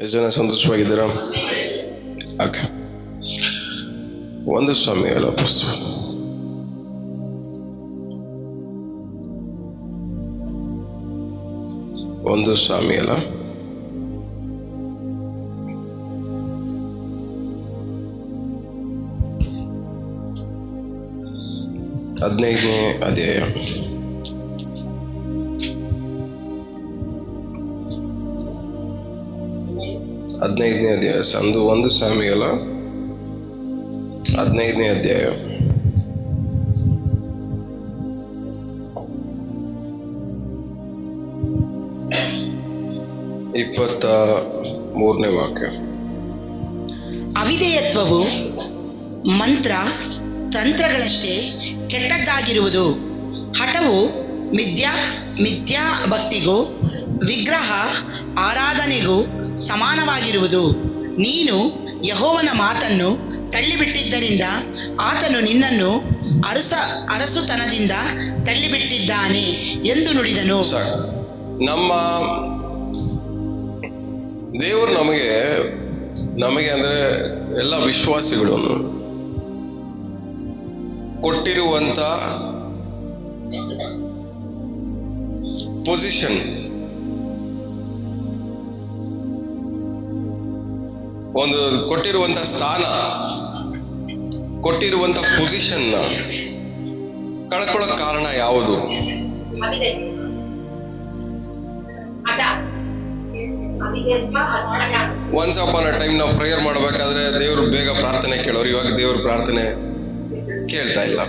ಎಷ್ಟು ಜನ ಸಂತೋಷವಾಗಿದ್ದೀರಾ? ಓಕೆ. 1 ಸಾಮುವೇಲ ಪುಸ್ತಕ 1 ಸಾಮುವೇಲ 15ನೇ ಅಧ್ಯಾಯ. ಸಂದು 1 ಸಾಮುವೇಲ 15ನೇ ಅಧ್ಯಾಯ. ಮೂರನೇ ವಾಕ್ಯ. ಅವಿಧೇಯತ್ವವು ಮಂತ್ರ ತಂತ್ರಗಳಷ್ಟೇ ಕೆಟ್ಟದ್ದಾಗಿರುವುದು. ಹಠವು ಮಿಥ್ಯಾ ಭಕ್ತಿಗೂ ವಿಗ್ರಹ ಆರಾಧನೆಗೂ ಸಮಾನವಾಗಿರುವುದು. ನೀನು ಯೆಹೋವನ ಮಾತನ್ನು ತಳ್ಳಿಬಿಟ್ಟಿದ್ದರಿಂದ ಆತನು ನಿನ್ನನ್ನು ಅರಸುತನದಿಂದ ತಳ್ಳಿಬಿಟ್ಟಿದ್ದಾನೆ ಎಂದು ನುಡಿದನು. ನಮ್ಮ ದೇವರು ನಮಗೆ ಅಂದ್ರೆ ಎಲ್ಲ ವಿಶ್ವಾಸಿಗಳು ಕೊಟ್ಟಿರುವಂತ ಪೊಸಿಷನ್, ಒಂದು ಕೊಟ್ಟಿರುವಂತ ಸ್ಥಾನ, ಕೊಟ್ಟಿರುವಂತ ಪೊಸಿಷನ್ ಕಳ್ಕೊಳ್ಳೋಕ್ ಕಾರಣ ಯಾವುದು? ಒನ್ಸ್ ಅಪಾನ್ ಅ ಟೈಮ್ ನಾವು ಪ್ರೇಯರ್ ಮಾಡ್ಬೇಕಾದ್ರೆ ದೇವ್ರು ಬೇಗ ಪ್ರಾರ್ಥನೆ ಕೇಳೋರು. ಇವಾಗ ದೇವ್ರ ಪ್ರಾರ್ಥನೆ ಕೇಳ್ತಾ ಇಲ್ಲ.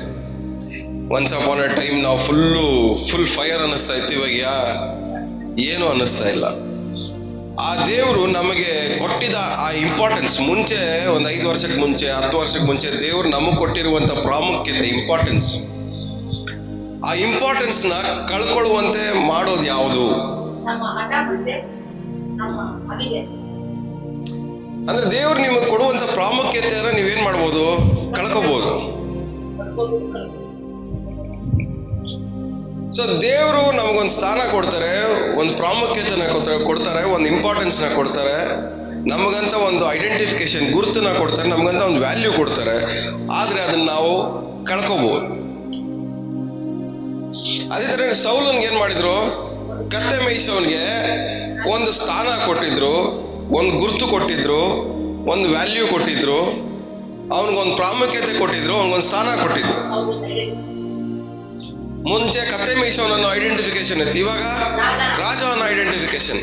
ಒನ್ಸ್ ಅಪಾನ್ ಅ ಟೈಮ್ ನಾವು ಫುಲ್ ಫೈರ್ ಅನ್ನಿಸ್ತಾ ಇತ್ತು, ಇವಾಗ ಏನು ಅನ್ನಿಸ್ತಾ ಇಲ್ಲ. ಆ ದೇವರು ನಮಗೆ ಕೊಟ್ಟಿದ ಆ ಇಂಪಾರ್ಟೆನ್ಸ್, ಮುಂಚೆ ಒಂದು 5 ವರ್ಷಕ್ಕೆ ಮುಂಚೆ 10 ವರ್ಷಕ್ಕೆ ಮುಂಚೆ ದೇವ್ರು ನಮಗೆ ಕೊಟ್ಟಿರುವಂತ ಪ್ರಾಮುಖ್ಯತೆ, ಆ ಇಂಪಾರ್ಟೆನ್ಸ್ ನ ಕಳ್ಕೊಳ್ಳುವಂತೆ ಮಾಡೋದು ಯಾವುದು? ಅಂದ್ರೆ ದೇವ್ರು ನಿಮಗೆ ಕೊಡುವಂತ ಪ್ರಾಮುಖ್ಯತೆಯನ್ನ ನೀವೇನ್ ಮಾಡ್ಬೋದು? ಕಳ್ಕೋಬಹುದು. ಸೊ ದೇವರು ನಮಗೊಂದು ಸ್ಥಾನ ಕೊಡ್ತಾರೆ, ಒಂದು ಪ್ರಾಮುಖ್ಯತೆನ ಕೊಡ್ತಾರೆ, ಒಂದು ಇಂಪಾರ್ಟೆನ್ಸ್ ನ ಕೊಡ್ತಾರೆ, ನಮಗಂತ ಒಂದು ಐಡೆಂಟಿಫಿಕೇಶನ್, ಗುರುತನ್ನ ಕೊಡ್ತಾರೆ, ನಮಗಂತ ಒಂದು ವ್ಯಾಲ್ಯೂ ಕೊಡ್ತಾರೆ. ಆದ್ರೆ ಅದನ್ನ ನಾವು ಕಳ್ಕೋಬಹುದು. ಅದೇ ತರ ಸೌಲನ್ಗೆ ಏನ್ ಮಾಡಿದ್ರು? ಕತ್ತೆ ಮೇಯಿಸೋನ್ಗೆ ಒಂದು ಸ್ಥಾನ ಕೊಟ್ಟಿದ್ರು, ಒಂದು ಗುರುತು ಕೊಟ್ಟಿದ್ರು, ಒಂದು ವ್ಯಾಲ್ಯೂ ಕೊಟ್ಟಿದ್ರು, ಅವನಿಗೊಂದು ಪ್ರಾಮುಖ್ಯತೆ ಕೊಟ್ಟಿದ್ರು, ಅವನಿಗೊಂದು ಸ್ಥಾನ ಕೊಟ್ಟಿದ್ರು. ಮುಂಚೆ ಕತ್ತೆ ಮೇಯಿಸೋನನ್ನು ಐಡೆಂಟಿಫಿಕೇಶನ್ ಇತ್ತು, ಇವಾಗ ರಾಜವನ್ನ ಐಡೆಂಟಿಫಿಕೇಶನ್.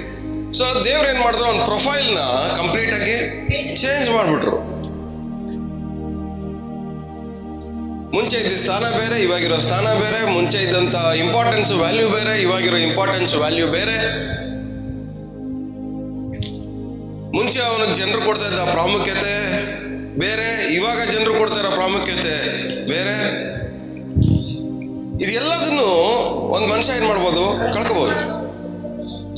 ಸೊ ದೇವ್ರ ಏನ್ ಮಾಡಿದ್ರು? ಅವ್ನ ಪ್ರೊಫೈಲ್ ನ ಕಂಪ್ಲೀಟ್ ಆಗಿ ಚೇಂಜ್ ಮಾಡ್ಬಿಟ್ರು. ಮುಂಚೆ ಇದ್ದ ಸ್ಥಾನ ಬೇರೆ, ಇವಾಗಿರೋ ಸ್ಥಾನ ಬೇರೆ. ಮುಂಚೆ ಇದ್ದಂತ ಇಂಪಾರ್ಟೆನ್ಸ್ ವ್ಯಾಲ್ಯೂ ಬೇರೆ, ಇವಾಗಿರೋ ಇಂಪಾರ್ಟೆನ್ಸ್ ವ್ಯಾಲ್ಯೂ ಬೇರೆ. ಮುಂಚೆ ಅವನಿಗೆ ಜನರು ಕೊಡ್ತಾ ಇದ್ದ ಪ್ರಾಮುಖ್ಯತೆ ಬೇರೆ, ಇವಾಗ ಜನರು ಕೊಡ್ತಾ ಇರೋ ಪ್ರಾಮುಖ್ಯತೆ ಬೇರೆ. ಇದೆಲ್ಲದನ್ನು ಒಂದು ಮನುಷ್ಯ ಏನ್ ಮಾಡ್ಬೋದು? ಕಳ್ಕೋಬಹುದು.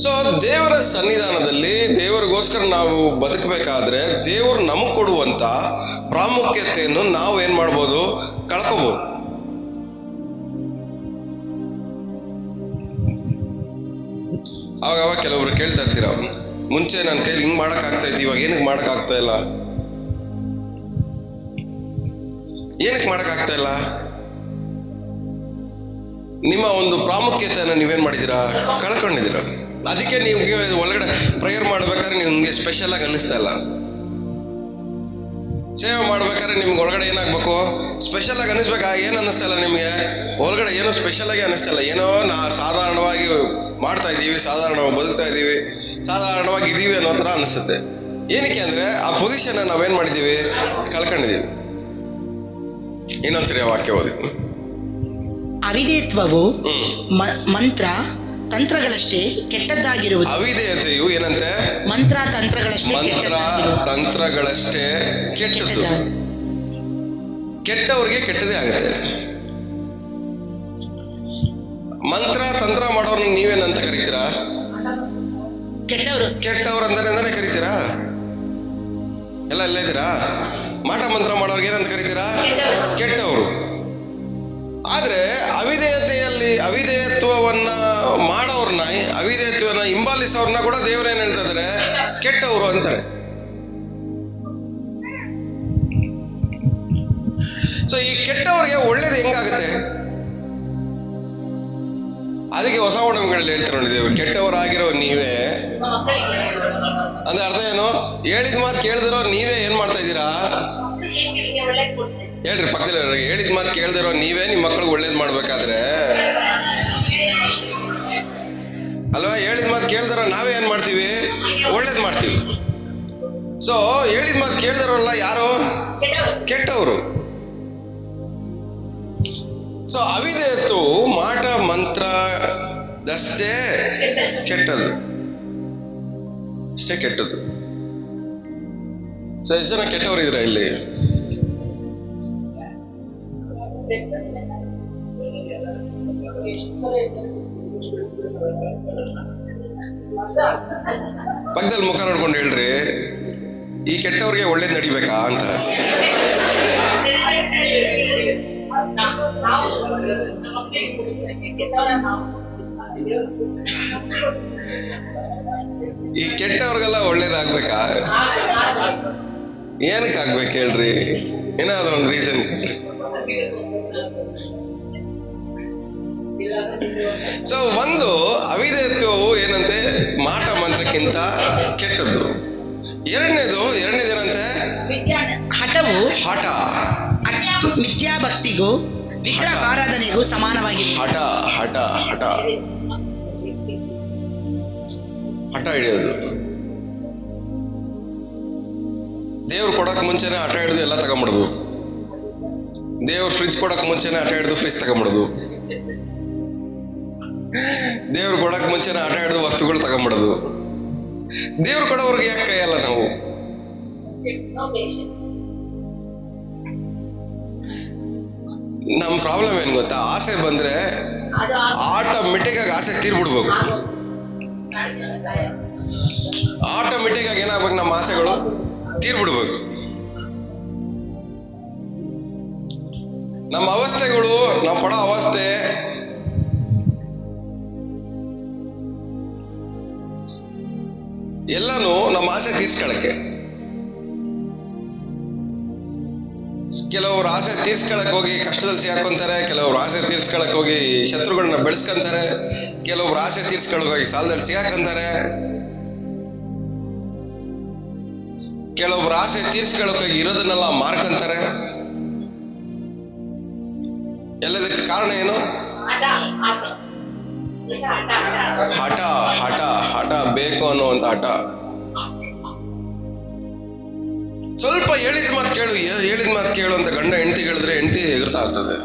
ಸೊ ದೇವರ ಸನ್ನಿಧಾನದಲ್ಲಿ ದೇವರಿಗೋಸ್ಕರ ನಾವು ಬದುಕಬೇಕಾದ್ರೆ ದೇವರು ನಮಗ್ ಕೊಡುವಂತ ಪ್ರಾಮುಖ್ಯತೆಯನ್ನು ನಾವು ಏನ್ ಮಾಡ್ಬೋದು? ಕಳ್ಕೋಬಹುದು. ಅವಾಗ ಕೆಲವರು ಕೇಳ್ತಾ ಇರ್ತೀರ, ಮುಂಚೆ ನನ್ನ ಕೈಲಿ ಹಿಂಗ್ ಮಾಡಕ್ ಆಗ್ತಾ ಇತ್ತು, ಇವಾಗ ಏನಕ್ಕೆ ಮಾಡಕ್ ಆಗ್ತಾ ಇಲ್ಲ? ಏನಕ್ಕೆ ಮಾಡಕ್ ಆಗ್ತಾ ಇಲ್ಲ? ನಿಮ್ಮ ಒಂದು ಪ್ರಾಮುಖ್ಯತೆಯನ್ನು ನೀವೇನ್ ಮಾಡಿದೀರಾ? ಕಳ್ಕೊಂಡಿದ್ದೀರಾ. ಅದಕ್ಕೆ ನಿಮ್ಗೆ ಒಳಗಡೆ ಪ್ರೇಯರ್ ಮಾಡ್ಬೇಕಾದ್ರೆ ನಿಮ್ಗೆ ಸ್ಪೆಷಲ್ ಆಗಿ ಅನ್ನಿಸ್ತಾ ಇಲ್ಲ. ಸೇವೆ ಮಾಡ್ಬೇಕಾದ್ರೆ ನಿಮ್ಗೆ ಒಳಗಡೆ ಏನಾಗ್ಬೇಕು? ಸ್ಪೆಷಲ್ ಆಗಿ ಅನ್ನಿಸ್ಬೇಕಾ? ಏನ್ ಅನ್ನಿಸ್ತಾ ಇಲ್ಲ ನಿಮ್ಗೆ? ಒಳಗಡೆ ಏನೋ ಸ್ಪೆಷಲ್ ಆಗಿ ಅನ್ನಿಸ್ತಾ ಇಲ್ಲ. ಏನೋ ಸಾಧಾರಣವಾಗಿ ಮಾಡ್ತಾ ಇದ್ದೀವಿ, ಸಾಧಾರಣವಾಗಿ ಬದುಕ್ತಾ ಇದ್ದೀವಿ, ಸಾಧಾರಣವಾಗಿ ಇದೀವಿ ಅನ್ನೋ ತರ ಅನಿಸುತ್ತೆ. ಏನಕ್ಕೆ ಅಂದ್ರೆ ಆ ಪೊಸಿಷನ್ ನಾವೇನ್ ಮಾಡಿದೀವಿ? ಕಳ್ಕೊಂಡಿದೀವಿ. ಇನ್ನೊಂದ್ಸರಿ ವಾಕ್ಯ ಓದಿ. ಅವಿಧೇಯತ್ವವು ಮಂತ್ರ ತಂತ್ರಗಳಷ್ಟೇ ಕೆಟ್ಟದ್ದಾಗಿರುವುದು. ಅವಿಧೇಯತೆಯು ಏನಂತೆ? ಮಂತ್ರ ತಂತ್ರಗಳಷ್ಟೇ ಕೆಟ್ಟದ್ದು. ಕೆಟ್ಟವ್ರಿಗೆ ಕೆಟ್ಟದೇ ಆಗುತ್ತೆ. ಮಂತ್ರ ತಂತ್ರ ಮಾಡೋರ್ನ ನೀವೇನಂತ ಕರಿತೀರಾ? ಕೆಟ್ಟವ್ರು ಅಂತಾನೆ ಕರಿತೀರಾ? ಎಲ್ಲ ಇದ್ದೀರಾ? ಮಾಟ ಮಂತ್ರ ಮಾಡೋರ್ಗೆ ಏನಂತ ಕರಿತೀರಾ? ಕೆಟ್ಟವರು. ಆದ್ರೆ ಅವಿಧೇಯತ್ವವನ್ನ ಮಾಡೋರ್ನ ಅವಿಧೇಯತ್ವನ ಹಿಂಬಾಲಿಸೋರ್ನ ಕೂಡ ದೇವ್ರೇನ್ ಹೇಳ್ತಾ ಇದಾರೆ, ಕೆಟ್ಟವರು ಅಂತಾರೆ. ಸೊ ಈ ಕೆಟ್ಟವ್ರಿಗೆ ಒಳ್ಳೇದು ಹೆಂಗಾಗುತ್ತೆ? ಅದಕ್ಕೆ ಹೊಸ ಒಡಂಬಡಿಕೆಯಲ್ಲಿ ಹೇಳ್ತಾರೆ ನೋಡಿ, ದೇವ್ರು ಕೆಟ್ಟವರಾಗಿರೋ ನೀವೇ ಅಂದ್ರೆ ಅರ್ಥ ಏನು? ಹೇಳಿದ ಮಾತು ಕೇಳ್ದಿರೋ ನೀವೇ ಏನ್ ಮಾಡ್ತಾ ಇದ್ದೀರಾ ಹೇಳ್ರಿ, ಪಕ್ಕದಲ್ಲಿ ಹೇಳಿದ ಮಾತು ಕೇಳ್ದಿರೋ ನೀವೇ ನಿಮ್ ಮಕ್ಕಳಿಗೆ ಒಳ್ಳೇದ್ ಮಾಡ್ಬೇಕಾದ್ರೆ ಅಲ್ವಾ? ಹೇಳಿದ ಮಾತು ಕೇಳ್ದಿರೋ ನಾವೇ ಏನ್ ಮಾಡ್ತೀವಿ? ಒಳ್ಳೇದ್ ಮಾಡ್ತೀವಿ. ಸೊ ಹೇಳಿದ ಮಾತು ಕೇಳ್ದಿರೋಲ್ಲ ಯಾರು? ಕೆಟ್ಟವರು. ಸೊ ಅವಿಧೇಯತ್ತು ಮಾಟ ಮಂತ್ರದಷ್ಟೇ ಕೆಟ್ಟದ್ದು, ಅಷ್ಟೇ ಕೆಟ್ಟದ್ದು. ಸೊ ಎಷ್ಟು ಜನ ಕೆಟ್ಟವರು ಇದ್ರ ಇಲ್ಲಿ? ಪಕ್ಕದಲ್ಲಿ ಮುಖ ನೋಡ್ಕೊಂಡು ಹೇಳ್ರಿ, ಈ ಕೆಟ್ಟವ್ರಿಗೆ ಒಳ್ಳೇದ್ ನಡಿಬೇಕಾ ಅಂತ. ಈ ಕೆಟ್ಟವ್ರಿಗೆಲ್ಲ ಒಳ್ಳೇದಾಗ್ಬೇಕಾ? ಏನಕ್ಕೆ ಆಗ್ಬೇಕು ಹೇಳ್ರಿ? ಏನಾದ್ರು ಒಂದು ರೀಸನ್. ಸೊ ಒಂದು ಅವಿಧೇಯತ್ವವು ಏನಂತೆ, ಮಾಟ ಮಂತ್ರಕ್ಕಿಂತ ಕೆಟ್ಟದ್ದು. ಎರಡನೇದೇನಂತೆ, ಹಠವು ಹಠ. ಮಿಥ್ಯಾಭಕ್ತಿಗೂ ವಿಗ್ರಹ ಆರಾಧನೆಗೂ ಸಮಾನವಾಗಿದೆ. ಹಠ ಹಠ ಹಠ ಹಠ ಹಿಡಿಯೋದು. ದೇವ್ರು ಕೊಡಕ್ ಮುಂಚೆನೆ ಹಠ ಹಿಡಿದು ಎಲ್ಲ ತಗೊಂಬಿಡೋದು. ದೇವ್ರು ಫ್ರಿಜ್ ಕೊಡಕ್ ಮುಂಚೆನೆ ಹಠ ಹಿಡಿದು ಫ್ರಿಜ್ ತಗೊಂಬಿಡೋದು. ದೇವ್ರು ಕೊಡಕ್ ಮುಂಚೆನೆ ಹಠ ಹಿಡಿದು ವಸ್ತುಗಳು ತಗೊಂಬಿಡೋದು. ದೇವ್ರು ಕೊಡೋರ್ಗೆ ಯಾಕೆ ಕೈಯಲ್ಲ ನಾವು? ನಮ್ ಪ್ರಾಬ್ಲಮ್ ಏನ್ ಗೊತ್ತಾ? ಆಸೆ ಬಂದ್ರೆ ಆಟೋಮೆಟಿಕ್ ಆಗಿ ಆಸೆ ತೀರ್ಬಿಡ್ಬೇಕು. ಆಟೋಮೆಟಿಕ್ ಆಗಿ ಏನಾಗ್ಬೇಕು, ನಮ್ಮ ಆಸೆಗಳು ತೀರ್ಬಿಡ್ಬೇಕು. ನಮ್ಮ ಅವಸ್ಥೆಗಳು, ನಾವು ಪಡೋ ಅವಸ್ಥೆ ಎಲ್ಲಾನು ನಮ್ಮ ಆಸೆ ತೀರ್ಸ್ಕೊಳಕ್ಕೆ. ಕೆಲವರು ಆಸೆ ತೀರ್ಸ್ಕೊಳಕ್ ಹೋಗಿ ಕಷ್ಟದಲ್ಲಿ ಸಿಗಾಕೊಂತಾರೆ, ಕೆಲವರು ಆಸೆ ತೀರ್ಸ್ಕೊಳಕ್ ಹೋಗಿ ಶತ್ರುಗಳನ್ನ ಬೆಳೆಸ್ಕೊಂತಾರೆ, ಕೆಲವರು ಆಸೆ ತೀರ್ಸ್ಕೊಳಕ್ ಹೋಗಿ ಸಾಲದಲ್ಲಿ ಸಿಗಾಕಂತಾರೆ, ಕೆಲವೊಬ್ರು ಆಸೆ ತೀರ್ಸ್ಕೊಳಕ್ ಹೋಗಿ ಇರೋದನ್ನೆಲ್ಲ ಮಾರ್ಕಂತಾರೆ. ಎಲ್ಲದಕ್ಕೆ ಕಾರಣ ಏನು? ಹಠ ಹಠ ಹಠ ಬೇಕು ಅನ್ನುವಂತ ಹಠ. ಸ್ವಲ್ಪ ಹೇಳಿದ ಮಾತು ಕೇಳು ಅಂತ ಗಂಡ ಹೆಂಡತಿ ಹೇಳಿದ್ರೆ ಹೆಂಡತಿ ಎಗರ್ತಾ ಆಗ್ತದೆ.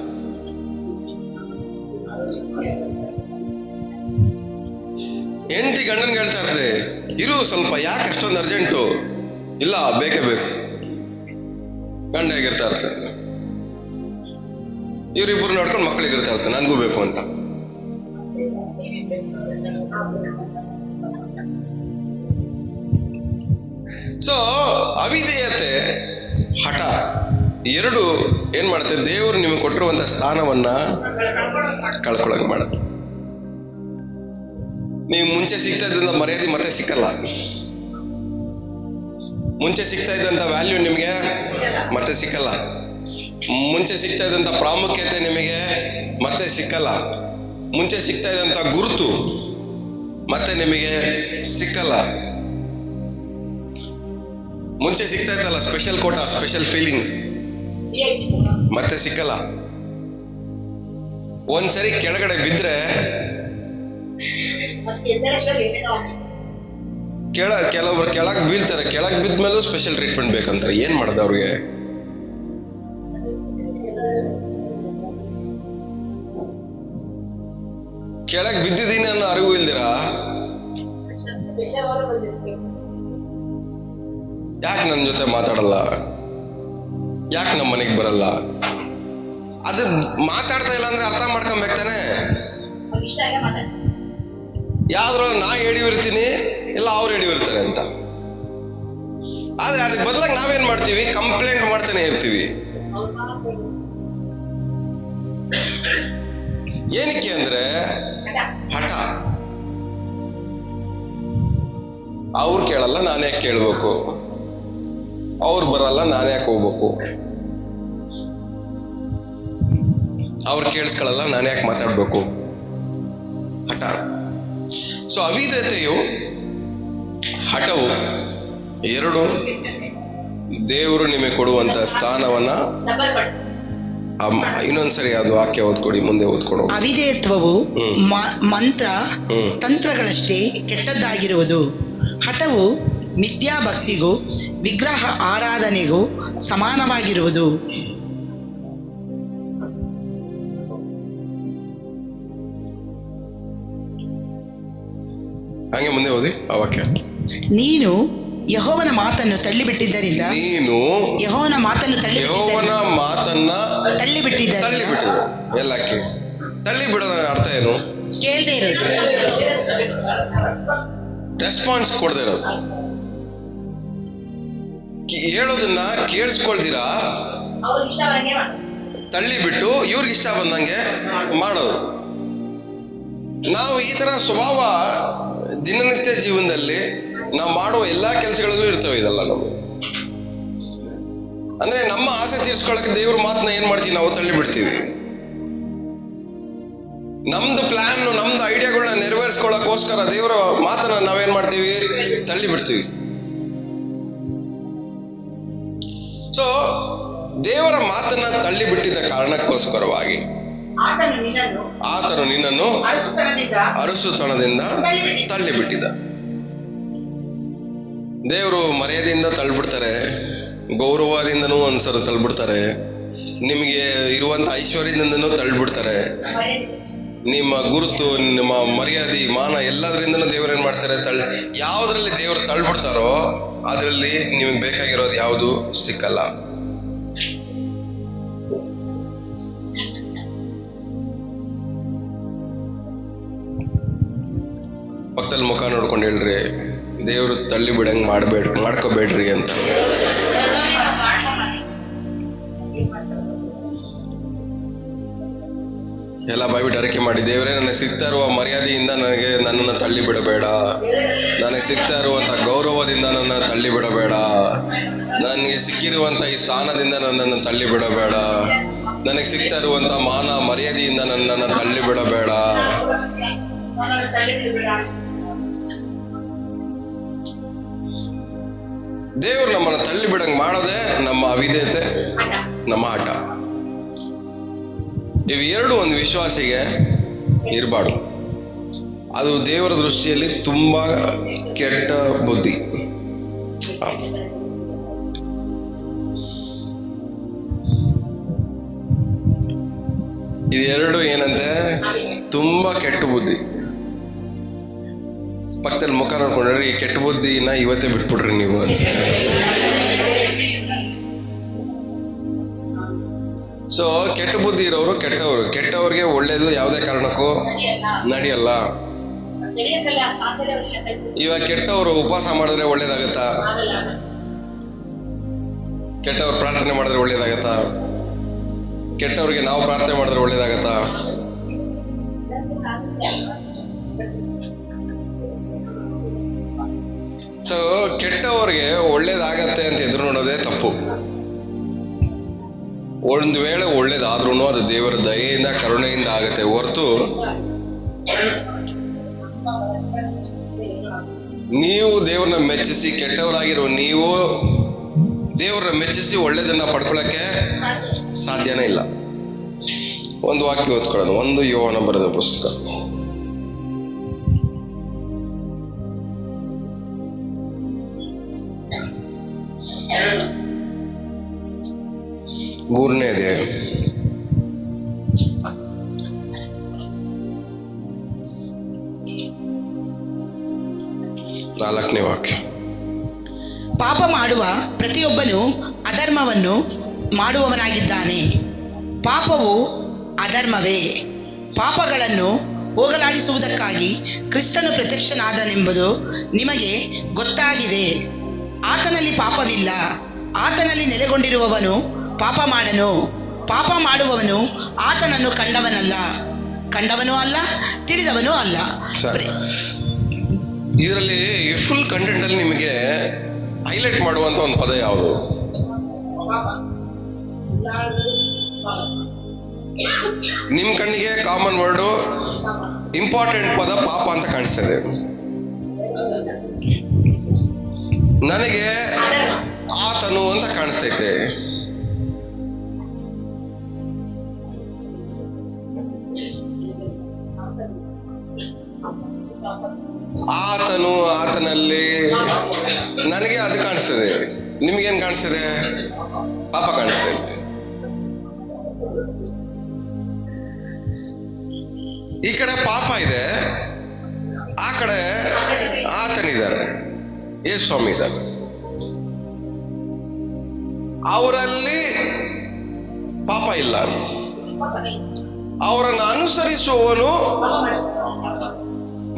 ಹೆಂಡತಿ ಗಂಡನ್ಗೆ ಹೇಳ್ತಾ ಇರ್ತದೆ, ಇರು ಸ್ವಲ್ಪ, ಯಾಕೆ ಅಷ್ಟೊಂದು ಅರ್ಜೆಂಟು? ಇಲ್ಲ ಬೇಕೇ ಬೇಕು. ಗಂಡ ಹೇಗಿರ್ತಾ ಇರ್ತಾರೆ, ಇವರಿಬ್ಬರು ನೋಡ್ಕೊಂಡು ಮಕ್ಕಳಿಗೆ ಇರ್ತಾ ಇರ್ತಾರೆ, ನನ್ಗೂ ಬೇಕು ಅಂತ. ಸೊ ಅವಿಧೇಯತೆ, ಹಠ ಎರಡು ಏನ್ ಮಾಡುತ್ತೆ? ದೇವರು ನಿಮಗೆ ಕೊಟ್ಟಿರುವಂತ ಸ್ಥಾನವನ್ನ ಕಳ್ಕೊಳಕ್ ಮಾಡುತ್ತೆ. ನೀವು ಮುಂಚೆ ಸಿಗ್ತಾ ಇದ್ದಂತ ಮರ್ಯಾದೆ ಮತ್ತೆ ಸಿಕ್ಕಲ್ಲ. ಮುಂಚೆ ಸಿಗ್ತಾ ಇದ್ದಂತ ವ್ಯಾಲ್ಯೂ ನಿಮಗೆ ಮತ್ತೆ ಸಿಕ್ಕಲ್ಲ. ಮುಂಚೆ ಸಿಗ್ತಾ ಇದ್ದಂತ ಪ್ರಾಮುಖ್ಯತೆ ನಿಮಗೆ ಮತ್ತೆ ಸಿಕ್ಕಲ್ಲ. ಮುಂಚೆ ಸಿಗ್ತಾ ಇದ್ದಂತ ಗುರುತು ಮತ್ತೆ ನಿಮಗೆ ಸಿಕ್ಕಲ್ಲ. ಮುಂಚೆ ಸಿಗ್ತಾ ಇತ್ತಲ್ಲ ಸ್ಪೆಷಲ್ ಕೋಟ, ಸ್ಪೆಷಲ್ ಫೀಲಿಂಗ್, ಮತ್ತೆ ಸಿಕ್ಕಲ್ಲ. ಒಂದ್ಸರಿ ಕೆಳಗಡೆ ಬಿದ್ರೆ ಕೆಲವರು ಕೆಳಗ್ ಬೀಳ್ತಾರೆ. ಕೆಳಗ್ ಬಿದ್ಮೇಲೂ ಸ್ಪೆಷಲ್ ಟ್ರೀಟ್ಮೆಂಟ್ ಬೇಕಂತಾರೆ. ಏನ್ ಮಾಡೋದು ಅವ್ರಿಗೆ? ಕೆಳಗ್ ಬಿದ್ದಿದ್ದೀನಿ ಅನ್ನೋ ಅರಿವು ಇಲ್ದಿರಾ ಯಾಕೆ ನನ್ನ ಜೊತೆ ಮಾತಾಡಲ್ಲ, ಯಾಕೆ ನಮ್ಮ ಮನೆಗೆ ಬರಲ್ಲ? ಅದು ಮಾತಾಡ್ತಾ ಇಲ್ಲ ಅಂದ್ರೆ ಅರ್ಥ ಮಾಡ್ಕೊಬೇಕ್ತಾನೆ. ಯಾವ್ದ್ರಲ್ಲಿ ನಾ ಎಡಿವಿರ್ತೀನಿ, ಇಲ್ಲ ಅವ್ರು ಎಡಿವಿರ್ತಾರೆ ಅಂತ. ಆದ್ರೆ ಅದಕ್ಕೆ ಬದಲಾಗಿ ನಾವೇನ್ ಮಾಡ್ತೀವಿ? ಕಂಪ್ಲೇಂಟ್ ಮಾಡ್ತಾನೆ ಇರ್ತೀವಿ. ಏನಕ್ಕೆ ಅಂದ್ರೆ ಹಠ. ಅವ್ರು ಕೇಳಲ್ಲ, ನಾನು ಯಾಕೆ ಕೇಳ್ಬೇಕು? ಅವ್ರು ಬರಲ್ಲ, ನಾನು ಯಾಕೆ ಹೋಗ್ಬೇಕು? ಅವ್ರು ಕೇಳಿಸ್ಕೊಳ್ಳಲ್ಲ, ನಾನು ಯಾಕೆ ಮಾತಾಡ್ಬೇಕು? ಹಠ. ಸೊ ಅವಿಧೇಯತೆಯು ಹಠವು ಎರಡು ದೇವರು ನಿಮಗೆ ಕೊಡುವಂತ ಸ್ಥಾನವನ್ನ ಇನ್ನೊಂದ್ಸರಿ ಅದು ವಾಕ್ಯ ಓದ್ಕೊಡಿ, ಮುಂದೆ ಓದ್ಕೊಡು. ಅವಿಧೇಯತ್ವವು ಮಂತ್ರ ತಂತ್ರಗಳಷ್ಟೇ ಕೆಟ್ಟದ್ದಾಗಿರುವುದು. ಹಠವು ಮಿಥ್ಯಾಭಕ್ತಿಗೂ ವಿಗ್ರಹ ಆರಾಧನೆಗೂ ಸಮಾನವಾಗಿರುವುದು. ಹಾಗೆ ಮುಂದೆ ಓದಿ ಆ ವಾಕ್ಯ. ನೀನು ಯೆಹೋವನ ಮಾತನ್ನು ತಳ್ಳಿಬಿಟ್ಟಿದ್ದರಿಂದ ಯೆಹೋವನ ಮಾತನ್ನು ತಳ್ಳಿಬಿಟ್ಟಿದ್ದು ಎಲ್ಲಕ್ಕೆ ತಳ್ಳಿ ಬಿಡೋದ್ರ ಅರ್ಥ ಏನು? ಕೇಳದೆ ಇರೋದು, ರೆಸ್ಪಾನ್ಸ್ ಕೊಡದೆ ಇರೋದು, ಹೇಳೋದನ್ನ ಕೇಳಿಸ್ಕೊಳ್ದಿರಾ ತಳ್ಳಿಬಿಟ್ಟು ಇವ್ರಿಗೆ ಇಷ್ಟ ಬಂದಂಗೆ ಮಾಡೋದು. ನಾವು ಈ ತರ ಸ್ವಭಾವ ದಿನನಿತ್ಯ ಜೀವನದಲ್ಲಿ ನಾವು ಮಾಡುವ ಎಲ್ಲಾ ಕೆಲಸಗಳಲ್ಲೂ ಇರ್ತವೆ. ಇದಲ್ಲ ನಮಗೆ ಅಂದ್ರೆ ನಮ್ಮ ಆಸೆ ತೀರ್ಸ್ಕೊಳಕ್ಕೆ ದೇವ್ರ ಮಾತನ್ನ ಏನ್ ಮಾಡ್ತೀವಿ ನಾವು? ತಳ್ಳಿ ಬಿಡ್ತೀವಿ. ನಮ್ದು ಪ್ಲಾನ್, ನಮ್ದು ಐಡಿಯಾಗಳನ್ನ ನೆರವೇರಿಸ್ಕೊಳ್ಳೋಕೋಸ್ಕರ ದೇವರ ಮಾತನ್ನ ನಾವೇನ್ ಮಾಡ್ತೀವಿ? ತಳ್ಳಿ ಬಿಡ್ತೀವಿ. ಸೊ ದೇವರ ಮಾತನ್ನ ತಳ್ಳಿ ಬಿಟ್ಟಿದ್ದ ಕಾರಣಕ್ಕೋಸ್ಕರವಾಗಿ ಆತನು ನಿನ್ನನ್ನು ಅರಸುತನದಿಂದ ತಳ್ಳಿಬಿಟ್ಟಿದ್ದ. ದೇವರು ಮರ್ಯಾದೆಯಿಂದ ತಳ್ಳಿಬಿಡ್ತಾರೆ, ಗೌರವದಿಂದನೂ ಒಂದ್ಸಲ ತಳ್ಳಿಬಿಡ್ತಾರೆ, ನಿಮಗೆ ಇರುವಂತ ಐಶ್ವರ್ಯದಿಂದನೂ ತಳ್ಳಿಬಿಡ್ತಾರೆ, ನಿಮ್ಮ ಗುರುತು, ನಿಮ್ಮ ಮರ್ಯಾದೆ, ಮಾನ ಎಲ್ಲದರಿಂದನೂ ದೇವರು ಏನ್ ಮಾಡ್ತಾರೆ? ಯಾವ್ದ್ರಲ್ಲಿ ದೇವರು ತಳ್ಳಿಬಿಡ್ತಾರೋ ಅದ್ರಲ್ಲಿ ನಿಮಗೆ ಬೇಕಾಗಿರೋದು ಯಾವುದು ಸಿಕ್ಕಲ್ಲ. ಪಕ್ಕದಲ್ಲಿ ಮುಖ ನೋಡ್ಕೊಂಡು ಹೇಳ್ರಿ, ದೇವರು ತಳ್ಳಿ ಬಿಡಂಗ್ ಮಾಡ್ಕೋಬೇಡ್ರಿ ಅಂತ. ಎಲ್ಲ ಬಾಯ್ಬಿಟ್ಟು ಅರಕೆ ಮಾಡಿ, ದೇವರೇ ನನಗೆ ಸಿಗ್ತಾ ಇರುವ ಮರ್ಯಾದೆಯಿಂದ ನನ್ನನ್ನು ತಳ್ಳಿ ಬಿಡಬೇಡ, ನನಗೆ ಸಿಗ್ತಾ ಇರುವಂತ ಗೌರವದಿಂದ ನನ್ನ ತಳ್ಳಿ ಬಿಡಬೇಡ, ನನಗೆ ಸಿಕ್ಕಿರುವಂತ ಈ ಸ್ಥಾನದಿಂದ ನನ್ನನ್ನು ತಳ್ಳಿ ಬಿಡಬೇಡ, ನನಗೆ ಸಿಗ್ತಾ ಇರುವಂತ ಮಾನ ಮರ್ಯಾದೆಯಿಂದ ನನ್ನನ್ನು ತಳ್ಳಿ ಬಿಡಬೇಡ. ದೇವರು ನಮ್ಮನ್ನು ತಳ್ಳಿ ಬಿಡಂಗ್ ಮಾಡೋದೇ ನಮ್ಮ ಅವಿಧೇಯತೆ, ನಮ್ಮ ಹಠ. ಇವೆರಡು ಒಂದು ವಿಶ್ವಾಸಿಗೆ ಇರಬಾರ್ದು. ಅದು ದೇವರ ದೃಷ್ಟಿಯಲ್ಲಿ ತುಂಬಾ ಕೆಟ್ಟ ಬುದ್ಧಿ. ಇದೆರಡು ಏನಂತೆ? ತುಂಬಾ ಕೆಟ್ಟ ಬುದ್ಧಿ. ಪಕ್ಕದಲ್ಲಿ ಮುಖ ನೋಡ್ಕೊಂಡ್ರೆ ಈ ಕೆಟ್ಟ ಬುದ್ಧಿನ ಇವತ್ತೇ ಬಿಟ್ಬಿಡ್ರಿ ನೀವು. ಸೊ ಕೆಟ್ಟ ಬುದ್ಧಿ ಇರೋರು ಕೆಟ್ಟವ್ರಿಗೆ ಒಳ್ಳೇದು ಯಾವುದೇ ಕಾರಣಕ್ಕೂ ನಡೆಯಲ್ಲ. ಇವಾಗ ಕೆಟ್ಟವರು ಉಪವಾಸ ಮಾಡಿದ್ರೆ ಒಳ್ಳೇದಾಗತ್ತಾ? ಕೆಟ್ಟವ್ರು ಪ್ರಾರ್ಥನೆ ಮಾಡಿದ್ರೆ ಒಳ್ಳೇದಾಗತ್ತಾ? ಕೆಟ್ಟವ್ರಿಗೆ ನಾವು ಪ್ರಾರ್ಥನೆ ಮಾಡಿದ್ರೆ ಒಳ್ಳೇದಾಗತ್ತಾ? ಸೊ ಕೆಟ್ಟವ್ರಿಗೆ ಒಳ್ಳೇದಾಗತ್ತೆ ಅಂತ ಎದುರು ನೋಡೋದೇ ತಪ್ಪು. ಒಂದು ವೇಳೆ ಒಳ್ಳೇದಾದ್ರೂ ಅದು ದೇವರ ದಯೆಯಿಂದ, ಕರುಣೆಯಿಂದ ಆಗತ್ತೆ ಹೊರತು ನೀವು ದೇವ್ರನ್ನ ಮೆಚ್ಚಿಸಿ, ಕೆಟ್ಟವರಾಗಿರೋ ನೀವು ದೇವ್ರನ್ನ ಮೆಚ್ಚಿಸಿ ಒಳ್ಳೇದನ್ನ ಪಡ್ಕೊಳಕ್ಕೆ ಸಾಧ್ಯನೇ ಇಲ್ಲ. ಒಂದು ವಾಕ್ಯ ಓದ್ಕೊಳ್ಳೋಣ. 1 ಯೋಹಾನ ಬರೆದ ಪುಸ್ತಕ 3ನೇ ಅಧ್ಯಾಯ 4ನೇ ವಾಕ್ಯ. ಪಾಪ ಮಾಡುವ ಪ್ರತಿಯೊಬ್ಬನು ಅಧರ್ಮವನ್ನು ಮಾಡುವವನಾಗಿದ್ದಾನೆ. ಪಾಪವು ಅಧರ್ಮವೇ. ಪಾಪಗಳನ್ನು ಹೋಗಲಾಡಿಸುವುದಕ್ಕಾಗಿ ಕ್ರಿಸ್ತನು ಪ್ರತ್ಯಕ್ಷನಾದನೆಂಬುದು ನಿಮಗೆ ಗೊತ್ತಾಗಿದೆ. ಆತನಲ್ಲಿ ಪಾಪವಿಲ್ಲ. ಆತನಲ್ಲಿ ನೆಲೆಗೊಂಡಿರುವವನು ಪಾಪ ಮಾಡನು. ಪಾಪ ಮಾಡುವವನು ಆತನನ್ನು ಕಂಡವನೂ ಅಲ್ಲ, ತಿಳಿದವನೂ ಅಲ್ಲ. ಇದರಲ್ಲಿ ಫುಲ್ ಕಂಟೆಂಟ್ ಅಲ್ಲಿ ನಿಮಗೆ ಹೈಲೈಟ್ ಮಾಡುವಂತ ಒಂದು ಪದ ಯಾವುದು? ನಿಮ್ ಕಣ್ಣಿಗೆ ಕಾಮನ್ ವರ್ಡ್ ಇಂಪಾರ್ಟೆಂಟ್ ಪದ ಪಾಪ ಅಂತ ಕಾಣಿಸ್ತದೆ. ನನಗೆ ಆತನು ಅಂತ ಕಾಣಿಸ್ತೈತೆ. ಆತನು, ಆತನಲ್ಲಿ, ನನಗೆ ಅದು ಕಾಣಿಸ್ತದೆ. ನಿಮ್ಗೇನ್ ಕಾಣಿಸ್ತದೆ? ಪಾಪ ಕಾಣಿಸ್ತದೆ. ಈ ಕಡೆ ಪಾಪ ಇದೆ, ಆ ಕಡೆ ಆತನಿದ್ದಾರೆ, ಯೇಸು ಸ್ವಾಮಿ ಇದ್ದಾರೆ. ಅವರಲ್ಲಿ ಪಾಪ ಇಲ್ಲ. ಅವರನ್ನು ಅನುಸರಿಸುವವನು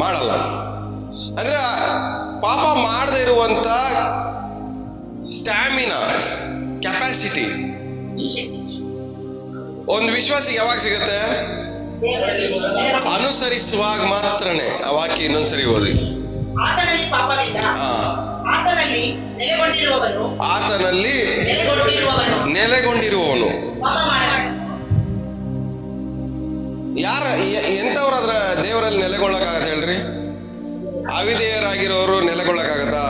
ಮಾಡಲ್ಲ. ಅಂದ್ರೆ ಪಾಪ ಮಾಡದೇ ಇರುವಂತ ಸ್ಟ್ಯಾಮಿನಾ, ಕೆಪಾಸಿಟಿ ಒಂದು ವಿಶ್ವಾಸಿಗೆ ಯಾವಾಗ ಸಿಗುತ್ತೆ? ಅನುಸರಿಸುವಾಗ ಮಾತ್ರನೇ. ಆ ವಾಕ್ಯ ಇನ್ನೊಂದ್ಸರಿ ಓದಿ. ಆತನಲ್ಲಿ ನೆಲೆಗೊಂಡಿರುವವನು. ಯಾರ ಎಂತವ್ರಾದ್ರ ದೇವರಲ್ಲಿ ನೆಲೆಗೊಳ್ಳಕ್ಕಾಗತ್ತ ಹೇಳ್ರಿ? ಅವಿಧೇಯರಾಗಿರೋರು ನೆಲೆಗೊಳ್ಳಕ್ಕಾಗತ್ತಾ?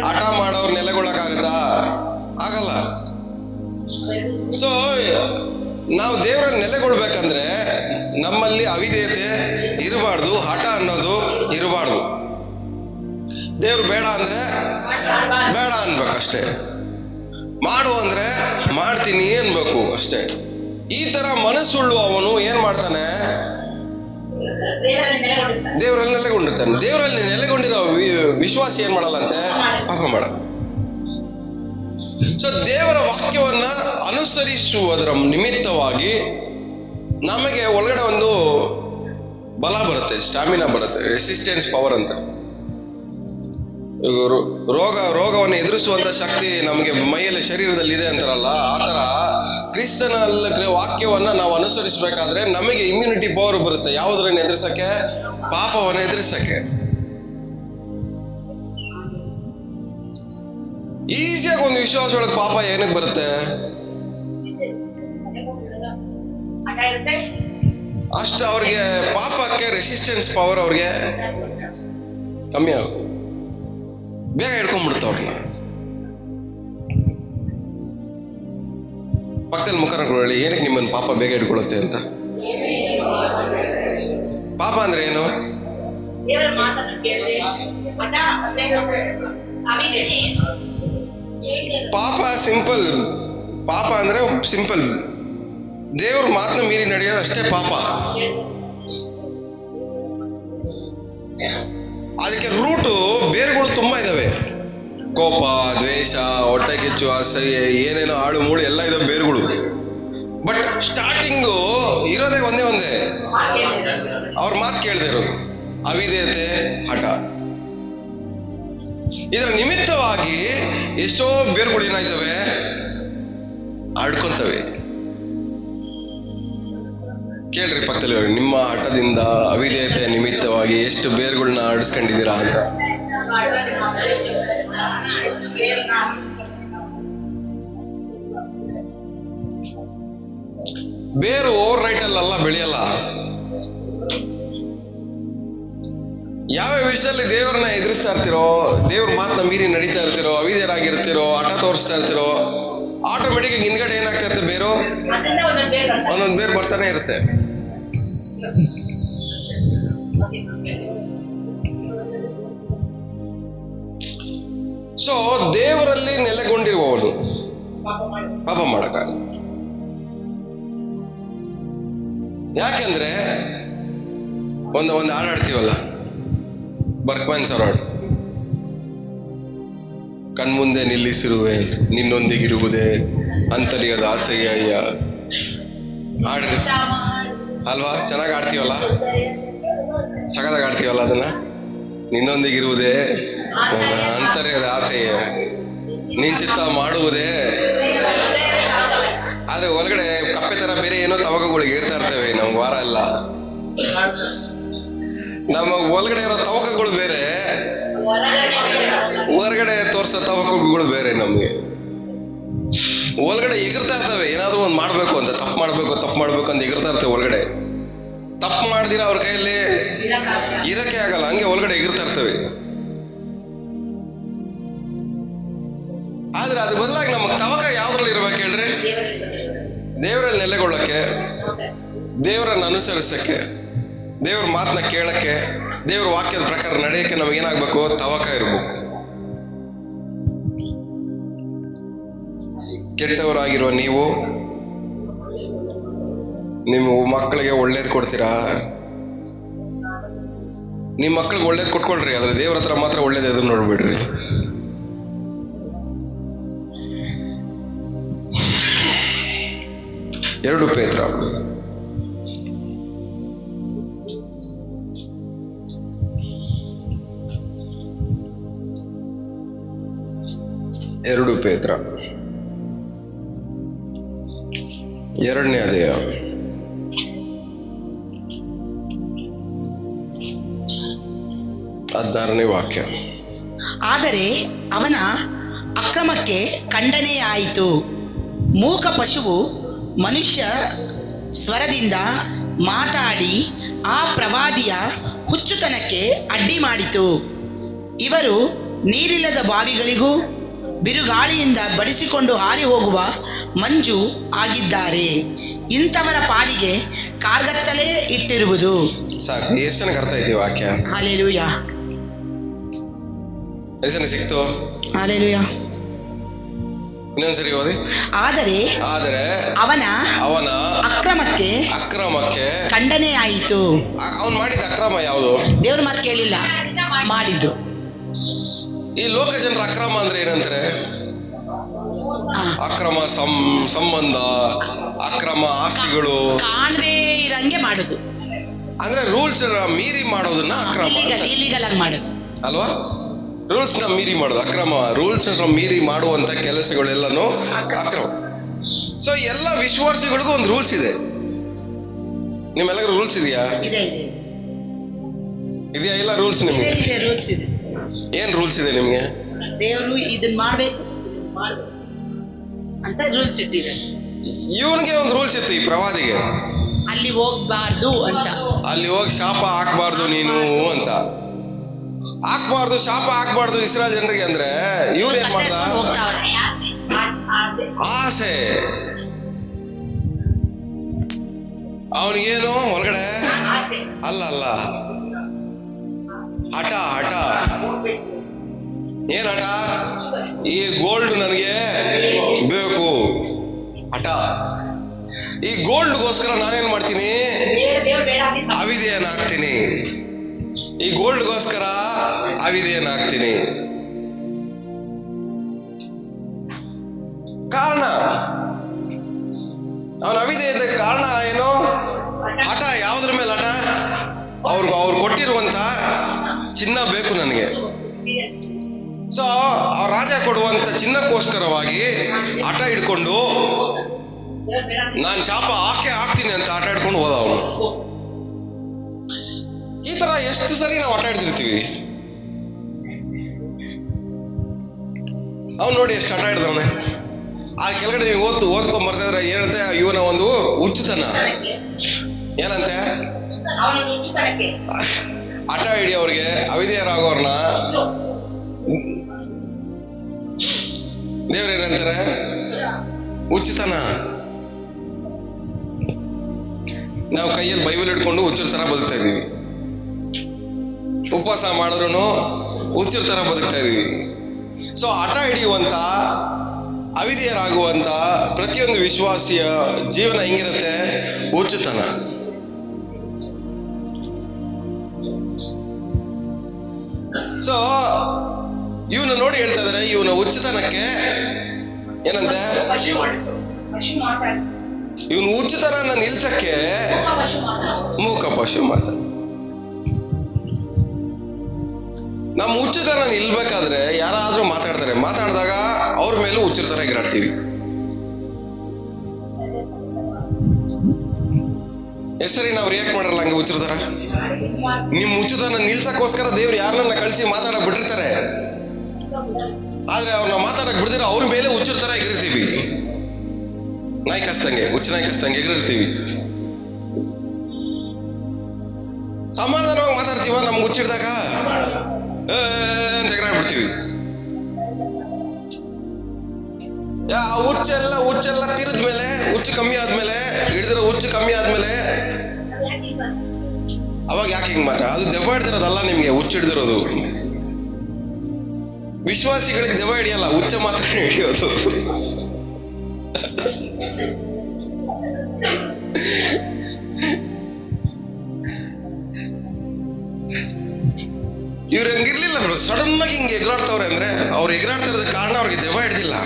ಹಠ ಮಾಡೋರು ನೆಲೆಗೊಳ್ಳಕ್ಕಾಗತ್ತಾ? ಆಗಲ್ಲ. ಸೊ ನಾವು ದೇವರಲ್ಲಿ ನೆಲೆಗೊಳ್ಬೇಕಂದ್ರೆ ನಮ್ಮಲ್ಲಿ ಅವಿಧೇಯತೆ ಇರಬಾರ್ದು, ಹಠ ಅನ್ನೋದು ಇರಬಾರ್ದು. ದೇವ್ರು ಬೇಡ ಅಂದ್ರೆ ಬೇಡ ಅನ್ಬೇಕಷ್ಟೇ, ಮಾಡು ಅಂದ್ರೆ ಮಾಡ್ತೀನಿ ಅನ್ಬೇಕು ಅಷ್ಟೇ. ಈ ತರ ಮನಸ್ಸುಳ್ಳು ಅವನು ಏನ್ ಮಾಡ್ತಾನೆ? ದೇವರಲ್ಲಿ ನೆಲೆಗೊಂಡಿರ್ತಾನೆ. ದೇವರಲ್ಲಿ ನೆಲೆಗೊಂಡಿರೋ ವಿಶ್ವಾಸ ಏನ್ ಮಾಡಲ್ಲಂತೆ? ಪಾಪ ಮಾಡಲ್ಲ. ಸೊ ದೇವರ ವಾಕ್ಯವನ್ನ ಅನುಸರಿಸುವುದರ ನಿಮಿತ್ತವಾಗಿ ನಮಗೆ ಒಳಗಡೆ ಒಂದು ಬಲ ಬರುತ್ತೆ, ಸ್ಟಾಮಿನಾ ಬರುತ್ತೆ, ರೆಸಿಸ್ಟೆನ್ಸ್ ಪವರ್ ಅಂತ. ರೋಗವನ್ನು ಎದುರಿಸುವಂತ ಶಕ್ತಿ ನಮಗೆ ಮೈಯಲ್ಲಿ, ಶರೀರದಲ್ಲಿ ಇದೆ ಅಂತಾರಲ್ಲ, ಆತರ ಕ್ರಿಸ್ತನ ವಾಕ್ಯವನ್ನ ನಾವು ಅನುಸರಿಸಬೇಕಾದ್ರೆ ನಮಗೆ ಇಮ್ಯುನಿಟಿ ಪವರ್ ಬರುತ್ತೆ. ಯಾವುದರನ್ನ ಎದುರಿಸಕ್ಕೆ? ಪಾಪವನ್ನು ಎದುರಿಸಕ್ಕೆ. ಈಸಿಯಾಗಿ ಒಂದು ವಿಶ್ವಾಸ ಒಳಗೆ ಪಾಪ ಏನಕ್ಕೆ ಬರುತ್ತೆ? ಅಷ್ಟು ಅವ್ರಿಗೆ ಪಾಪಕ್ಕೆ ರೆಸಿಸ್ಟೆನ್ಸ್ ಪವರ್ ಅವ್ರಿಗೆ ಕಮ್ಮಿ ಆಗುತ್ತೆ, ಬೇಗ ಹಿಡ್ಕೊಂಡ್ಬಿಡುತ್ತೆ ಅವ್ರನ್ನ. ಪಕ್ಕದಲ್ಲಿ ಮುಖ ಹೇಳಿ, ಏನಕ್ಕೆ ನಿಮ್ಮನ್ನು ಪಾಪ ಬೇಗ ಹಿಡ್ಕೊಳ್ಳುತ್ತೆ ಅಂತ? ಪಾಪ ಅಂದ್ರೆ ಏನು? ಪಾಪ ಸಿಂಪಲ್. ಪಾಪ ಅಂದ್ರೆ ಸಿಂಪಲ್, ದೇವ್ರ ಮಾತನ್ನ ಮೀರಿ ನಡೆಯೋದು ಅಷ್ಟೇ ಪಾಪ. ಅದಕ್ಕೆ ರೂಟು, ಬೇರುಗಳು ತುಂಬಾ ಇದಾವೆ. ಕೋಪ, ದ್ವೇಷ, ಹೊಟ್ಟೆ ಕಿಚ್ಚು, ಅಸಹ್ಯ, ಏನೇನೋ ಆಳು ಮೂಳು ಎಲ್ಲ ಇದಾವೆ ಬೇರುಗಳು. ಬಟ್ ಸ್ಟಾರ್ಟಿಂಗು ಇರೋದೇ ಒಂದೇ ಅವ್ರ ಮಾತು ಕೇಳದೆ ಇರೋದು, ಅವಿಧೇಯತೆ, ಹಠ. ಇದರ ನಿಮಿತ್ತವಾಗಿ ಎಷ್ಟೋ ಬೇರುಗಳು ಏನಾಯ್ತವೆ? ಆಡ್ಕೊಂತವೆ. ಕೇಳ್ರಿ ಪಕ್ಕದಲ್ಲಿ, ನಿಮ್ಮ ಹಠದಿಂದ, ಅವಿಧೇಯತೆ ನಿಮಿತ್ತವಾಗಿ ಎಷ್ಟು ಬೇರುಗಳನ್ನ ಆಡಿಸ್ಕೊಂಡಿದ್ದೀರಾ ಅಂತ. ಬೇರು ಓವರ್ ನೈಟ್ ಅಲ್ಲ ಬೆಳೆಯಲ್ಲ. ಯಾವ ವಿಷಯದಲ್ಲಿ ದೇವರನ್ನ ಎದುರಿಸ್ತಾ ಇರ್ತಿರೋ, ದೇವ್ರ ಮಾತನ್ನ ಮೀರಿ ನಡೀತಾ ಇರ್ತಿರೋ, ಅವಿಧೇಯರಾಗಿರ್ತಿರೋ, ಹಠ ತೋರಿಸ್ತಾ ಇರ್ತಿರೋ, ಆಟೋಮೆಟಿಕ್ ಹಿಂದ್ಗಡೆ ಏನಾಗ್ತಾ ಇರುತ್ತೆ? ಬೇರು ಒಂದೊಂದು ಬೇರು ಬರ್ತಾನೆ ಇರುತ್ತೆ. ಸೊ ದೇವರಲ್ಲಿ ನೆಲೆಗೊಂಡಿರುವವನು ಪಾಪ ಮಾಡಕ್ಕಾಗಲ್ಲ. ಯಾಕೆಂದ್ರೆ ಒಂದು ಹಾಡಾಡ್ತೀವಲ್ಲ, ಬರ್ಕ್ಮನ್ ಸರ್ ಹಾಡು, ಕಣ್ಮುಂದೆ ನಿಲ್ಲಿಸಿರುವೆ ನಿನ್ನೊಂದಿಗಿರುವುದೇ ಅಂತರ್ಯದ ಆಸೆಯ ಹಾಡು ಅಲ್ವಾ? ಚೆನ್ನಾಗಿ ಆಡ್ತೀವಲ್ಲ, ಸಗದಾಗ ಆಡ್ತೀವಲ್ಲ ಅದನ್ನ. ನಿನ್ನೊಂದಿಗಿರುವುದೇ ಅಂತರ್ಯದ ಆಸೆಯ, ನಿನ್ ಚಿತ್ತ ಮಾಡುವುದೇ. ಆದ್ರೆ ಒಳಗಡೆ ಕಪ್ಪೆ ತರ ಬೇರೆ ಏನೋ ತವಕಗಳಿಗೆ ಇರ್ತಾ ಇರ್ತೇವೆ ನಮ್ಗೆ ವಾರ ಎಲ್ಲ. ನಮ್ಮ ಒಳಗಡೆ ಇರೋ ತವಕಗಳು ಬೇರೆ, ಹೊರಗಡೆ ತೋರ್ಸೋ ತವಕಗಳು ಬೇರೆ. ನಮ್ಗೆ ಒಳಗಡೆ ಎಗರ್ತಾ ಇರ್ತವೆ, ಏನಾದ್ರು ಒಂದು ಮಾಡ್ಬೇಕು ಅಂತ, ತಪ್ಪು ಮಾಡ್ಬೇಕು ಅಂತ ಎಗರ್ತಾ ಇರ್ತವೆ ಒಳಗಡೆ. ತಪ್ಪು ಮಾಡ್ದಿರ ಅವ್ರ ಕೈಯಲ್ಲಿ ಇರಕ್ಕೆ ಆಗಲ್ಲ, ಹಂಗೆ ಒಳಗಡೆ ಎಗರ್ತಾ ಇರ್ತವೆ. ಆದ್ರೆ ಅದ್ರ ಬದಲಾಗಿ ನಮಗ್ ತವಕ ಯಾವ್ದ್ರಲ್ಲಿ ಇರ್ಬೇಕು ಹೇಳ್ರಿ? ದೇವರಲ್ಲಿ ನೆಲೆಗೊಳ್ಳಕ್ಕೆ, ದೇವರನ್ನ ಅನುಸರಿಸಕ್ಕೆ, ದೇವ್ರ ಮಾತನ್ನ ಕೇಳಕ್ಕೆ, ದೇವ್ರ ವಾಕ್ಯದ ಪ್ರಕಾರ ನಡೆಯಕ್ಕೆ ನಮಗೇನಾಗ್ಬೇಕು? ತವಕ ಇರ್ಬೇಕು. ಕೆಟ್ಟವರಾಗಿರುವ ನೀವು ನಿಮ್ಮ ಮಕ್ಕಳಿಗೆ ಒಳ್ಳೇದು ಕೊಡ್ತೀರಾ? ನಿಮ್ಮ ಮಕ್ಕಳಿಗೆ ಒಳ್ಳೇದು ಕೊಟ್ಕೊಳ್ರಿ, ಆದ್ರೆ ದೇವ್ರ ಹತ್ರ ಮಾತ್ರ ಒಳ್ಳೇದು ಎದುರು ನೋಡ್ಬಿಡ್ರಿ. ಎರಡು ಪೇತ್ರ ಎರಡನೇ ಅಧ್ಯಾಯ 16ನೇ ವಾಕ್ಯ. ಆದರೆ ಅವನ ಅಕ್ರಮಕ್ಕೆ ಖಂಡನೆಯಾಯಿತು. ಮೂಕ ಪಶುವು ಮನುಷ್ಯ ಸ್ವರದಿಂದ ಮಾತಾಡಿ ಆ ಪ್ರವಾದಿಯ ಹುಚ್ಚುತನಕ್ಕೆ ಅಡ್ಡಿ ಮಾಡಿತು. ಇವರು ನೀರಿಲ್ಲದ ಬಾವಿಗಳಿಗೂ ಬಿರುಗಾಳಿಯಿಂದ ಬಡಿಸಿಕೊಂಡು ಹಾರಿ ಹೋಗುವ ಮಂಜು ಆಗಿದ್ದಾರೆ. ಇಂಥವರ ಪಾಲಿಗೆ ಕಾರ್ಗತ್ತಲೇ ಇಟ್ಟಿರುವುದು. ಸಾಕು, ಎಷ್ಟು ಜನಕ್ಕೆ ಅರ್ಥ ಐತಿ ವಾಕ್ಯ? ಹಲ್ಲೆಲೂಯಾ. ಎಷ್ಟು ಜನ ಸಿಕ್ತು? ಹಲ್ಲೆಲೂಯಾ. ಇನ್ನೊಂದ್ಸರಿ ಓದಿ. ಆದರೆ ಅವನ ಅಕ್ರಮಕ್ಕೆ ಖಂಡನೆಯಾಯಿತು. ಅವನು ಮಾಡಿದ ಅಕ್ರಮ ಯಾವುದು? ದೇವ್ರ ಮಾತು ಕೇಳಿಲ್ಲ, ಮಾಡಿದ್ದು. ಈ ಲೋಕ ಜನರ ಅಕ್ರಮ ಅಂದ್ರೆ ಏನಂತಾರೆ? ಅಕ್ರಮ ಸಂಬಂಧ, ಅಕ್ರಮ ಆಸ್ತಿಗಳು, ಕಾಣದೇ ಇರಂಗೆ ಮಾಡುದು ಅಂದ್ರೆ ರೂಲ್ಸ್ ಮೀರಿ ಮಾಡೋದನ್ನ ಅಕ್ರಮ, ಇಲ್ಲಿಗಲ್ ಆಗಿ ಮಾಡೋದು ಅಲ್ವಾ? ರೂಲ್ಸ್ ನ ಮೀರಿ ಮಾಡೋದು ಅಕ್ರಮ. ರೂಲ್ಸ್ ಮೀರಿ ಮಾಡುವಂತ ಕೆಲಸಗಳೆಲ್ಲನೂ ಅಕ್ರಮ. ಸೊ ಎಲ್ಲ ವಿಶ್ವಾಸಿಗಳಿಗೂ ಒಂದು ರೂಲ್ಸ್ ಇದೆ. ನಿಮ್ಮೆಲ್ಲರಿಗೂ ರೂಲ್ಸ್ ಇದೆಯಾ? ಇದೆಯಾ? ಇಲ್ಲ ರೂಲ್ಸ್ ನಿಮ್ಗೆ ರೂಲ್ಸ್ ಇದೆ. ಏನ್ ರೂಲ್ಸ್ ಇದೆ ನಿಮ್ಗೆ? ದೇವರು ಇದನ್ನ ಮಾಡ್ಬೇಕು ಅಂತ ರೂಲ್ಸ್ ಇಟ್ಟಿದೆ. ಇವನಿಗೆ ಒಂದು ರೂಲ್ಸ್ ಇತ್ತು, ಈ ಪ್ರವಾದಿಗೆ. ಅಲ್ಲಿ ಹೋಗ್ಬಾರ್ದು ಅಂತ, ಅಲ್ಲಿ ಹೋಗಿ ಶಾಪ ಹಾಕ್ಬಾರ್ದು ನೀನು ಅಂತ. ಹಾಕ್ಬಾರ್ದು, ಶಾಪ ಹಾಕ್ಬಾರ್ದು ಇಸ್ರಾಯೇಲ್ ಜನರಿಗೆ. ಅಂದ್ರೆ ಇವ್ರು ಏನ್ ಮಾಡ್ದ? ಆಸೆ. ಅವನಿಗೇನು ಒಳಗಡೆ ಅಲ್ಲ ಹಠ. ಏನ್ ಹಠ? ಈ ಗೋಲ್ಡ್ ನನಗೆ ಬೇಕು ಹಠ. ಈ ಗೋಲ್ಡ್ಗೋಸ್ಕರ ನಾನೇನ್ ಮಾಡ್ತೀನಿ? ಅವಿಧೇಯನಾಗ್ತೀನಿ. ಈ ಗೋಲ್ಡ್ಗೋಸ್ಕರ ಅವಿಧೇಯನಾಗ್ತೀನಿ. ಕಾರಣ, ಅವನ ಅವಿಧೇಯದ ಕಾರಣ ಏನು? ಹಠ. ಯಾವ್ದ್ರ ಮೇಲೆ ಹಠ? ಅವ್ರು ಕೊಟ್ಟಿರುವಂತ ಚಿನ್ನ ಬೇಕು ನನಗೆ. ಸೊ ಆ ರಾಜ ಕೊಡುವಂತ ಚಿನ್ನಕ್ಕೋಸ್ಕರವಾಗಿ ಹಠ ಹಿಡ್ಕೊಂಡು ನಾನು ಶಾಪ ಹಾಕ್ತೀನಿ ಅಂತ ಹಠ ಹಿಡ್ಕೊಂಡು ಹೋದ ಅವನು. ಈ ತರ ಎಷ್ಟು ಸರಿ ನಾವು ಹಠ ಹಿಡ್ದಿರ್ತೀವಿ. ಅವ್ನು ನೋಡಿ ಎಷ್ಟು ಹಠ ಹಿಡ್ದವನೆ. ಆ ಕೆಳಗಡೆ ನೀವು ಓದ್ಕೊಂಡ್ ಬರ್ತಿದ್ರೆ ಏನಂತೆ? ಇವನ ಒಂದು ಹುಚ್ಚುತನ. ಏನಂತೆ? ಹಠ ಹಿಡಿ ಅವ್ರಿಗೆ, ಅವಿಧೇಯರಾಗೋರ್ನ ದೇವ್ರೇನಂತಾರೆ? ಹುಚ್ಚುತನ. ನಾವು ಕೈಯಲ್ಲಿ ಬೈಬಲ್ ಇಟ್ಕೊಂಡು ಹುಚ್ಚರ ತರ ಬದುಕ್ತಾ ಇದೀವಿ. ಉಪವಾಸ ಮಾಡಿದ್ರು ಹುಚ್ಚರ ತರ ಬದುಕ್ತಾ ಇದೀವಿ. ಸೊ ಹಠ ಹಿಡಿಯುವಂತ, ಅವಿಧೇಯರಾಗುವಂತ ಪ್ರತಿಯೊಂದು ವಿಶ್ವಾಸಿಯ ಜೀವನ ಹೆಂಗಿರುತ್ತೆ? ಹುಚ್ಚುತನ. ಸೊ ಇವನು ನೋಡಿ ಹೇಳ್ತಾ ಇದಾರೆ, ಇವನ ಹುಚ್ಚುತನಕ್ಕೆ ಏನಂತೆ? ಇವನು ಹುಚ್ಚುತನ ನಿಲ್ಸಕ್ಕೆ ಮೂಕ ಪಶು ಮಾತಾಡ. ನಮ್ಮ ಹುಚ್ಚುತನ ನಿಲ್ಬೇಕಾದ್ರೆ ಯಾರಾದ್ರೂ ಮಾತಾಡ್ತಾರೆ. ಮಾತಾಡಿದಾಗ ಅವ್ರ ಮೇಲೂ ಹುಚ್ಚರ ತರ ಎಗರಾಡ್ತೀವಿ. ಎಷ್ಟು ಸರಿ ನಾವು ರಿಯಾಕ್ಟ್ ಮಾಡಲ್ಲ ಹಂಗೆ ಹುಚ್ಚರ? ನಿಮ್ ಹುಚ್ಚುತನ ನಿಲ್ಸಕ್ಕೋಸ್ಕರ ದೇವ್ರು ಯಾರನ್ನ ಕಳಿಸಿ ಮಾತಾಡಕ್ ಬಿಟ್ಟಿರ್ತಾರೆ. ಆದ್ರೆ ಅವ್ರನ್ನ ಮಾತಾಡಕ್ ಬಿಡ್ದಿರ ಅವ್ರ ಮೇಲೆ ಹುಚ್ಚರ ತರ ಎಗರಿರ್ತೀವಿ. ನಾಯಿ ಕಸ್ತಂಗೆ, ಹುಚ್ಚು ನಾಯಿ ಕಸ್ತಂಗೆ ಎಗರಿರ್ತೀವಿ. ಸಮಾಧಾನವಾಗಿ ಮಾತಾಡ್ತೀವ, ನಮ್ಗೆ ಹುಚ್ಚಿಡ್ದಾಗ ಅಂತ ಎಗರಾಡ್ಬಿಡ್ತೀವಿ. ಹುಚ್ಚೆಲ್ಲ ತೀರಿದ್ಮೇಲೆ, ಹುಚ್ಚು ಕಮ್ಮಿ ಆದ್ಮೇಲೆ, ಹಿಡಿದಿರೋ ಹುಚ್ಚು ಕಮ್ಮಿ ಆದ್ಮೇಲೆ ಅವಾಗ ಯಾಕೆ ಹಿಂಗ್ ಮಾತಾಡ? ಅದು ದೆವ್ವ ಹಿಡ್ದಿರೋದಲ್ಲ, ನಿಮ್ಗೆ ಹುಚ್ಚು ಹಿಡ್ದಿರೋದು. ವಿಶ್ವಾಸಿಗಳಿಗೆ ದೆವ್ವ ಹಿಡಿಯಲ್ಲ, ಹುಚ್ಚ ಮಾತ್ರ ಹಿಡಿಯೋದು. ಇವ್ರು ಹಂಗಿರ್ಲಿಲ್ಲ ಬಿಡು, ಸಡನ್ ಆಗಿ ಹಿಂಗೆ ಎಗರಾಡ್ತವ್ರೆ ಅಂದ್ರೆ ಅವ್ರು ಎಗರಾಡ್ತಾ ಇರೋದಕ್ಕೆ ಕಾರಣ ಅವ್ರಿಗೆ ದೆವ್ವ ಹಿಡ್ದಿಲ್ಲ,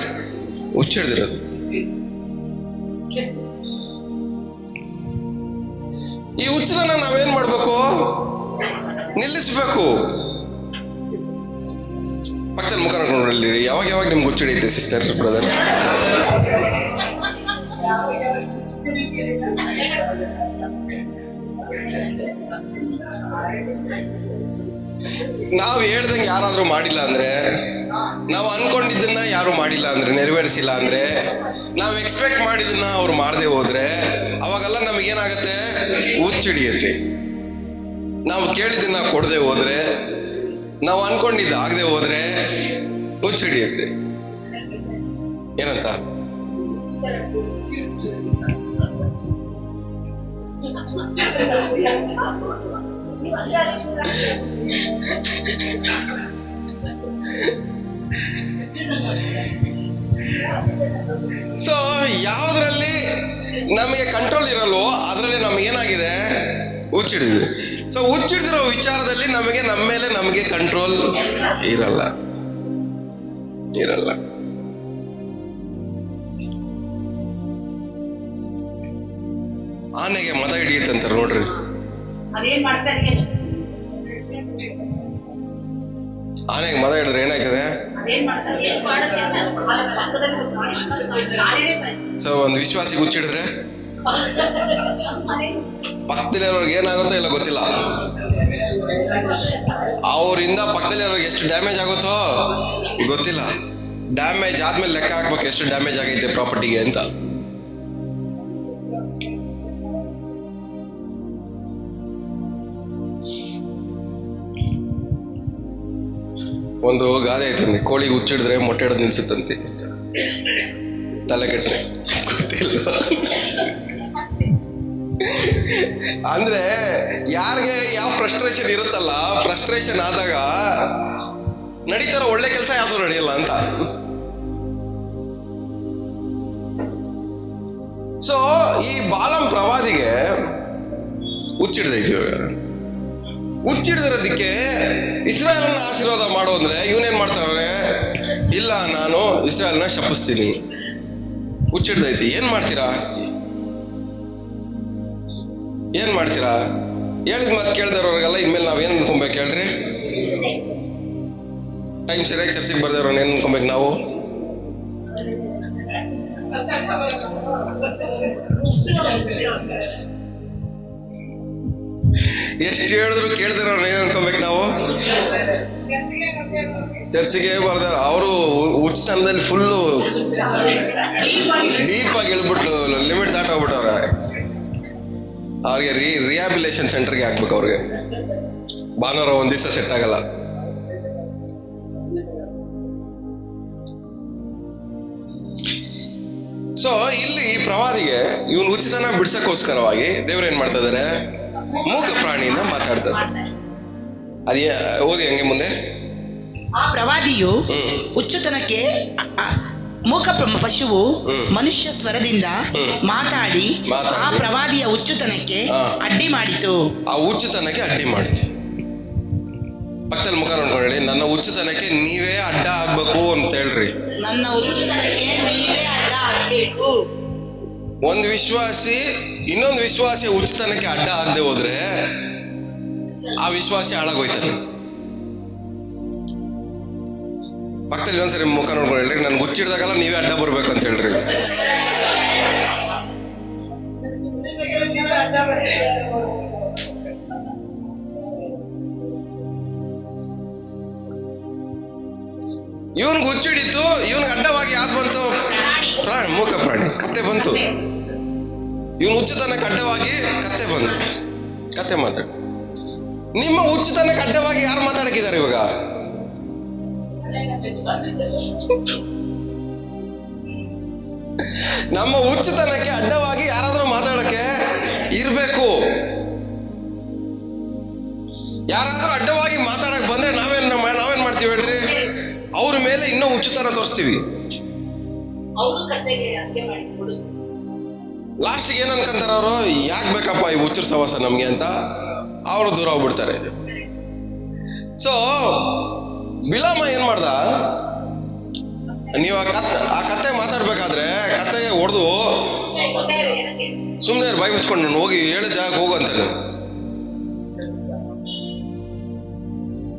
ಹುಚ್ಚು ಹಿಡ್ದಿರೋದು. ಈ ಹುಚ್ಚದನ್ನ ನಾವೇನ್ ಮಾಡ್ಬೇಕು? ನಿಲ್ಲಿಸ್ಬೇಕು. ಪಕ್ಕದಲ್ಲಿ ಮುಖ ನೋಡ್ರಿ, ಯಾವಾಗ ನಿಮ್ಗೆ ಹುಚ್ಚು ಹಿಡಿಯುತ್ತೆ ಸಿಸ್ಟರ್ ಬ್ರದರ್? ನಾವ್ ಹೇಳ್ದಂಗೆ ಯಾರಾದ್ರೂ ಮಾಡಿಲ್ಲ ಅಂದ್ರೆ, ನಾವು ಅನ್ಕೊಂಡಿದ್ದನ್ನ ಯಾರು ಮಾಡಿಲ್ಲ ಅಂದ್ರೆ, ನೆರವೇರಿಸಿಲ್ಲ ಅಂದ್ರೆ, ನಾವ್ ಎಕ್ಸ್ಪೆಕ್ಟ್ ಮಾಡಿದ್ದನ್ನ ಅವ್ರು ಮಾಡದೆ ಹೋದ್ರೆ ಅವಾಗೆಲ್ಲ ನಮಗೇನಾಗತ್ತೆ? ಹುಚ್ಚಿಡಿಯುತ್ತೆ. ನಾವು ಕೇಳಿದ್ದನ್ನ ಕೊಡದೆ ಹೋದ್ರೆ, ನಾವು ಅನ್ಕೊಂಡಿದ್ದ ಆಗದೆ ಹೋದ್ರೆ ಹುಚ್ಚಿಡಿಯುತ್ತೆ. ಏನಂತ? ಸೊ ಯಾವ್ದ್ರಲ್ಲಿ ನಮಗೆ ಕಂಟ್ರೋಲ್ ಇರಲ್ವೋ ಅದ್ರಲ್ಲಿ ನಮ್ಗೆ ಏನಾಗಿದೆ? ಹುಚ್ಚಿಡಿದ್ವಿ. ಸೊ ಹುಚ್ಚಿಡಿದಿರೋ ವಿಚಾರದಲ್ಲಿ ನಮ್ಮ ಮೇಲೆ ನಮಗೆ ಕಂಟ್ರೋಲ್ ಇರಲ್ಲ. ಆನೆಗೆ ಮದ ಹಿಡಿಯುತ್ತಂತಾರೆ ನೋಡ್ರಿ. ಆನೆಗೆ ಮದ ಹಿಡಿದ್ರೆ ಏನಾಯ್ತದೆ? ಸೊ ಒಂದು ವಿಶ್ವಾಸಿಗೆ ಹುಚ್ಚಿಡಿದ್ರೆ ಪಕ್ಕದಲ್ಲಿರೋರ್ಗೆ ಏನಾಗುತ್ತೋ ಇಲ್ಲ ಗೊತ್ತಿಲ್ಲ. ಅವರಿಂದ ಪಕ್ಕದಲ್ಲಿರೋರ್ಗೆ ಎಷ್ಟು ಡ್ಯಾಮೇಜ್ ಆಗುತ್ತೋ ಗೊತ್ತಿಲ್ಲ. ಡ್ಯಾಮೇಜ್ ಆದ್ಮೇಲೆ ಲೆಕ್ಕ ಹಾಕ್ಬೇಕು ಎಷ್ಟು ಡ್ಯಾಮೇಜ್ ಆಗೈತೆ ಪ್ರಾಪರ್ಟಿಗೆ ಅಂತ. ಒಂದು ಗಾದೆ ಐತಂತೆ, ಕೋಳಿಗೆ ಹುಚ್ಚಿಡಿದ್ರೆ ಮೊಟ್ಟೆ ಇಡೋದು ನಿಲ್ಸುತ್ತಂತೆ. ತಲೆ ಕೆಟ್ರೆ ಗೊತ್ತಿಲ್ಲ. ಅಂದ್ರೆ ಯಾರಿಗೆ ಯಾವ ಫ್ರಸ್ಟ್ರೇಷನ್ ಇರುತ್ತಲ್ಲ, ಫ್ರಸ್ಟ್ರೇಷನ್ ಆದಾಗ ನಡೀತಾರ ಒಳ್ಳೆ ಕೆಲಸ ಯಾವ್ದು ನಡೆಯಲ್ಲ ಅಂತ. ಸೊ ಈ ಬಾಲಂ ಪ್ರವಾದಿಗೆ ಹುಚ್ಚಿಡ್ದೈತಿ. ಹುಚ್ಚಿಡ್ದಿರೋದಕ್ಕೆ ಇಸ್ರಾಯೇಲ್ನ ಆಶೀರ್ವಾದ ಮಾಡು ಅಂದ್ರೆ ಇವನೇನ್ ಮಾಡ್ತಾವ್ರೆ? ಇಲ್ಲ, ನಾನು ಇಸ್ರಾಯೇಲ್ನ ಶಪಿಸ್ತೀನಿ. ಹುಚ್ಚಿಡ್ದೈತಿ. ಏನ್ ಮಾಡ್ತೀರಾ? ಹೇಳಿದ ಮಾತು ಕೇಳ್ದಿರೋರಿಗೆಲ್ಲ ಇನ್ಮೇಲೆ ನಾವೇನ್ ಅನ್ಕೊಬೇಕು ಹೇಳ್ರಿ? ಟೈಮ್ ಸರಿಯಾಗಿ ಚರ್ಚೆಗೆ ಬರ್ದಿರೋನ್ ಏನ್ ಅನ್ಕೊಬೇಕು ನಾವು? ಎಷ್ಟು ಹೇಳಿದ್ರು ಕೇಳ್ದಿರೋನ್ ಏನ್ ಅನ್ಕೊಬೇಕು ನಾವು? ಚರ್ಚಿಗೆ ಬರ್ದಾರ ಅವರು ಹುಚ್ಚತನದಲ್ಲಿ ಫುಲ್ಲು ಡೀಪ್ ಆಗಿ ಇಳ್ಬಿಟ್ಟು ಲಿಮಿಟ್ ದಾಟೋಗ್ಬಿಟ್ಟವ್ರೆ. ಅವ್ರಿಗೆ ರಿಹ್ಯಾಬಿಲೇಷನ್ ಸೆಂಟರ್ಗೆ ಹಾಕ್ಬೇಕು. ಅವ್ರಿಗೆ ಭಾನುವಾರ ಒಂದ್ ದಿವಸ ಸೆಟ್ ಆಗಲ್ಲ. ಸೊ ಇಲ್ಲಿ ಈ ಪ್ರವಾದಿಗೆ ಇವನ್ ಹುಚ್ಚತನ ಬಿಡ್ಸಕ್ಕೋಸ್ಕರವಾಗಿ ದೇವ್ರ ಏನ್ ಮಾಡ್ತಾ ಇದಾರೆ? ಮೂಕ ಪ್ರಾಣಿಯಿಂದ ಮಾತಾಡ್ತಾರೆ. ಅದೇ ಓದಿ ಹಂಗೆ ಮುಂದೆ. ಆ ಪ್ರವಾದಿಯು ಹುಚ್ಚುತನಕ್ಕೆ ಮೂಕ ಪಶುವು ಮನುಷ್ಯ ಸ್ವರದಿಂದ ಮಾತಾಡಿ ಆ ಪ್ರವಾದಿಯ ಹುಚ್ಚುತನಕ್ಕೆ ಅಡ್ಡಿ ಮಾಡಿತು. ಆ ಹುಚ್ಚುತನಕ್ಕೆ ಅಡ್ಡಿ ಮಾಡಿತು. ಪಕ್ಕದಲ್ಲಿ ಮುಖ ನೋಡ್ಕೊಂಡು ಹೇಳಿ, ನನ್ನ ಹುಚ್ಚುತನಕ್ಕೆ ನೀವೇ ಅಡ್ಡ ಆಗ್ಬೇಕು ಅಂತ ಹೇಳ್ರಿ. ನನ್ನ ಹುಚ್ಚುತನಕ್ಕೆ ನೀವೇ ಅಡ್ಡ ಆಗ್ಬೇಕು. ಒಂದು ವಿಶ್ವಾಸಿ ಇನ್ನೊಂದು ವಿಶ್ವಾಸಿ ಹುಚ್ಚುತನಕ್ಕೆ ಅಡ್ಡ ಆಗದೆ ಹೋದ್ರೆ ಆ ವಿಶ್ವಾಸಿ ಹಾಳಾಗೋಯ್ತಾನೆ. ಪಕ್ಕದಲ್ಲಿ ಇನ್ನೊಂದ್ಸರಿ ಮುಖ ನೋಡ್ಕೊಂಡು ಹೇಳ್ರಿ, ನನ್ಗೆ ಹುಚ್ಚಿಡ್ದಾಗಲ್ಲ ನೀವೇ ಅಡ್ಡ ಬರ್ಬೇಕು ಅಂತ ಹೇಳ್ರಿ. ಇವನ್ಗೆ ಹುಚ್ಚಿಡಿತು, ಇವನ್ಗೆ ಅಡ್ಡವಾಗಿ ಯಾವ್ದು ಬಂತು? ಪ್ರಾಣಿ, ಮೂಕ ಪ್ರಾಣಿ, ಕತ್ತೆ ಬಂತು. ಇವನ್ ಹುಚ್ಚುತನಕ್ಕೆ ಅಡ್ಡವಾಗಿ ಕತ್ತೆ ಬಂತು. ಕತ್ತೆ ಮಾತಾಡ. ನಿಮ್ಮ ಹುಚ್ಚುತನಕ್ಕೆ ಅಡ್ಡವಾಗಿ ಯಾರು ಮಾತಾಡಕಿದ್ದಾರೆ ಇವಾಗ? ನಮ್ಮ ಹುಚ್ಚುತನಕ್ಕೆ ಅಡ್ಡವಾಗಿ ಯಾರಾದ್ರೂ ಮಾತಾಡಕ್ಕೆ ಇರ್ಬೇಕು. ಯಾರಾದ್ರೂ ಅಡ್ಡವಾಗಿ ಮಾತಾಡಕ್ ಬಂದ್ರೆ ನಾವೇನ್ ಮಾಡ್ತೀವಿ ಹೇಳ್ರಿ? ಅವ್ರ ಮೇಲೆ ಇನ್ನೂ ಹುಚ್ಚುತನ ತೋರಿಸ್ತೀವಿ. ಲಾಸ್ಟ್ಗೆ ಏನ್ ಅನ್ಕೊಂತಾರ ಅವರು? ಯಾಕೆ ಬೇಕಪ್ಪ ಈ ಹುಚ್ಚರ ಸವಾಸ ನಮ್ಗೆ ಅಂತ ಅವರು ದೂರ ಹೋಗ್ಬಿಡ್ತಾರೆ. ಸೊ ಬಿಳಾಮ ಏನ್ ಮಾಡ್ದ? ನೀವು ಆ ಕತ್ತೆ ಮಾತಾಡ್ಬೇಕಾದ್ರೆ ಕತ್ತೆಗೆ ಹೊಡೆದು ಸುಮ್ನೆ ಬಾಯಿ ಮುಚ್ಕೊಂಡು ನಾನು ಹೋಗಿ ಹೇಳೋ ಜಾಗ ಹೋಗು ಅಂತಾನೆ.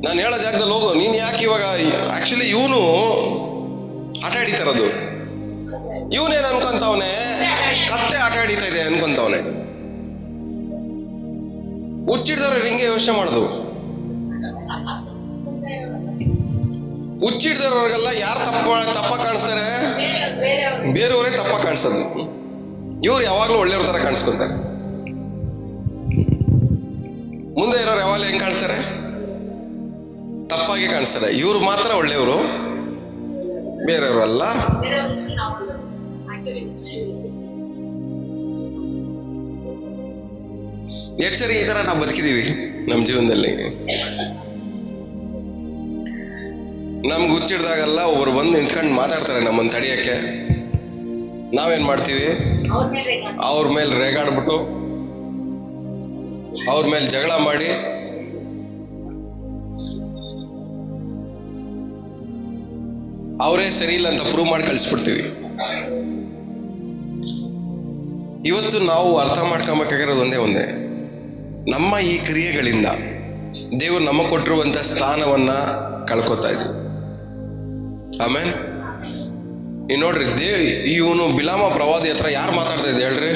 ನಾನು ಹೇಳೋ ಜಾಗದಲ್ಲಿ ಹೋಗು. ನೀನ್ ಯಾಕೆ ಇವಾಗ? ಆಕ್ಚುಲಿ ಇವನು ಆಟ ಹಿಡಿತಾರದು. ಇವನೇನ್ ಅನ್ಕೊಂತವನೆ? ಕತ್ತೆ ಆಟ ಹಿಡಿತಾ ಇದೆ ಅನ್ಕೊಂತವನೆ. ಹುಚ್ಚಿಡ್ದವ್ರೆ ಹಿಂಗೆ ಯೋಚನೆ ಮಾಡುದು. ಹುಚ್ಚಿಡ್ದವ್ರಿಗೆಲ್ಲ ಯಾರು ತಪ್ಪ ಕಾಣಿಸ್ತಾರೆ? ಬೇರೆಯವರೇ ತಪ್ಪ ಕಾಣಿಸೋದು. ಇವ್ರು ಯಾವಾಗ್ಲೂ ಒಳ್ಳೆಯವ್ರ ತರ ಕಾಣಿಸ್ಕೊಂತಾರೆ. ಮುಂದೆ ಇರೋರು ಯಾವಾಗಲೂ ಹೆಂಗ್ ಕಾಣಿಸ್ತಾರೆ? ತಪ್ಪಾಗಿ ಕಾಣಿಸ್ತಾರೆ. ಇವ್ರು ಮಾತ್ರ ಒಳ್ಳೆಯವರು, ಬೇರೆಯವರಲ್ಲ. ಎಷ್ಟು ಸರಿ ಈ ತರ ನಾವು ಬದುಕಿದೀವಿ ನಮ್ಮ ಜೀವನದಲ್ಲಿ. ನಮ್ಗೆ ಹುಚ್ಚಿಡ್ದಾಗೆಲ್ಲ ಒಬ್ರು ಬಂದು ನಿಂತ್ಕೊಂಡು ಮಾತಾಡ್ತಾರೆ ನಮ್ಮನ್ನು ತಡಿಯಕ್ಕೆ. ನಾವೇನ್ ಮಾಡ್ತೀವಿ? ಅವ್ರ ಮೇಲೆ ರೇಗಾಡ್ಬಿಟ್ಟು ಅವ್ರ ಮೇಲೆ ಜಗಳ ಮಾಡಿ ಅವರೇ ಸರಿ ಇಲ್ಲ ಅಂತ ಪ್ರೂವ್ ಮಾಡಿ ಕಳಿಸ್ಬಿಡ್ತೀವಿ. ಇವತ್ತು ನಾವು ಅರ್ಥ ಮಾಡ್ಕೊಬೇಕಾಗಿರೋದು ಒಂದೇ, ನಮ್ಮ ಈ ಕ್ರಿಯೆಗಳಿಂದ ದೇವರು ನಮಗೆ ಕೊಟ್ಟಿರುವಂತ ಸ್ಥಾನವನ್ನ ಕಳ್ಕೊತಾ ಇದ್ವಿ. ಆಮೇಲೆ ಈ ನೋಡ್ರಿ, ಇವನು ಬಿಳಾಮ ಪ್ರವಾದಿ ಹತ್ರ ಯಾರು ಮಾತಾಡ್ತಾ ಇದ್ದೆ ಹೇಳ್ರಿ?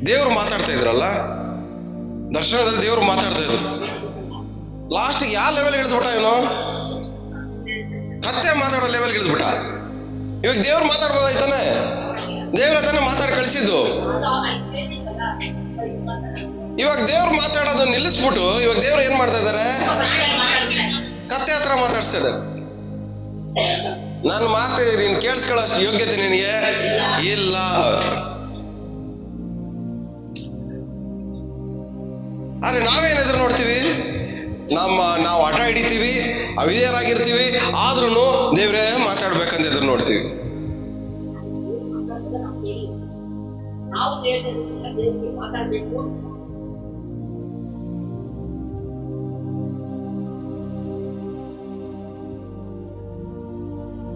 ದೇವ್ರು ಮಾತಾಡ್ತಾ ಇದ್ರಲ್ಲ, ದರ್ಶನದಲ್ಲಿ ದೇವ್ರು ಮಾತಾಡ್ತಾ ಇದ್ರು. ಲಾಸ್ಟ್ ಯಾವ ಲೆವೆಲ್ ಇಳಿದ್ಬಿಟ್ಟ ಇವನು? ಕತ್ತೆ ಮಾತಾಡೋ ಲೆವೆಲ್ ಇಳಿದ್ಬಿಟ್ಟ. ಇವಾಗ ದೇವ್ರು ಮಾತಾಡ್ಬೋದಾಯ್ತಾನೆ? ದೇವ್ರ ಹತ್ರನೇ ಮಾತಾಡಿ ಕಳಿಸಿದ್ದು. ಇವಾಗ ದೇವ್ರು ಮಾತಾಡೋದನ್ನ ನಿಲ್ಲಿಸ್ಬಿಟ್ಟು ಇವಾಗ ದೇವ್ರು ಏನ್ ಮಾಡ್ತಾ ಇದಾರೆ? ಕತ್ತೆ ಹತ್ರ ಮಾತಾಡ್ಸ್ತಾ ಇದ್ದಾರೆ. ನನ್ನ ಮಾತು ನೀನ್ ಕೇಳಿಸ್ಕೊಳ್ಳೋಷ್ಟು ಯೋಗ್ಯತೆ ನಿನಗೆ ಇಲ್ಲ. ಆದ್ರೆ ನಾವೇನೆದ್ರು ನೋಡ್ತೀವಿ? ನಾವು ಆಟ ಹಿಡಿತೀವಿ, ಅವಿಧೇಯರಾಗಿರ್ತೀವಿ, ಆದ್ರೂ ದೇವ್ರೇ ಮಾತಾಡ್ಬೇಕಂತ ಎದುರು ನೋಡ್ತೀವಿ.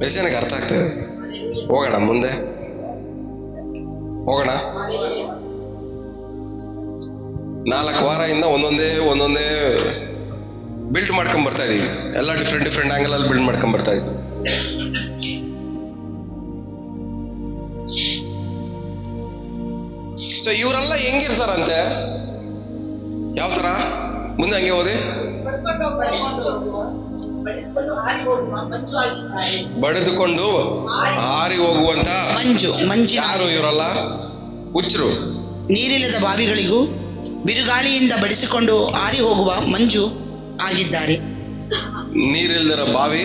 ಎಷ್ಟು ಜನಕ್ಕೆ ಅರ್ಥ ಆಗ್ತದೆ? ಹೋಗೋಣ ಮುಂದೆ, ಹೋಗೋಣ. 4 ವಾರದಿಂದ ಒಂದೊಂದೇ ಬಿಲ್ಡ್ ಮಾಡ್ಕೊಂಡ್ ಬರ್ತಾ ಇದೀವಿ. ಎಲ್ಲ ಡಿಫ್ರೆಂಟ್ ಆಂಗಲ್ ಅಲ್ಲಿ ಬಿಲ್ಡ್ ಮಾಡ್ಕೊಂಡ್ ಬರ್ತಾ ಇದೀವಿ. ಸೊ ಇವರೆಲ್ಲ ಹೆಂಗಿರ್ತಾರಂತೆ? ಯಾವ ತರ? ಮುಂದೆ ಹಂಗೆ ಓದಿ. ಬಡಿದುಕೊಂಡು ಹಾರಿ ಹೋಗುವಂತ ಮಂಜು. ಯಾರು ಇವರಲ್ಲ? ಹುಚ್ಚರು. ನೀರಿಲ್ಲದ ಬಾವಿಗಳಿಗೂ ಬಿರುಗಾಳಿಯಿಂದ ಬಡಿಸಿಕೊಂಡು ಹಾರಿ ಹೋಗುವ ಮಂಜು ಆಗಿದ್ದಾರೆ. ನೀರಿಲ್ದರ ಬಾವಿ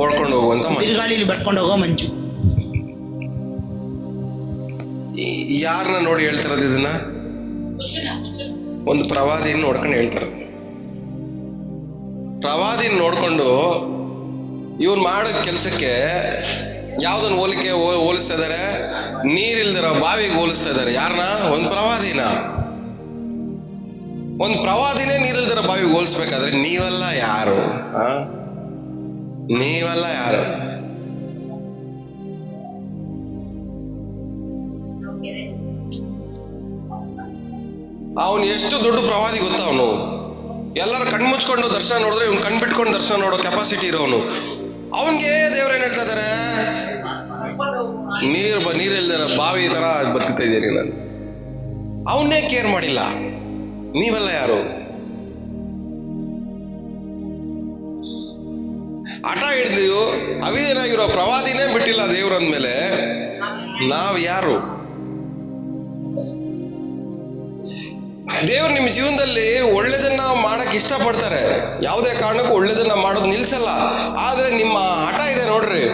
ಓಡ್ಕೊಂಡು ಹೋಗುವಂತ ಬಿರುಗಾಳಿಯಲ್ಲಿ ಬಡ್ಕೊಂಡು ಹೋಗುವ ಮಂಜು. ಯಾರನ್ನ ನೋಡಿ ಹೇಳ್ತಾರದು ಇದನ್ನ? ಒಂದು ಪ್ರವಾದಿನ ನೋಡ್ಕೊಂಡು ಹೇಳ್ತಾರೆ. ಪ್ರವಾದಿನ ನೋಡ್ಕೊಂಡು ಇವನ್ ಮಾಡೋ ಕೆಲ್ಸಕ್ಕೆ ಯಾವ್ದನ್ನ ಹೋಲಿಸ್ತಾ ಇದಾರೆ? ನೀರಿಲ್ದಿರೋ ಬಾವಿಗೆ ಹೋಲಿಸ್ತಾ ಇದಾರೆ. ಯಾರನ್ನ? ಒಂದು ಪ್ರವಾದಿನ. ಒಂದು ಪ್ರವಾದಿನೇ ನೀರಿಲ್ದಿರೋ ಬಾವಿಗೆ ಹೋಲಿಸ್ಬೇಕಾದ್ರೆ ನೀವೆಲ್ಲ ಯಾರು? ನೀವೆಲ್ಲ ಯಾರು? ಅವನು ಎಷ್ಟು ದೊಡ್ಡ ಪ್ರವಾದಿ ಗೊತ್ತಾ? ಅವನು ಎಲ್ಲರೂ ಕಣ್ಮುಚ್ಕೊಂಡು ದರ್ಶನ ನೋಡಿದ್ರೆ ಇವ್ನು ಕಣ್ಬಿಟ್ಕೊಂಡು ದರ್ಶನ ನೋಡೋ ಕೆಪಾಸಿಟಿ ಇರೋನು. ಅವನ್ಗೆ ದೇವ್ರೇನ್ ಹೇಳ್ತಾ ಇದಾರೆ? ನೀರಿಲ್ದ ಬಾವಿ ತರ ಬದುಕ್ತಾ ಇದ್ದೀರಿ. ನಾನು ಅವನ್ನೇ ಕೇರ್ ಮಾಡಿಲ್ಲ. ನೀವೆಲ್ಲ ಯಾರು? ಹಠ ಹಿಡಿದು ಅವಿದೇನಾಗಿರೋ ಪ್ರವಾದಿನೇ ಬಿಟ್ಟಿಲ್ಲ ದೇವ್ರಂದ್ಮೇಲೆ ನಾವ್ ಯಾರು? ದೇವ್ರು ನಿಮ್ಮ ಜೀವನದಲ್ಲಿ ಒಳ್ಳೇದನ್ನ ಮಾಡಕ್ ಇಷ್ಟಪಡ್ತಾರೆ. ಯಾವುದೇ ಕಾರಣಕ್ಕೂ ಒಳ್ಳೇದನ್ನ ಮಾಡೋದು ನಿಲ್ಸಲ್ಲ. ಆದ್ರೆ ನಿಮ್ಮ ಹಠ ಇದೆ ನೋಡ್ರಿ,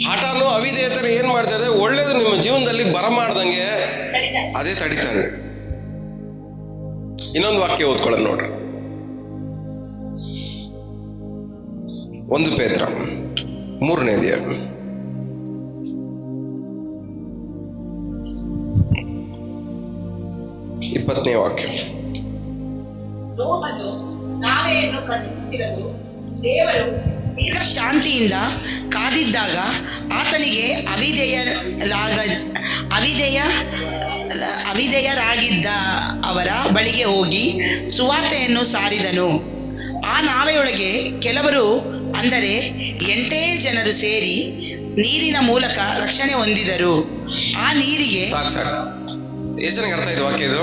ಹಠನು ಅವಿಧೇಯತನ ಏನ್ ಮಾಡ್ತಾ ಇದೆ? ಒಳ್ಳೇದು ನಿಮ್ಮ ಜೀವನದಲ್ಲಿ ಬರಮಾಡ್ದಂಗೆ ಅದೇ ತಡಿತಾನೆ. ಇನ್ನೊಂದು ವಾಕ್ಯ ಓದ್ಕೊಳ್ಳೋದು ನೋಡ್ರಿ. 1 ಪೇತ್ರ 3ನೇ ಅಧ್ಯಾಯ 20ನೇ ವಾಕ್ಯ. ನೋಹನು ನಾವೆಯನ್ನು ಕಟ್ಟಿಸುತ್ತಿರಲು ದೇವರು ದೀರ್ಘ ಶಾಂತಿಯಿಂದ ಕಾದಿದ್ದಾಗ ಆತನಿಗೆ ಅವಿಧೇಯರಾಗಿದ್ದ ಅವರ ಬಳಿಗೆ ಹೋಗಿ ಸುವಾರ್ತೆಯನ್ನು ಸಾರಿದನು. ಆ ನಾವೆಯೊಳಗೆ ಕೆಲವರು, ಅಂದರೆ 8 ಜನರು ಸೇರಿ ನೀರಿನ ಮೂಲಕ ರಕ್ಷಣೆ ಹೊಂದಿದರು. ಆ ನೀರಿಗೆ ಸಾಕು ಏಸನಿಗೆ ಅರ್ಥ ಆಯ್ತು ವಾಕ್ಯ ಇದು?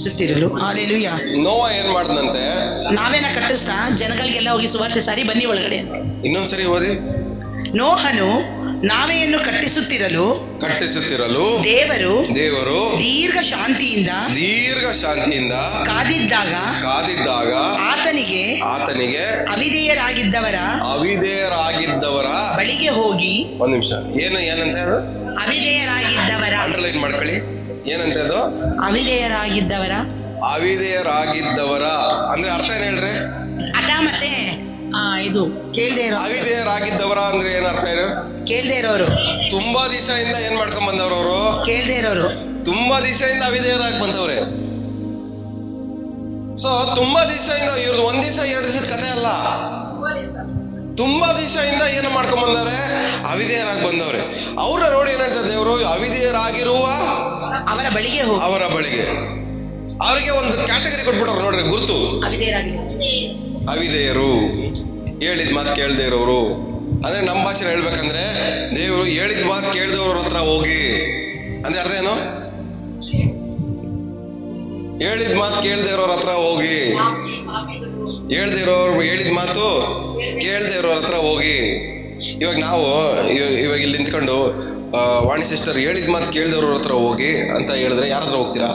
ಸುತ್ತಿರಲು. ಹಲ್ಲೆಲೂಯ. ನೋವ ಏನ್ ಮಾಡ್ದಂತೆ? ನಾವೇನ ಕಟ್ಟಿಸ್ತಾ ಜನಗಳಿಗೆಲ್ಲ ಹೋಗಿ ಸುವಾರ್ತೆ ಸಾರಿ ಬನ್ನಿ ಒಳಗಡೆ. ಇನ್ನೊಂದ್ಸರಿ ಓದಿ. ನೋಹನು ನಾವೆಯನ್ನು ಕಟ್ಟಿಸುತ್ತಿರಲು ದೇವರು ದೀರ್ಘ ಶಾಂತಿಯಿಂದ ಕಾದಿದ್ದಾಗ ಆತನಿಗೆ ಅವಿಧೇಯರಾಗಿದ್ದವರ ಬಳಿಗೆ ಹೋಗಿ. ಒಂದ್ ನಿಮಿಷ, ಏನಂತ ಅದು? ಅವಿಧೇಯರಾಗಿದ್ದವರ. ಅಂಡರ್ಲೈನ್ ಮಾಡ್ಕೊಳ್ಳಿ. ಏನಂತ ಅದು? ಅವಿಧೇಯರಾಗಿದ್ದವರ ಅಂದ್ರೆ ಅರ್ಥ ಏನ್ ಹೇಳ್ರಿ? ಅಟ ಮತ್ತೆ ಇದು ಕೇಳ್ದೆ ಇರೋ. ಅವಿಧೇಯರಾಗಿದ್ದವರ ಅಂದ್ರೆ ಏನ್ ಅರ್ಥ ಏನು? ಕೇಳ್ದೆ ಇರೋರು. ತುಂಬಾ ದಿವಸದಿಂದ ಏನ್ ಮಾಡ್ಕೊಂಡ್ ಬಂದವ್ರು ಅವರು? ಕೇಳ್ದೆ ಇರೋರು. ತುಂಬಾ ದಿವಸದಿಂದ ಅವಿಧೇಯರಾಗಿ ಬಂದವ್ರೆ. ಸೊ ತುಂಬಾ ದಿವಸದಿಂದ ಇವ್ರದ್ದು 1 ದಿವಸ 2 ದಿವಸದ ಕಥೆ ಅಲ್ಲ. ತುಂಬಾ ದಿವಸದಿಂದ ಏನು ಮಾಡ್ಕೊಂಡ್ ಬಂದವ್ರೆ? ಅವಿಧೇಯರಾಗಿ ಬಂದವ್ರೆ. ಅವ್ರ ನೋಡಿ ಏನ್ ಹೇಳ್ತಾರೆ ದೇವರು? ಅವಿಧೇಯರಾಗಿರುವ ಅವರ ಬಳಿಗೆ ಹೋಗಿ. ಅವ್ರಿಗೆ ಒಂದು ಕ್ಯಾಟಗರಿ ಕೊಟ್ಬಿಟ್ಟವ್ರು ನೋಡ್ರಿ, ಗುರುತು. ಅವಿಧೇಯರು, ಹೇಳಿದ ಮಾತು ಕೇಳದೆ ಇರೋರು. ಅಂದ್ರೆ ನಮ್ಮ ಭಾಷೆ ಹೇಳ್ಬೇಕಂದ್ರೆ ದೇವರು ಹೇಳಿದ ಮಾತು ಕೇಳ್ದವ್ರ ಹತ್ರ ಹೋಗಿ ಅಂದ್ರೆ ಅರ್ಥ ಏನು? ಹೇಳಿದ ಮಾತು ಕೇಳದೆ ಇರೋರ ಹತ್ರ ಹೋಗಿ, ಹೇಳಿದ ಮಾತು ಕೇಳದೆ ಇರೋರ ಹತ್ರ ಹೋಗಿ. ಇವಾಗ ನಾವು ಇವಾಗ ಇಲ್ಲಿ ನಿಂತ್ಕೊಂಡು ವಾಣಿ ಸಿಸ್ಟರ್ ಹೇಳಿದ ಮಾತು ಕೇಳ್ದವ್ರ ಹತ್ರ ಹೋಗಿ ಅಂತ ಹೇಳಿದ್ರೆ ಯಾರ ಹತ್ರ ಹೋಗ್ತೀರಾ?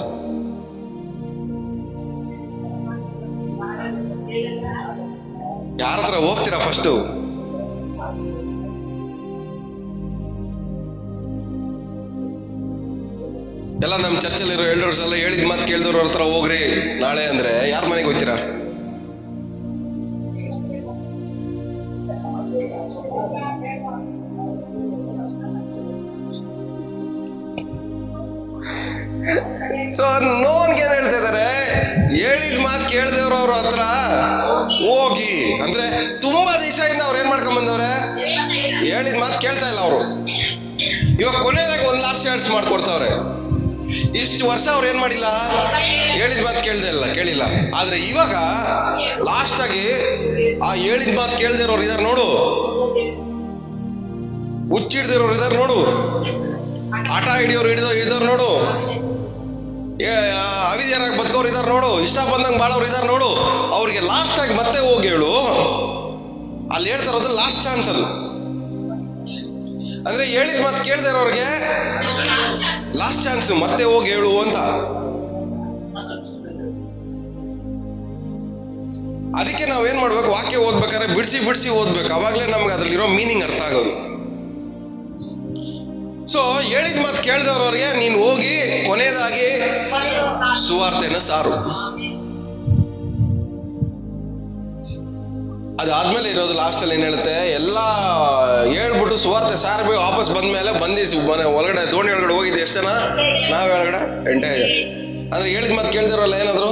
ಯಾರ ಹತ್ರ ಹೋಗ್ತೀರಾ ಫಸ್ಟ್? ಎಲ್ಲ ನಮ್ಮ ಚರ್ಚಲ್ಲಿರೋ ಎಲ್ಡರ್ಸ್ ಎಲ್ಲ ಹೇಳಿದ ಮಾತು ಕೇಳ್ದವ್ರ ಹತ್ರ ಹೋಗ್ರಿ ನಾಳೆ ಅಂದ್ರೆ ಯಾರ ಮನೆಗೆ ಹೋಗ್ತೀರಾ? ಸೊ ನೋನ್ಗೆ ಏನ್ ಹೇಳ್ತಾ ಇದಾರೆ? ಹೇಳಿದ ಮಾತು ಕೇಳ್ದೇವ್ರವ್ರ ಹತ್ರ ಹೋಗಿ ಅಂದ್ರೆ ತುಂಬಾ ದಿವಸದಿಂದ ಅವ್ರು ಏನ್ ಮಾಡ್ಕೊಂಡ್ ಬಂದವ್ರೆ? ಹೇಳಿದ ಮಾತು ಕೇಳ್ತಾ ಇಲ್ಲ ಅವರು. ಇವಾಗ ಕೊನೆದಾಗ ಒಂದು ಲಾಸ್ಟ್ ಚಾನ್ಸ್ ಮಾಡ್ಕೊಡ್ತಾವ್ರೆ. ಇಷ್ಟು ವರ್ಷ ಅವ್ರು ಏನ್ ಮಾಡಿಲ್ಲ? ಹೇಳಿದ ಮಾತು ಕೇಳಿಲ್ಲ. ಆದ್ರೆ ಇವಾಗ ಲಾಸ್ಟ್ ಆಗಿ ಆ ಹೇಳಿದ ಮಾತು ಕೇಳ್ದೇ ಇರೋರು ಇದಾರೆ ನೋಡು, ಹುಚ್ಚಿಡ್ದಿರೋರು ಇದಾರೆ ನೋಡು, ಆಟ ಹಿಡಿದವ್ರು ನೋಡು, ಅವಿದ್ಯಾರಾಗಿ ಬದುಕೋರು ಇದಾರೆ ನೋಡು, ಇಷ್ಟ ಬಂದಂಗೆ ಬಾಳೋರು ಇದಾರೆ ನೋಡು. ಅವ್ರಿಗೆ ಲಾಸ್ಟ್ ಆಗಿ ಮತ್ತೆ ಹೋಗಿ ಹೇಳು. ಅಲ್ಲಿ ಹೇಳ್ತಾ ಇರೋದು ಲಾಸ್ಟ್ ಚಾನ್ಸ್. ಅದು ಅಂದ್ರೆ ಹೇಳಿದ ಮಾತು ಕೇಳ್ದೇ ಇರೋರಿಗೆ ಲಾಸ್ಟ್ ಚಾನ್ಸ್, ಮತ್ತೆ ಹೋಗಿ ಹೇಳು ಅಂತ. ಅದಕ್ಕೆ ನಾವೇನ್ ಮಾಡ್ಬೇಕು? ವಾಕ್ಯ ಓದ್ಬೇಕಾದ್ರೆ ಬಿಡಿಸಿ ಓದ್ಬೇಕು. ಅವಾಗ್ಲೇ ನಮ್ಗೆ ಅದ್ರಲ್ಲಿರೋ ಮೀನಿಂಗ್ ಅರ್ಥ ಆಗೋದು. ಸೊ ಹೇಳಿದ ಮಾತು ಕೇಳ್ದವ್ರವ್ರಿಗೆ ನೀನು ಹೋಗಿ ಕೊನೆಯದಾಗಿ ಸುವಾರ್ತೆನ ಸಾರು. ಅದಾದ್ಮೇಲೆ ಇರೋದು ಲಾಸ್ಟ್ ಅಲ್ಲಿ ಏನ್ ಹೇಳುತ್ತೆ? ಎಲ್ಲ ಹೇಳ್ಬಿಟ್ಟು ಸುವಾರ್ತೆ ಸಾರ್ಬೇಕು. ವಾಪಸ್ ಬಂದ್ಮೇಲೆ ಒಳಗಡೆ ದೋಣಿ ಒಳಗಡೆ ಹೋಗಿದ್ದೆ ಎಷ್ಟು ಜನ? ನಾವೇ ಒಳಗಡೆ 8 ಅಂದ್ರೆ ಹೇಳಿದ ಮಾತು ಕೇಳ್ದಿರೋಲ್ಲ ಏನಾದ್ರು?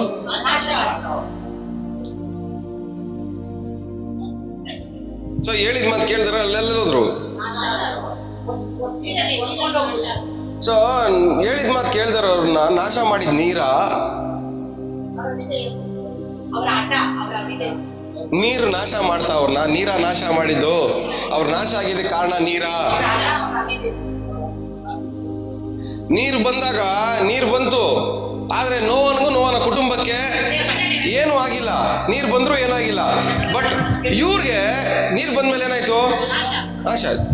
ಸೊ ಹೇಳಿದ ಮಾತು ಕೇಳ್ದಿರೋ ಅಲ್ಲೆಲ್ಲೋದ್ರು. ಸೊ ಹೇಳಿದ ಮಾತು ಕೇಳ್ದಿರೋರ್ನ ನಾಶ ಮಾಡಿದ ನೀರ ನೀರು ನಾಶ ಮಾಡ್ತಾ ಅವ್ರನ್ನ. ನೀರ ನಾಶ ಮಾಡಿದ್ದು? ಅವ್ರ ನಾಶ ಆಗಿದ್ದ ಕಾರಣ ನೀರು ಬಂದಾಗ ನೀರು ಬಂತು, ಆದ್ರೆ ನೋವನಿಗೂ ನೋವನ ಕುಟುಂಬಕ್ಕೆ ಏನೂ ಆಗಿಲ್ಲ. ನೀರು ಬಂದ್ರು ಏನಾಗಿಲ್ಲ. ಬಟ್ ಇವ್ರಿಗೆ ನೀರು ಬಂದ್ಮೇಲೆ ಏನಾಯ್ತು? ನಾಶ ಆಯ್ತು.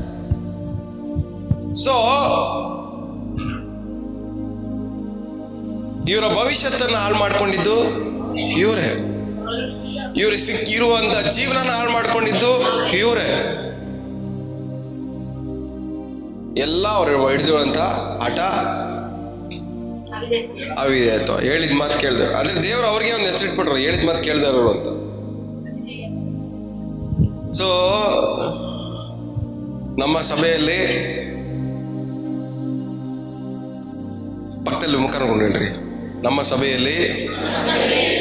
ಸೊ ಇವರ ಭವಿಷ್ಯತ್ತನ್ನ ಹಾಳು ಮಾಡ್ಕೊಂಡಿದ್ದು ಇವರೇ. ಇವ್ರಿಗೆ ಸಿಕ್ಕಿರುವಂತ ಜೀವನ ಹಾಳು ಮಾಡ್ಕೊಂಡಿದ್ದು ಇವರೇ. ಎಲ್ಲ ಅವ್ರು ಹಿಡಿದಿರುವಂತ ಹಠ ಅವಿದೇತು. ಹೇಳಿದ ಮಾತು ಕೇಳಿದ್ರು. ಅದೇ ದೇವ್ರು ಅವ್ರಿಗೆ ಒಂದು ಹೆಸರಿಟ್ಬಿಟ್ರು, ಹೇಳಿದ ಮಾತು ಕೇಳಿದವರು ಅಂತ. ಸೊ ನಮ್ಮ ಸಭೆಯಲ್ಲಿ ಪಕ್ಕದಲ್ಲಿ ಮುಖ ನೋಡ್ಕೊಂಡು ಹೇಳ್ರಿ, ನಮ್ಮ ಸಭೆಯಲ್ಲಿ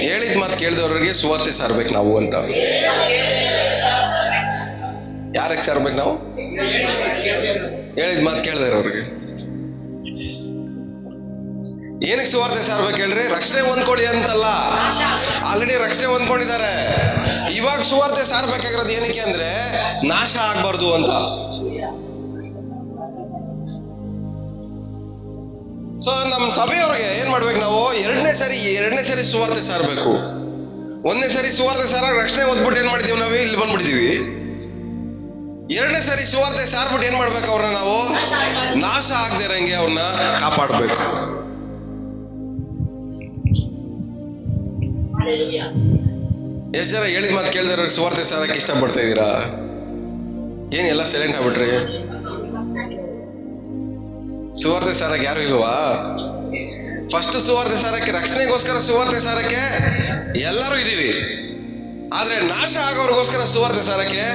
ಹೇಳಿದ ಮಾತು ಕೇಳಿದವ್ರಿಗೆ ಸುವಾರ್ತೆ ಸಾರ್ಬೇಕು ನಾವು ಅಂತ. ಯಾರಿಗೆ ಸಾರ್ಬೇಕು ನಾವು? ಹೇಳಿದ ಮಾತು ಕೇಳಿದವ್ರಿಗೆ. ಏನಕ್ಕೆ ಸುವಾರ್ತೆ ಸಾರ್ಬೇಕು ಹೇಳ್ರಿ? ರಕ್ಷಣೆ ಹೊಂದ್ಕೊಳ್ಳಿ ಅಂತಲ್ಲ, ಆಲ್ರೆಡಿ ರಕ್ಷಣೆ ಹೊಂದ್ಕೊಂಡಿದ್ದಾರೆ. ಇವಾಗ ಸುವಾರ್ತೆ ಸಾರ್ಬೇಕಾಗಿರೋದು ಏನಕ್ಕೆ ಅಂದ್ರೆ ನಾಶ ಆಗ್ಬಾರ್ದು ಅಂತ. ಸೊ ನಮ್ಮ ಸಭೆಯವ್ರಿಗೆ ಏನ್ ಮಾಡ್ಬೇಕು ನಾವು? ಎರಡನೇ ಸರಿ ಸುವಾರ್ತೆ ಸಾರ್ಬೇಕು. ಒಂದನೇ ಸರಿ ಸುವಾರ್ತೆ ಸಾರಾಗ ರಕ್ಷಣೆ ಹೊಂದ್ಬಿಟ್ಟು ಏನ್ ಮಾಡಿದೀವಿ ನಾವು? ಇಲ್ಲಿ ಬಂದ್ಬಿಟ್ಟಿದೀವಿ. ಎರಡನೇ ಸರಿ ಸುವಾರ್ತೆ ಸಾರ್ಬಿಟ್ಟು ಏನ್ ಮಾಡ್ಬೇಕು? ಅವ್ರನ್ನ ನಾವು ನಾಶ ಆಗದೆ ಇರಂಗೆ ಅವ್ರನ್ನ ಕಾಪಾಡ್ಬೇಕು. ಎಷ್ಟು ಜನ ಹೇಳಿದ ಮಾತು ಕೇಳಿದ್ರೆ ಸುವಾರ್ತೆ ಸಾರಕ್ಕೆ ಇಷ್ಟಪಡ್ತಾ ಇದ್ದೀರಾ? ಏನ್ ಎಲ್ಲ ಸೈಲೆಂಟ್ ಆಗ್ಬಿಟ್ರಿ? ಸುವಾರ್ತೆ ಸಾರಕ್ಕೆ ಯಾರು ಇಲ್ವಾ? ಫಸ್ಟ್ ಸುವಾರ್ತೆ ಸಾರಕ್ಕೆ, ರಕ್ಷಣೆಗೋಸ್ಕರ ಸುವಾರ್ತೆ ಸಾರಕ್ಕೆ ಎಲ್ಲರೂ ಇದೀವಿ. ಆದ್ರೆ ನಾಶ ಆಗೋರ್ಗೋಸ್ಕರ ಸುವಾರ್ತೆ ಸಾರಕ್ಕೆ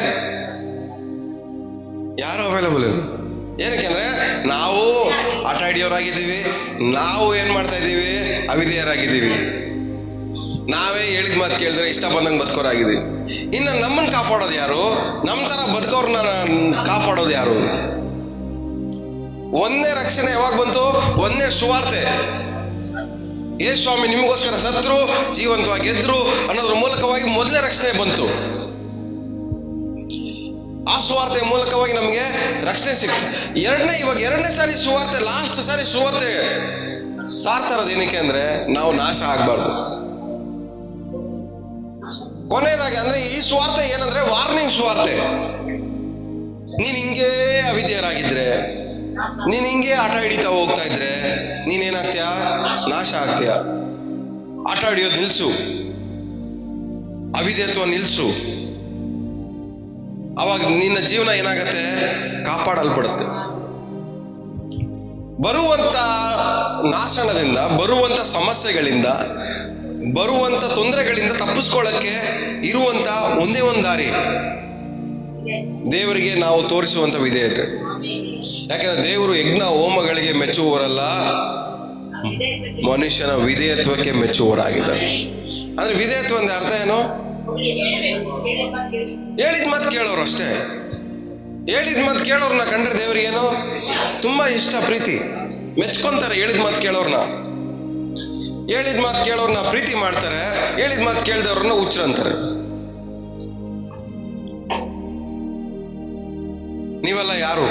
ಯಾರು ಅವೈಲಬಲ್ ಇಲ್ಲ. ಏನಕ್ಕೆ ಅಂದ್ರೆ ನಾವು ಆಟ ಹಿಡಿಯೋರಾಗಿದ್ದೀವಿ, ನಾವು ಏನ್ ಮಾಡ್ತಾ ಇದ್ದೀವಿ? ಅವಿಧೇಯರಾಗಿದ್ದೀವಿ. ನಾವೇ ಹೇಳಿದ ಮಾತು ಕೇಳಿದ್ರೆ ಇಷ್ಟ ಬಂದಂಗೆ ಬದುಕೋರಾಗಿದ್ದೀವಿ. ಇನ್ನು ನಮ್ಮನ್ನ ಕಾಪಾಡೋದು ಯಾರು? ನಮ್ಮ ತರ ಬದುಕೋರ್ನ ಕಾಪಾಡೋದು ಯಾರು? ಒಂದೇ ರಕ್ಷಣೆ ಯಾವಾಗ ಬಂತು? ಒಂದೇ ಸುವಾರ್ತೆ. ಯೇಸು ಸ್ವಾಮಿ ನಿಮಗೋಸ್ಕರ ಸತ್ರು, ಜೀವಂತವಾಗಿ ಎದ್ರು ಅನ್ನೋದ್ರ ಮೂಲಕವಾಗಿ ಮೊದಲನೇ ರಕ್ಷಣೆ ಬಂತು. ಆ ಸುವಾರ್ತೆ ಮೂಲಕವಾಗಿ ನಮಗೆ ರಕ್ಷಣೆ ಸಿಕ್ತು. ಇವಾಗ ಎರಡನೇ ಸಾರಿ ಸುವಾರ್ತೆ, ಲಾಸ್ಟ್ ಸಾರಿ ಸುವಾರ್ತೆ ಸಾರ್ತಾ ಇರೋದು ಏನಕ್ಕೆ ಅಂದ್ರೆ ನಾವು ನಾಶ ಆಗ್ಬಾರ್ದು. ಕೊನೆಯದಾಗಿ ಅಂದ್ರೆ ಈ ಸುವಾರ್ತೆ ಏನಂದ್ರೆ ವಾರ್ನಿಂಗ್ ಸುವಾರ್ತೆ. ನೀನ್ ಹಿಂಗೇ ಅವಿಧೇಯರಾಗಿದ್ರೆ, ನೀನ್ ಹಿಂಗೆ ಆಟ ಹಿಡಿತಾ ಹೋಗ್ತಾ ಇದ್ರೆ ನೀನೇನಾಗ್ತೀಯ? ನಾಶ ಆಗ್ತೀಯ. ಆಟ ಹಿಡಿಯೋದು ನಿಲ್ಸು, ಅವಿಧೇಯತ್ವ ನಿಲ್ಸು. ಅವಾಗ ನಿನ್ನ ಜೀವನ ಏನಾಗತ್ತೆ? ಕಾಪಾಡಲ್ಪಡುತ್ತೆ. ಬರುವಂತ ನಾಶನದಿಂದ, ಬರುವಂತ ಸಮಸ್ಯೆಗಳಿಂದ, ಬರುವಂತ ತೊಂದರೆಗಳಿಂದ ತಪ್ಪಿಸ್ಕೊಳ್ಳಕ್ಕೆ ಇರುವಂತ ಒಂದೇ ಒಂದು ದಾರಿ ದೇವರಿಗೆ ನಾವು ತೋರಿಸುವಂತ ವಿಧೇಯತೆ. ಯಾಕಂದ್ರೆ ದೇವರು ಯಜ್ಞ ಹೋಮಗಳಿಗೆ ಮೆಚ್ಚುವವರಲ್ಲ, ಮನುಷ್ಯನ ವಿಧೇಯತ್ವಕ್ಕೆ ಮೆಚ್ಚುವವರಾಗಿದ್ದಾರೆ. ಅಂದ್ರೆ ವಿಧೇಯತ್ವ ಅಂದ್ರೆ ಅರ್ಥ ಏನು? ಹೇಳಿದ ಮಾತು ಕೇಳೋರು ಅಷ್ಟೇ. ಹೇಳಿದ ಮಾತು ಕೇಳೋರ್ನ ಕಂಡ್ರೆ ದೇವರಿಗೇನು ತುಂಬಾ ಇಷ್ಟ, ಪ್ರೀತಿ, ಮೆಚ್ಕೊಂತಾರೆ. ಹೇಳಿದ ಮಾತು ಕೇಳೋರ್ನ ಪ್ರೀತಿ ಮಾಡ್ತಾರೆ. ಹೇಳಿದ ಮಾತು ಕೇಳಿದವ್ರನ್ನ ಹುಚ್ಚರಂತಾರೆ. ನೀವೆಲ್ಲ ಯಾರು?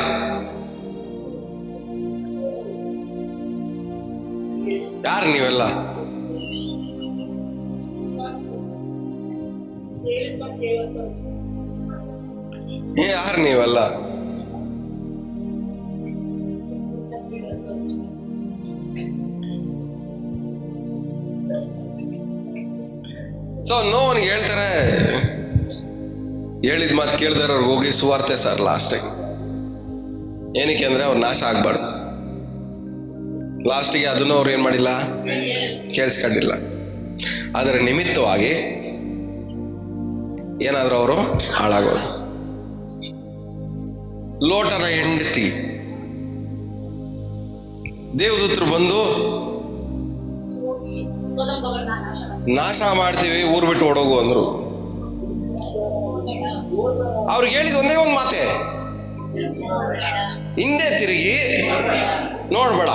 ಯಾರು ನೀವೆಲ್ಲ? ಯಾರು ನೀವೆಲ್ಲ? ಸೊ ನೋವನಿಗೆ ಹೇಳ್ತಾರೆ, ಹೇಳಿದ ಮಾತು ಕೇಳಿದವ್ರಿಗೆ ಹೋಗಿ ಸುವಾರ್ತೆ ಸರ್ ಲಾಸ್ಟಿಗೆ. ಏನಕ್ಕೆ ಅಂದ್ರೆ ಅವ್ರು ನಾಶ ಆಗ್ಬಾರ್ದು. ಲಾಸ್ಟಿಗೆ ಅದನ್ನು ಅವ್ರು ಏನ್ ಮಾಡಿಲ್ಲ, ಕೇಳಿಸ್ಕೊಂಡಿಲ್ಲ. ಅದರ ನಿಮಿತ್ತವಾಗಿ ಏನಾದ್ರೂ ಅವರು ಹಾಳಾಗೋದು. ಲೋಟನ ಹೆಂಡತಿ ದೇವದೂತರು ಬಂದು ನಾಶ ಮಾಡ್ತೀವಿ, ಊರ್ ಬಿಟ್ಟು ಓಡೋಗು ಅಂದ್ರು. ಅವ್ರಿಗೆ ಹೇಳಿದ ಒಂದೇ ಒಂದು ಮಾತೆ, ಹಿಂದೆ ತಿರುಗಿ ನೋಡ್ಬೇಡ.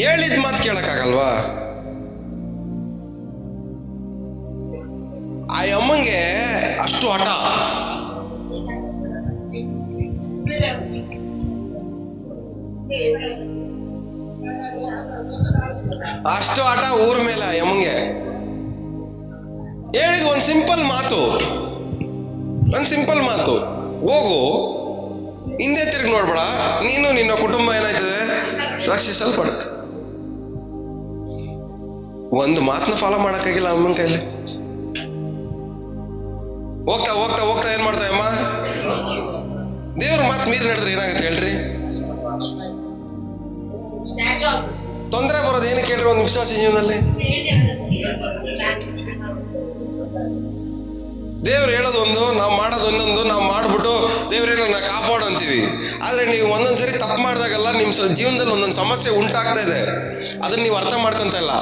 ಹೇಳಿದ ಮಾತು ಕೇಳಕ್ಕಾಗಲ್ವಾ? ಆ ಅಮ್ಮಂಗೆ ಅಷ್ಟು ಹಠ. ಅಷ್ಟು ಹಠ ಊರ ಮೇಲೆ ಯಮ್ಮಂಗೆ ಹೇಳಿದ ಒಂದ್ ಸಿಂಪಲ್ ಮಾತು, ಹೋಗು, ಹಿಂದೆ ತಿರುಗಿ ನೋಡ್ಬೇಡ, ನೀನು ನಿನ್ನ ಕುಟುಂಬ ಏನಾಯ್ತದೆ ರಕ್ಷಿಸಲ್ಪಡ. ಒಂದು ಮಾತನ್ನ ಫಾಲೋ ಮಾಡಕ್ಕಾಗಿಲ್ಲ ಅಮ್ಮನ ಕೈಲಿ. ಹೋಗ್ತಾ ಹೋಗ್ತಾ ಹೋಗ್ತಾ ಏನ್ ಮಾಡ್ತಾ ಅಮ್ಮ, ದೇವ್ರ ಮಾತು ಮೀರಿ ನಡೆದ್ರೆ ಏನಾಗುತ್ತೆ ಹೇಳ್ರಿ? ತೊಂದರೆ ಬರೋದು ಏನಕ್ಕೆ ಹೇಳ್ರಿ ಒಂದು ವಿಶ್ವಾಸಿ ಜೀವನದಲ್ಲಿ? ದೇವ್ರು ಹೇಳೋದೊಂದು, ನಾವು ಮಾಡೋದು ಒಂದೊಂದು, ನಾವು ಮಾಡ್ಬಿಟ್ಟು ದೇವ್ರೇನ ಕಾಪಾಡು ಅಂತೀವಿ. ಆದ್ರೆ ನೀವು ಒಂದೊಂದ್ಸರಿ ತಪ್ಪು ಮಾಡಿದಾಗಲ್ಲ ನಿಮ್ ಜೀವನದಲ್ಲಿ ಒಂದೊಂದು ಸಮಸ್ಯೆ ಉಂಟಾಗ್ತಾ ಇದೆ, ಅದನ್ನ ನೀವು ಅರ್ಥ ಮಾಡ್ಕೊಂತ ಇಲ್ಲ.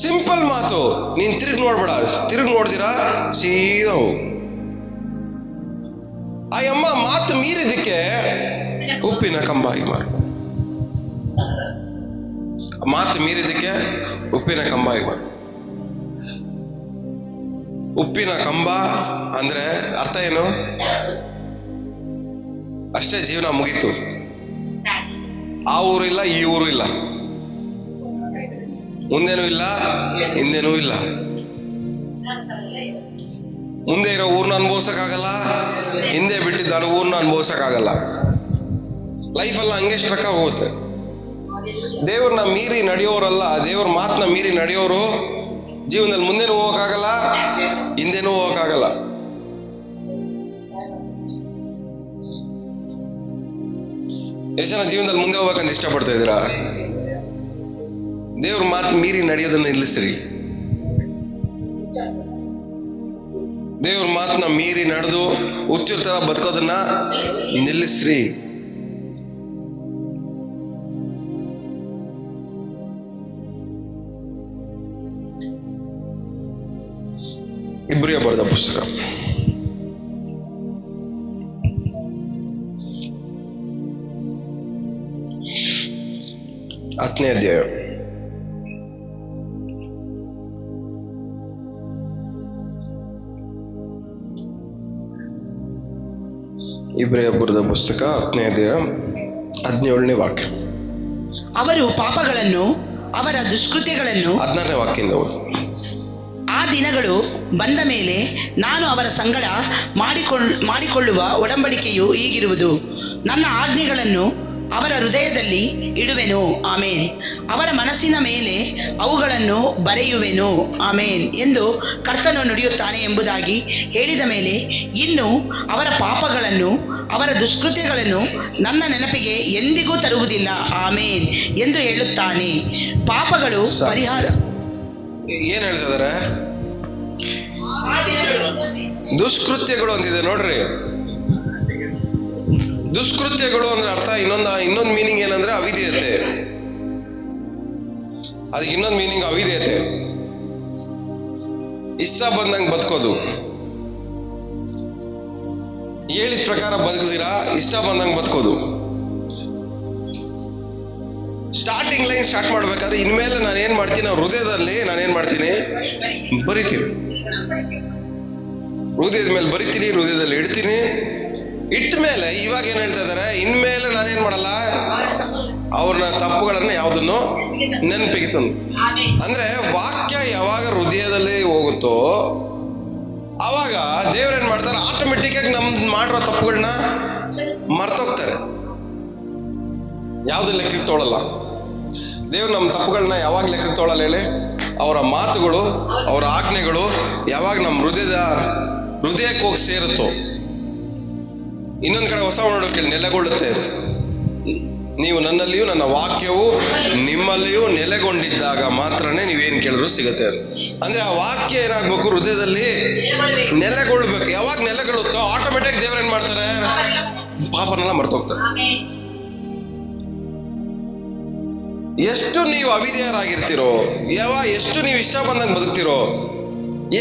ಸಿಂಪಲ್ ಮಾತು, ನೀನ್ ತಿರುಗಿ ನೋಡ್ಬೇಡ, ತಿರುಗಿ ನೋಡ್ದಿರಾ ಸೀದಾ ಹೋಗು. ಆ ಅಮ್ಮ ಮಾತು ಮೀರಿದಕ್ಕೆ ಉಪ್ಪಿನ ಕಂಬ ಆಗಿ ಮಾರು. ಮಾತು ಮೀರಿದಕ್ಕೆ ಉಪ್ಪಿನ ಕಂಬ ಆಗಿ ಮಾರು. ಉಪ್ಪಿನ ಕಂಬ ಅಂದ್ರೆ ಅರ್ಥ ಏನು? ಅಷ್ಟೇ, ಜೀವನ ಮುಗೀತು. ಆ ಊರು ಇಲ್ಲ, ಈ ಊರು ಇಲ್ಲ, ಮುಂದೇನೂ ಇಲ್ಲ, ಹಿಂದೇನೂ ಇಲ್ಲ. ಮುಂದೆ ಇರೋ ಊರ್ನ ಅನುಭವಿಸಕ್ಕಾಗಲ್ಲ, ಹಿಂದೆ ಬಿಟ್ಟಿದ್ದ ಊರ್ನ ಅನುಭವಿಸಕ್ಕಾಗಲ್ಲ. ಲೈಫ್ ಎಲ್ಲ ಹಂಗೆ ಸ್ಟ್ರಕ್ ಹೋಗುತ್ತೆ. ದೇವ್ರನ್ನ ಮೀರಿ ನಡೆಯೋರಲ್ಲ, ದೇವ್ರ ಮಾತನ್ನ ಮೀರಿ ನಡೆಯೋರು ಜೀವನದಲ್ಲಿ ಮುಂದೆನೂ ಹೋಗಕ್ಕಾಗಲ್ಲ, ಹಿಂದೆನೂ ಹೋಗಕ್ಕಾಗಲ್ಲ. ಎಷ್ಟು ಜನ ಜೀವನದಲ್ಲಿ ಮುಂದೆ ಹೋಗ್ಬೇಕಂತ ಇಷ್ಟಪಡ್ತಾ ಇದ್ದೀರಾ? ದೇವ್ರ ಮಾತು ಮೀರಿ ನಡೆಯೋದನ್ನ ನಿಲ್ಲಿಸ್ರಿ. ದೇವ್ರ ಮಾತನ್ನ ಮೀರಿ ನಡೆದು ಹುಚ್ಚರ ತರ ಬದುಕೋದನ್ನ ನಿಲ್ಲಿಸ್ರಿ. ಇಬ್ರಿಯ ಬರೆದ ಪುಸ್ತಕ 10ನೇ ಅಧ್ಯಾಯ. ಇಬ್ರಿಯ ಬರೆದ ಪುಸ್ತಕ 10ನೇ ಅಧ್ಯಾಯ 17ನೇ ವಾಕ್ಯ. ಅವರು ಪಾಪಗಳನ್ನು, ಅವರ ದುಷ್ಕೃತ್ಯಗಳನ್ನು, 16ನೇ ವಾಕ್ಯದಿಂದ ಓದು. ಆ ದಿನಗಳು ಬಂದ ಮೇಲೆ ನಾನು ಅವರ ಸಂಗಡ ಮಾಡಿಕೊಳ್ಳುವ ಒಡಂಬಡಿಕೆಯು ಹೀಗಿರುವುದು, ನನ್ನ ಆಜ್ಞೆಗಳನ್ನು ಅವರ ಹೃದಯದಲ್ಲಿ ಇಡುವೆನು, ಆಮೇನ್. ಅವರ ಮನಸ್ಸಿನ ಮೇಲೆ ಅವುಗಳನ್ನು ಬರೆಯುವೆನು, ಆಮೇನ್ ಎಂದು ಕರ್ತನು ನುಡಿಯುತ್ತಾನೆ ಎಂಬುದಾಗಿ ಹೇಳಿದ ಮೇಲೆ ಇನ್ನು ಅವರ ಪಾಪಗಳನ್ನು, ಅವರ ದುಷ್ಕೃತ್ಯಗಳನ್ನು ನನ್ನ ನೆನಪಿಗೆ ಎಂದಿಗೂ ತರುವುದಿಲ್ಲ, ಆಮೇನ್ ಎಂದು ಹೇಳುತ್ತಾನೆ. ಪಾಪಗಳು ಪರಿಹಾರ. ಏನ್ ಹೇಳ್ತಿದಾರೆ? ದುಷ್ಕೃತ್ಯಗಳು ಅಂತಿದೆ ನೋಡ್ರಿ. ದುಷ್ಕೃತ್ಯಗಳು ಅಂದ್ರೆ ಅರ್ಥ ಇನ್ನೊಂದು ಮೀನಿಂಗ್ ಏನಂದ್ರೆ ಅವಿಧೇಯತೆ. ಅದಕ್ಕೆ ಇನ್ನೊಂದು ಮೀನಿಂಗ್ ಅವಿಧೇಯತೆ. ಇಷ್ಟ ಬಂದಂಗೆ ಬದುಕೋದು, ಹೇಳಿದ ಪ್ರಕಾರ ಬದುಕಿದಿರಾ, ಇಷ್ಟ ಬಂದಂಗೆ ಬದುಕೋದು. ಸ್ಟಾರ್ಟಿಂಗ್ ಲೈನ್ ಸ್ಟಾರ್ಟ್ ಮಾಡ್ಬೇಕಾದ್ರೆ ಇನ್ಮೇಲೆ ನಾನು ಏನ್ ಮಾಡ್ತೀನಿ, ಹೃದಯದಲ್ಲಿ ನಾನೇನ್ ಮಾಡ್ತೀನಿ, ಬರಿತೀನಿ. ಹೃದಯದ ಮೇಲೆ ಬರಿತೀನಿ, ಹೃದಯದಲ್ಲಿ ಇಡ್ತೀನಿ. ಇಟ್ಟ ಮೇಲೆ ಇವಾಗ ಏನ್ ಹೇಳ್ತಾ ಇದಾರೆ, ಇನ್ಮೇಲೆ ನಾನೇನ್ ಮಾಡಲ್ಲ, ಅವ್ರನ್ನ ತಪ್ಪುಗಳನ್ನ ಯಾವ್ದನ್ನು ನೆನಪಿಗೆ ತಂದು. ಅಂದ್ರೆ ವಾಕ್ಯ ಯಾವಾಗ ಹೃದಯದಲ್ಲಿ ಹೋಗುತ್ತೋ ಅವಾಗ ದೇವ್ರೇನ್ ಮಾಡ್ತಾರೆ, ಆಟೋಮೆಟಿಕ್ ಆಗಿ ನಮ್ ಮಾಡಿರೋ ತಪ್ಪುಗಳನ್ನ ಮರ್ತೋಗ್ತಾರೆ. ಯಾವ್ದು ಲೆಕ್ಕಕ್ಕೆ ತೊಗೊಳಲ್ಲ ದೇವ್ರು. ನಮ್ಮ ತಪ್ಪುಗಳನ್ನ ಯಾವಾಗ ಲೆಕ್ಕಕ್ಕೆ ತೊಗೊಳಲ್ಲ ಹೇಳಿ? ಅವರ ಮಾತುಗಳು, ಅವರ ಆಜ್ಞೆಗಳು ಯಾವಾಗ ನಮ್ಮ ಹೃದಯಕ್ಕೆ ಹೋಗಿ ಸೇರುತ್ತೋ, ಇನ್ನೊಂದ್ ಕಡೆ ಹೊಸ ನೋಡೋಕೆ ನೆಲೆಗೊಳ್ಳುತ್ತೆ. ನೀವು ನನ್ನಲ್ಲಿಯೂ ನನ್ನ ವಾಕ್ಯವು ನಿಮ್ಮಲ್ಲಿಯೂ ನೆಲೆಗೊಂಡಿದ್ದಾಗ ಮಾತ್ರನೇ ನೀವೇನ್ ಕೇಳಿದ್ರು ಸಿಗುತ್ತೆ. ಅಂದ್ರೆ ಆ ವಾಕ್ಯ ಏನಾಗ್ಬೇಕು, ಹೃದಯದಲ್ಲಿ ನೆಲೆಗೊಳ್ಬೇಕು. ಯಾವಾಗ ನೆಲೆಗೊಳ್ಳುತ್ತೋ ಆಟೋಮೆಟಿಕ್ ದೇವ್ರ ಏನ್ ಮಾಡ್ತಾರೆ, ಪಾಪನೆಲ್ಲ ಮರ್ತೋಗ್ತಾರೆ. ಎಷ್ಟು ನೀವು ಅವಿಧೇಯರಾಗಿರ್ತೀರೋ, ಎಷ್ಟು ನೀವು ಇಷ್ಟ ಬಂದಂಗೆ ಬದುಕ್ತಿರೋ,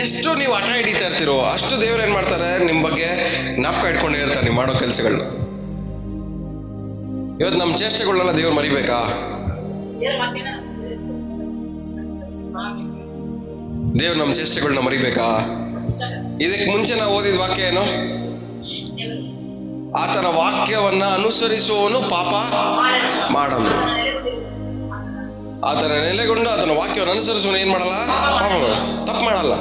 ಎಷ್ಟು ನೀವು ಹಠ ಹಿಡಿತಾ ಇರ್ತೀರೋ, ಅಷ್ಟು ದೇವ್ರು ಏನ್ ಮಾಡ್ತಾರೆ, ನಿಮ್ ಬಗ್ಗೆ ಜ್ಞಾಪಕ ಇಟ್ಕೊಂಡೇ ಇರ್ತಾರೆ ನೀವು ಮಾಡೋ ಕೆಲಸಗಳನ್ನ. ಇವತ್ತು ನಮ್ಮ ಚೇಷ್ಟೆಗಳನ್ನೆಲ್ಲ ದೇವ್ರು ಮರಿಬೇಕಾ? ದೇವ್ರು ನಮ್ಮ ಚೇಷ್ಟೆಗಳನ್ನ ಮರಿಬೇಕಾ? ಇದಕ್ಕೆ ಮುಂಚೆ ನಾವು ಓದಿದ ವಾಕ್ಯ ಏನು? ಆತನ ವಾಕ್ಯವನ್ನ ಅನುಸರಿಸುವವನು ಪಾಪ ಮಾಡಲ್ಲ. ಆತನ ನೆಲೆಗೊಂಡು ಆತನ ವಾಕ್ಯವನ್ನು ಅನುಸರಿಸುವವನು ಏನ್ ಮಾಡಲ್ಲ? ಪಾಪ ಮಾಡಲ್ಲ, ತಪ್ಪು ಮಾಡಲ್ಲ.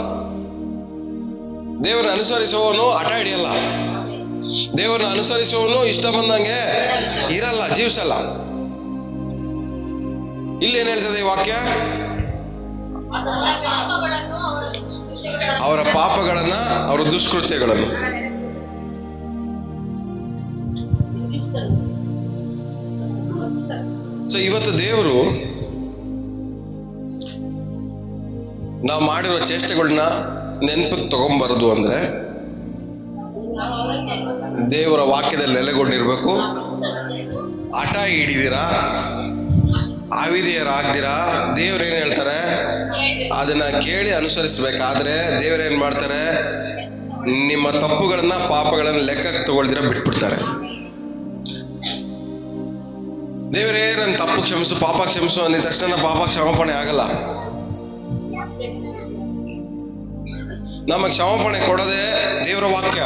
ದೇವರನ್ನ ಅನುಸರಿಸುವವನು ಹಠ ಹಿಡಿಯಲ್ಲ. ದೇವರನ್ನ ಅನುಸರಿಸುವವನು ಇಷ್ಟ ಬಂದಂಗೆ ಇರಲ್ಲ, ಜೀವಿಸಲ್ಲ. ಇಲ್ಲೇನ್ ಹೇಳ್ತದೆ ಈ ವಾಕ್ಯ? ಅವರ ಪಾಪಗಳನ್ನ, ಅವರ ದುಷ್ಕೃತ್ಯಗಳನ್ನು. ಸೊ ಇವತ್ತು ದೇವರು ನಾವು ಮಾಡಿರೋ ಚೇಷ್ಟೆಗಳನ್ನ ನೆನಪಿಗೆ ತಗೊಂಬರೋದು ಅಂದ್ರೆ ದೇವರ ವಾಕ್ಯದಲ್ಲಿ ನೆಲೆಗೊಂಡಿರ್ಬೇಕು. ಹಠ ಹಿಡಿದಿರಾ, ಅವಿಧೇಯರಾಗ್ದಿರಾ, ದೇವ್ರೇನ್ ಹೇಳ್ತಾರೆ ಅದನ್ನ ಕೇಳಿ ಅನುಸರಿಸ್ಬೇಕಾದ್ರೆ ದೇವ್ರೇನ್ ಮಾಡ್ತಾರೆ? ನಿಮ್ಮ ತಪ್ಪುಗಳನ್ನ, ಪಾಪಗಳನ್ನ ಲೆಕ್ಕಕ್ಕೆ ತಗೊಳ್ದಿರ ಬಿಟ್ಬಿಡ್ತಾರೆ. ದೇವರೇ ನನ್ನ ತಪ್ಪು ಕ್ಷಮಿಸು, ಪಾಪ ಕ್ಷಮಿಸು ಅಂದಿದ ತಕ್ಷಣ ಪಾಪ ಕ್ಷಮಾಪಣೆ ಆಗಲ್ಲ. ನಮಗೆ ಕ್ಷಮಾಪಣೆ ಕೊಡೋದೇ ದೇವರ ವಾಕ್ಯ.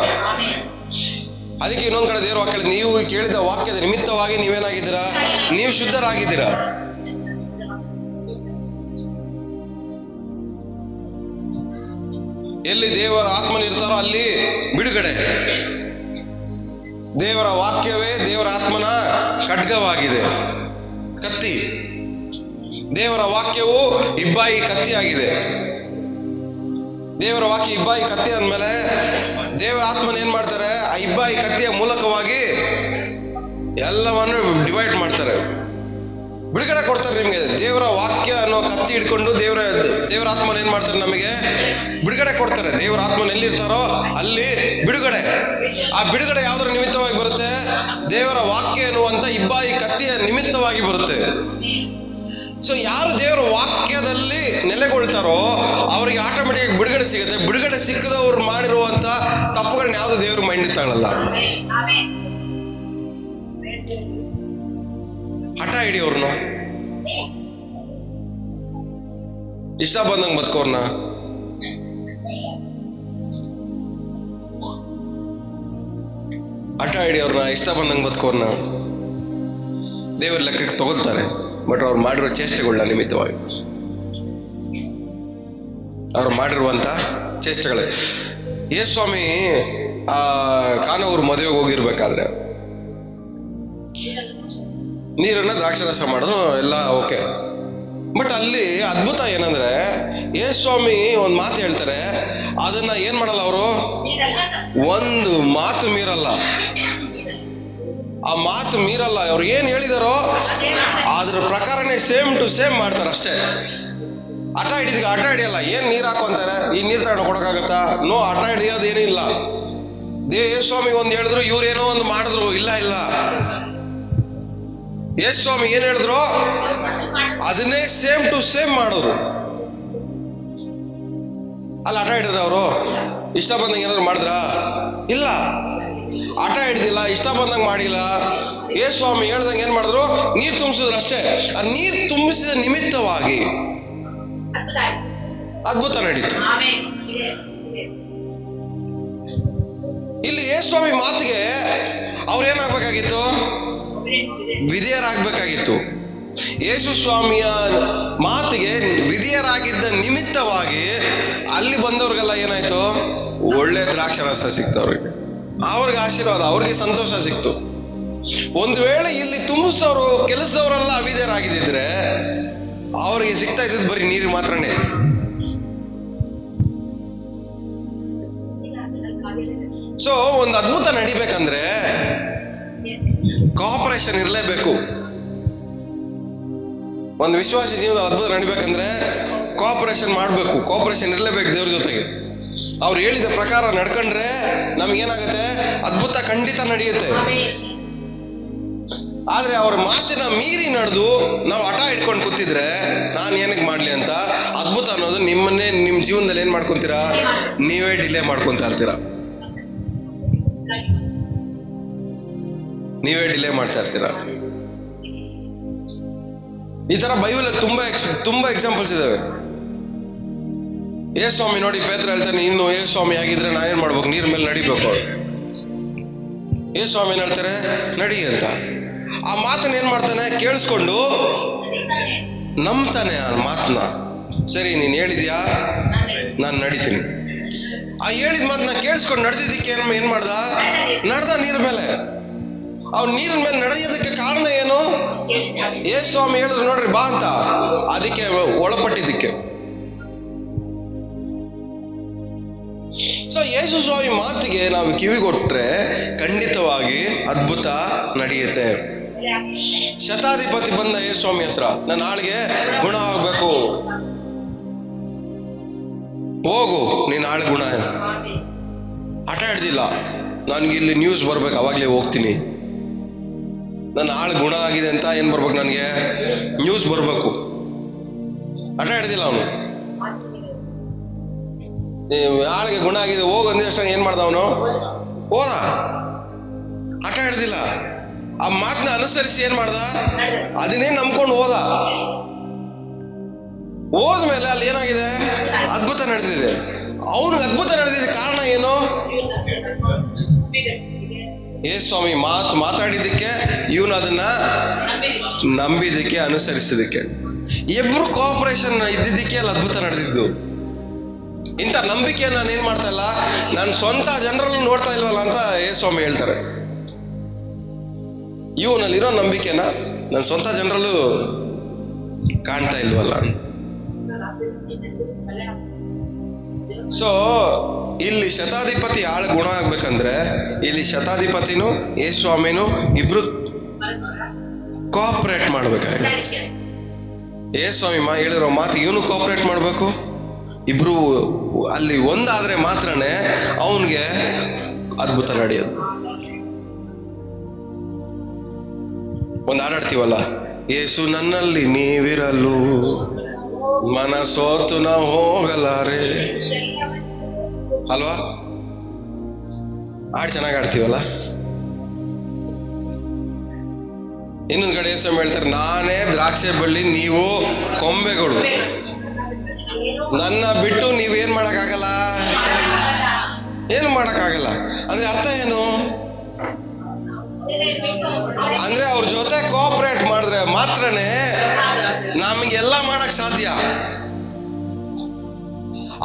ಅದಕ್ಕೆ ಇನ್ನೊಂದ್ ಕಡೆ ದೇವರ ವಾಕ್ಯ, ನೀವು ಕೇಳಿದ ವಾಕ್ಯದ ನಿಮಿತ್ತವಾಗಿ ನೀವೇನಾಗಿದ್ದೀರಾ? ನೀವು ಶುದ್ಧರಾಗಿದ್ದೀರಾ. ಎಲ್ಲಿ ದೇವರ ಆತ್ಮನಿರ್ತಾರೋ ಅಲ್ಲಿ ಬಿಡುಗಡೆ. ದೇವರ ವಾಕ್ಯವೇ ದೇವರ ಆತ್ಮನ ಖಡ್ಗವಾಗಿದೆ, ಕತ್ತಿ. ದೇವರ ವಾಕ್ಯವು ಇಬ್ಬಾಯಿ ಕತ್ತಿಯಾಗಿದೆ. ದೇವರ ವಾಕ್ಯ ಇಬ್ಬಾಯಿ ಕತ್ತಿ ಅಂದ್ಮೇಲೆ ದೇವರ ಆತ್ಮನ ಏನ್ ಮಾಡ್ತಾರೆ? ಆ ಇಬ್ಬಾಯಿ ಕತ್ತಿಯ ಮೂಲಕವಾಗಿ ಎಲ್ಲವನ್ನು ಡಿವೈಡ್ ಮಾಡ್ತಾರೆ, ಬಿಡುಗಡೆ ಕೊಡ್ತಾರೆ ನಿಮ್ಗೆ. ದೇವರ ವಾಕ್ಯ ಅನ್ನೋ ಕತ್ತಿ ಹಿಡ್ಕೊಂಡು ದೇವರ ಆತ್ಮನ ಏನ್ ಮಾಡ್ತಾರೆ? ನಮಗೆ ಬಿಡುಗಡೆ ಕೊಡ್ತಾರೆ. ದೇವರ ಆತ್ಮನ ಎಲ್ಲಿರ್ತಾರೋ ಅಲ್ಲಿ ಬಿಡುಗಡೆ. ಆ ಬಿಡುಗಡೆ ಯಾವ್ದ್ರ ನಿಮಿತ್ತವಾಗಿ ಬರುತ್ತೆ? ದೇವರ ವಾಕ್ಯ ಎನ್ನುವಂತ ಇಬ್ಬಾಯಿ ಕತ್ತಿಯ ನಿಮಿತ್ತವಾಗಿ ಬರುತ್ತೆ. ಸೊ ಯಾರು ದೇವರ ವಾಕ್ಯದಲ್ಲಿ ನೆಲೆಗೊಳ್ತಾರೋ ಅವ್ರಿಗೆ ಆಟೋಮೆಟಿಕ್ ಬಿಡುಗಡೆ ಸಿಗುತ್ತೆ. ಬಿಡುಗಡೆ ಸಿಕ್ಕದವ್ರು ಮಾಡಿರುವಂತ ತಪ್ಪುಗಳನ್ನ ಯಾವ್ದು ದೇವ್ರ ಮೈಂಡ್ ತಗೊಳ್ಳಲ್ಲ. ಹಠ ಹಿಡಿಯೋರ್ನು, ಇಷ್ಟ ಬಂದಂಗ್ ಬದುಕೋರ್ನ, ಹಠ ಹಿಡಿಯೋರ್ನ, ಇಷ್ಟ ಬಂದಂಗ್ ಬದುಕೋರ್ನ ದೇವ್ರ ಲೆಕ್ಕಕ್ಕೆ ತಗೊಳ್ತಾರೆ. ಬಟ್ ಅವ್ರು ಮಾಡಿರೋ ಚೇಷ್ಟೆಗಳನ್ನ ನಿಮಿತ್ತವಾಗಿ, ಅವ್ರು ಮಾಡಿರುವಂತ ಚೇಷ್ಟೆಗಳೇ. ಯೇಸ್ವಾಮಿ ಕಾನೂರು ಮದುವೆಗೆ ಹೋಗಿರ್ಬೇಕಾದ್ರೆ ನೀರನ್ನ ದ್ರಾಕ್ಷರಸ ಮಾಡಿದ್ರು, ಎಲ್ಲ ಓಕೆ. ಬಟ್ ಅಲ್ಲಿ ಅದ್ಭುತ ಏನಂದ್ರೆ ಯೇಸ್ವಾಮಿ ಒಂದ್ ಮಾತು ಹೇಳ್ತಾರೆ, ಅದನ್ನ ಏನ್ ಮಾಡಲ್ಲ ಅವರು? ಒಂದು ಮಾತು ಮೀರಲ್ಲ. ಆ ಮಾತು ಮೀರಲ್ಲ. ಅವ್ರು ಏನ್ ಹೇಳಿದಾರೋ ಅದ್ರ ಪ್ರಕಾರನೇ ಸೇಮ್ ಟು ಸೇಮ್ ಮಾಡ್ತಾರೆ ಅಷ್ಟೇ. ಹಠ ಹಿಡಿಯಲ್ಲ. ಏನ್ ನೀರ್ ಹಾಕೊಂತಾರೆ, ಈ ನೀರ್ ತಗೊಂಡು ಕೊಡಕ್ಕಾಗತ್ತಾ? ನೋ, ಹಠ ಹಿಡಿಯೋದು ಏನಿಲ್ಲ. ಯೇಸ್ವಾಮಿ ಒಂದ್ ಹೇಳಿದ್ರು, ಇವ್ರೇನೋ ಒಂದು ಮಾಡಿದ್ರು. ಇಲ್ಲ, ಯೇಸ್ವಾಮಿ ಏನ್ ಹೇಳಿದ್ರು ಅದನ್ನೇ ಸೇಮ್ ಟು ಸೇಮ್ ಮಾಡೋರು. ಅಲ್ಲ, ಹಠ ಹಿಡಿದ್ರ ಅವರು? ಇಷ್ಟ ಬಂದಂಗೆ ಏನಾದ್ರು ಮಾಡಿದ್ರ? ಇಲ್ಲ, ಹಠ ಹಿಡ್ದಿಲ್ಲ, ಇಷ್ಟ ಬಂದಂಗೆ ಮಾಡಿಲ್ಲ. ಯೇಸ್ವಾಮಿ ಹೇಳ್ದಂಗೆ ಏನ್ ಮಾಡಿದ್ರು? ನೀರ್ ತುಂಬಿಸಿದ್ರು ಅಷ್ಟೇ. ಆ ನೀರ್ ತುಂಬಿಸಿದ ನಿಮಿತ್ತವಾಗಿ ಅದ್ಭುತ ನಡೀತು. ಇಲ್ಲಿ ಯೇಸ್ವಾಮಿ ಮಾತಿಗೆ ಅವ್ರೇನಾಗ್ಬೇಕಾಗಿತ್ತು? ವಿಧೇಯರಾಗಬೇಕಾಗಿತ್ತು. ಯೇಸು ಸ್ವಾಮಿಯ ಮಾತಿಗೆ ವಿಧೇಯರಾಗಿದ್ದ ನಿಮಿತ್ತವಾಗಿ ಅಲ್ಲಿ ಬಂದವ್ರಿಗೆಲ್ಲ ಏನಾಯ್ತು? ಒಳ್ಳೆ ದ್ರಾಕ್ಷರಸ ಸಿಕ್ತು ಅವ್ರಿಗೆ. ಅವ್ರಿಗೆ ಆಶೀರ್ವಾದ, ಅವ್ರಿಗೆ ಸಂತೋಷ ಸಿಕ್ತು. ಒಂದು ವೇಳೆ ಇಲ್ಲಿ ತುಂಬಿಸೋರು ಕೆಲಸದವರೆಲ್ಲ ಅವಿಧೇಯರಾಗಿದ್ದಿದ್ರೆ ಅವ್ರಿಗೆ ಸಿಗ್ತಾ ಇದ್ದಿದ್ದು ಬರೀ ನೀರು ಮಾತ್ರನೇ. ಸೊ ಒಂದು ಅದ್ಭುತ ನಡಿಬೇಕಂದ್ರೆ ಕೋಆಪರೇಷನ್ ಇರಲೇಬೇಕು. ಒಂದು ವಿಶ್ವಾಸ ಜೀವನ ಅದ್ಭುತ ನಡಿಬೇಕಂದ್ರೆ ಕೋಆಪರೇಷನ್ ಮಾಡಬೇಕು, ಕೋಆಪರೇಷನ್ ಇರಲೇಬೇಕು ದೇವ್ರ ಜೊತೆಗೆ. ಅವ್ರು ಹೇಳಿದ ಪ್ರಕಾರ ನಡ್ಕೊಂಡ್ರೆ ನಮ್ಗೇನಾಗುತ್ತೆ? ಅದ್ಭುತ ಖಂಡಿತ ನಡೆಯುತ್ತೆ. ಆದ್ರೆ ಅವ್ರ ಮಾತಿನ ಮೀರಿ ನಡೆದು ನಾವು ಹಠ ಇಟ್ಕೊಂಡು ಕೂತಿದ್ರೆ ನಾನು ಏನಕ್ಕೆ ಮಾಡ್ಲಿ ಅಂತ ಅದ್ಭುತ ಅನ್ನೋದು ನಿಮ್ಮನ್ನೇ ನಿಮ್ ಜೀವನದಲ್ಲಿ ಏನ್ ಮಾಡ್ಕೊಂತೀರಾ? ನೀವೇ ಡಿಲೇ ಮಾಡ್ಕೊಂತಾ ಇರ್ತೀರಾ, ನೀವೇ ಡಿಲೇ ಮಾಡ್ತಾ ಇರ್ತೀರಾ. ಈ ತರ ಬೈಬಲ್ ತುಂಬಾ ಎಕ್ಸಾಂಪಲ್ಸ್ ಇದಾವೆ. ಏ ಸ್ವಾಮಿ ನೋಡಿ ಪೇತ್ರ ಹೇಳ್ತಾನೆ, ಇನ್ನು ಏ ಸ್ವಾಮಿ ಆಗಿದ್ರೆ ನಾನೇನ್ ಮಾಡ್ಬೇಕು, ನೀರ್ ಮೇಲೆ ನಡಿಬೇಕು. ಏ ಸ್ವಾಮಿ ಹೇಳ್ತಾರೆ ನಡಿ ಅಂತ. ಆ ಮಾತನ್ನ ಏನ್ ಮಾಡ್ತಾನೆ, ಕೇಳಿಸ್ಕೊಂಡು ನಂಬ್ತಾನೆ ಆ ಮಾತನ್ನ. ಸರಿ ನೀನ್ ಹೇಳಿದ್ಯಾ, ನಾನು ನಡಿತೀನಿ. ಆ ಹೇಳಿದ ಮಾತನ್ನ ಕೇಳಿಸ್ಕೊಂಡು ನಡೆದಿದ್ದಕ್ಕೆ ಏನ್ ಮಾಡ್ದ, ನಡ್ದ ನೀರ್ ಮೇಲೆ. ಅವ್ನು ನೀರಿನ ಮೇಲೆ ನಡೆಯೋದಕ್ಕೆ ಕಾರಣ ಏನು, ಏ ಸ್ವಾಮಿ ಹೇಳಿದ್ರು ನೋಡ್ರಿ ಬಾ ಅಂತ, ಅದಕ್ಕೆ ಒಳಪಟ್ಟಿದ್ದಕ್ಕೆ. ಸೊ ಯೇಸು ಸ್ವಾಮಿ ಮಾತಿಗೆ ನಾವು ಕಿವಿಗೊಟ್ರೆ ಖಂಡಿತವಾಗಿ ಅದ್ಭುತ ನಡೆಯುತ್ತೆ. ಶತಾಧಿಪತಿ ಬಂದ ಯೇಸು ಸ್ವಾಮಿ ಹತ್ರ, ನನ್ನ ಆಳಿಗೆ ಗುಣ ಆಗ್ಬೇಕು, ಹೋಗು ನೀನ್ ಆಳ್ ಗುಣ. ಹಠ ಹಿಡ್ದಿಲ್ಲ, ನನ್ಗೆ ಇಲ್ಲಿ ನ್ಯೂಸ್ ಬರ್ಬೇಕು, ಅವಾಗ್ಲೇ ಹೋಗ್ತೀನಿ. ನನ್ನ ಆಳ್ ಗುಣ ಆಗಿದೆ ಅಂತ ಏನ್ ಬರ್ಬೇಕು, ನನ್ಗೆ ನ್ಯೂಸ್ ಬರ್ಬೇಕು. ಹಠ ಹಿಡ್ದಿಲ್ಲ ಅವನು. ಆಳಿಗೆ ಗುಣ ಆಗಿದೆ ಹೋಗು ಅಂದಷ್ಟ ಏನ್ ಮಾಡ್ದ ಅವನು, ಹೋದ. ಹಠ ಹಿಡ್ದಿಲ್ಲ, ಆ ಮಾತನ್ನ ಅನುಸರಿಸಿ ಏನ್ ಮಾಡ್ದ, ಅದನ್ನೇ ನಂಬ್ಕೊಂಡು ಹೋದ. ಹೋದ್ಮೇಲೆ ಅಲ್ಲಿ ಏನಾಗಿದೆ, ಅದ್ಭುತ ನಡೆದಿದೆ. ಅವನಿಗೆ ಅದ್ಭುತ ನಡೆದಿದೆ ಕಾರಣ ಏನು, ಯೇಸು ಸ್ವಾಮಿ ಮಾತಾಡಿದ್ದಕ್ಕೆ, ಇವನು ಅದನ್ನ ನಂಬಿದಕ್ಕೆ, ಅನುಸರಿಸಿದಕ್ಕೆ. ಇಬ್ರು ಕೋಆಪರೇಷನ್ ಇದ್ದಿದ್ದಕ್ಕೆ ಅಲ್ಲಿ ಅದ್ಭುತ ನಡೆದಿದ್ದು. ಇಂಥ ನಂಬಿಕೆ ನಾನು ಏನ್ ಮಾಡ್ತಾ ಇಲ್ಲ, ನಾನು ಸ್ವಂತ ಜನರಲ್ಲೂ ನೋಡ್ತಾ ಇಲ್ವಲ್ಲ ಅಂತ ಯೇಸು ಸ್ವಾಮಿ ಹೇಳ್ತಾರೆ. ಇವನಲ್ಲಿರೋ ನಂಬಿಕೆನ ನನ್ನ ಸ್ವಂತ ಜನರಲ್ಲೂ ಕಾಣ್ತಾ ಇಲ್ವಲ್ಲ. ಸೊ ಇಲ್ಲಿ ಶತಾಧಿಪತಿ ಆಳ ಗುಣ ಆಗ್ಬೇಕಂದ್ರೆ ಇಲ್ಲಿ ಶತಾಧಿಪತಿನೂ ಯೇಸು ಸ್ವಾಮಿನೂ ಇಬ್ರು ಕೋಆಪರೇಟ್ ಮಾಡ್ಬೇಕಾಗಿದೆ. ಯೇಸು ಸ್ವಾಮಿ ಹೇಳಿರೋ ಮಾತು ಇವನು ಕೋಆಪರೇಟ್ ಮಾಡ್ಬೇಕು. ಇಬ್ರು ಅಲ್ಲಿ ಒಂದಾದ್ರೆ ಮಾತ್ರನೇ ಅವನ್ಗೆ ಅದ್ಭುತ ನಡೆಯೋದು. ಒಂದು ಹಾಡಾಡ್ತೀವಲ್ಲ, ಯೇಸು ನನ್ನಲ್ಲಿ ನೀವಿರಲು ಮನಸೋತು ನಾ ಹೋಗಲಾರೆ ಅಲ್ವಾ? ಹಾಡು ಚೆನ್ನಾಗಿ ಆಡ್ತೀವಲ್ಲ. ಇನ್ನೊಂದ್ ಕಡೆ ಯೇಸು ಹೇಳ್ತಾರೆ, ನಾನೇ ದ್ರಾಕ್ಷೆ ಬಳ್ಳಿ, ನೀವು ಕೊಂಬೆಗಳು. ನನ್ನ ಬಿಟ್ಟು ನೀವೇನ್ ಮಾಡಕ್ಕಾಗಲ್ಲ, ಏನು ಮಾಡಕ್ಕಾಗಲ್ಲ. ಅಂದ್ರೆ ಅರ್ಥ ಏನು ಅಂದ್ರೆ ಅವ್ರ ಜೊತೆ ಕೋಆಪರೇಟ್ ಮಾಡಿದ್ರೆ ಮಾತ್ರನೇ ನಮಗೆಲ್ಲ ಮಾಡಕ್ ಸಾಧ್ಯ.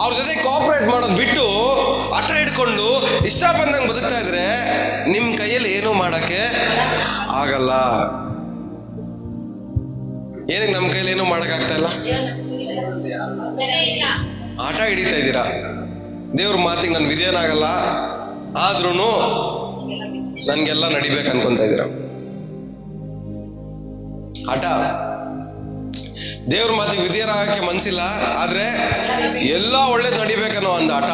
ಅವ್ರ ಜೊತೆ ಕೋಆಪರೇಟ್ ಮಾಡೋದು ಬಿಟ್ಟು ಹಠ ಹಿಡ್ಕೊಂಡು ಇಷ್ಟ ಬಂದಂಗೆ ಬದುಕ್ತಾ ಇದ್ರೆ ನಿಮ್ ಕೈಯಲ್ಲಿ ಏನೂ ಮಾಡಕ್ಕೆ ಆಗಲ್ಲ. ಏನಕ್ಕೆ ನಮ್ಮ ಕೈಯಲ್ಲಿ ಏನೂ ಮಾಡಕ್ ಆಗ್ತಾ ಇಲ್ಲ? ಆಟ ಹಿಡಿತಾ ಇದ್ದೀರಾ. ದೇವ್ರ ಮಾತಿಗೆ ನಾನು ವಿಧೇಯನಾಗಲ್ಲ, ಆದ್ರೂ ನನ್ಗೆಲ್ಲ ನಡಿಬೇಕು ಅನ್ಕೊಂತ ಇದ್ದೀರಾ. ಆಟ ದೇವ್ರ ಮಾತಿಗೆ ವಿಧೇಯರಾಗಕ್ಕೆ ಮನ್ಸಿಲ್ಲ, ಆದ್ರೆ ಎಲ್ಲ ಒಳ್ಳೇದು ನಡಿಬೇಕನ್ನೋ ಒಂದು ಆಟ.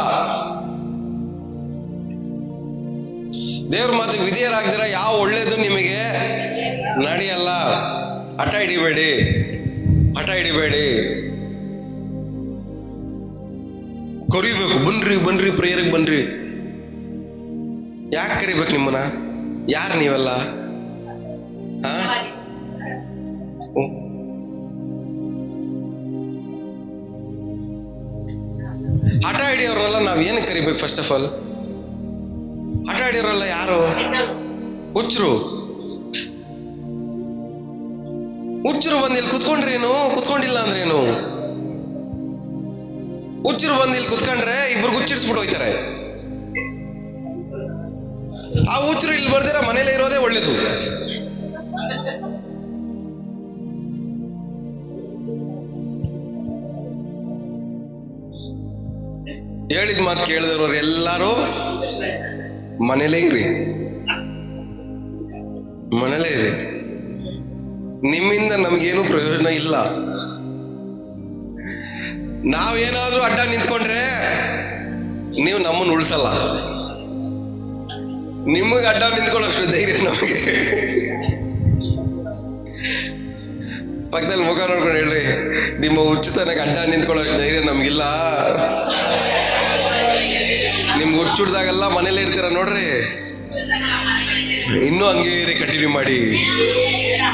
ದೇವ್ರ ಮಾತಿಗೆ ವಿಧೇಯರಾಗ್ದಿರ ಯಾವ ಒಳ್ಳೇದು ನಿಮಗೆ ನಡೆಯಲ್ಲ. ಹಠ ಹಿಡಿಬೇಡಿ, ಹಠ ಹಿಡಿಬೇಡಿ. ಕರಿಬೇಕು, ಬನ್ರಿ ಪ್ರೇಯರ್ಗೆ ಬನ್ರಿ. ಯಾಕೆ ಕರಿಬೇಕು ನಿಮ್ಮನ್ನ? ಯಾರು ನೀವೆಲ್ಲ? ಹಠ ಹಿಡಿಯೋರೆಲ್ಲ ನಾವ್ ಏನಕ್ಕೆ ಕರಿಬೇಕು? ಫಸ್ಟ್ ಆಫ್ ಆಲ್ ಹಠ ಹಿಡಿಯೋರೆಲ್ಲ ಯಾರು? ಹುಚ್ಚರು. ಹುಚ್ಚರು ಬಂದು ಇಲ್ಲಿ ಕುತ್ಕೊಂಡ್ರೇನು, ಕುತ್ಕೊಂಡಿಲ್ಲ ಅಂದ್ರೇನು? ಹುಚ್ಚರು ಬಂದು ಇಲ್ಲಿ ಕುತ್ಕೊಂಡ್ರೆ ಇಬ್ರು ಹುಚ್ಚಿಡ್ಸ್ಬಿಟ್ಟು ಹೋಯ್ತಾರೆ. ಆ ಹುಚ್ಚರು ಇಲ್ಲಿ ಬರ್ದಿರ ಮನೇಲೆ ಇರೋದೇ ಒಳ್ಳೇದು. ಹೇಳಿದ ಮಾತು ಕೇಳಿದವ್ರು ಎಲ್ಲಾರು ಮನೇಲೇ ಇರಿ, ಮನೇಲೇ ಇರಿ. ನಿಮ್ಮಿಂದ ನಮಗೇನು ಪ್ರಯೋಜನ ಇಲ್ಲ. ನಾವೇನಾದ್ರೂ ಅಡ್ಡ ನಿಂತ್ಕೊಂಡ್ರೆ ನೀವು ನಮ್ಮನ್ನು ಉಳಿಸಲ್ಲ. ನಿಮಗೆ ಅಡ್ಡ ನಿಂತ್ಕೊಳ್ಳೋಷ್ಟು ಧೈರ್ಯ ನಮಗೆ. ಪಕ್ಕದಲ್ಲಿ ಮುಖ ನೋಡ್ಕೊಂಡು ಹೇಳ್ರಿ, ನಿಮ್ಮ ಹುಚ್ಚುತನಕ್ಕೆ ಅಡ್ಡ ನಿಂತ್ಕೊಳ್ಳೋಷ್ಟು ಧೈರ್ಯ ನಮ್ಗಿಲ್ಲ. ನಿಮ್ಗೆ ಹುಚ್ಚುಡ್ದಾಗೆಲ್ಲ ಮನೇಲಿ ಇರ್ತೀರ ನೋಡ್ರಿ, ಇನ್ನೂ ಹಂಗೆ ಇರಿ, ಕಂಟಿನ್ಯೂ ಮಾಡಿ.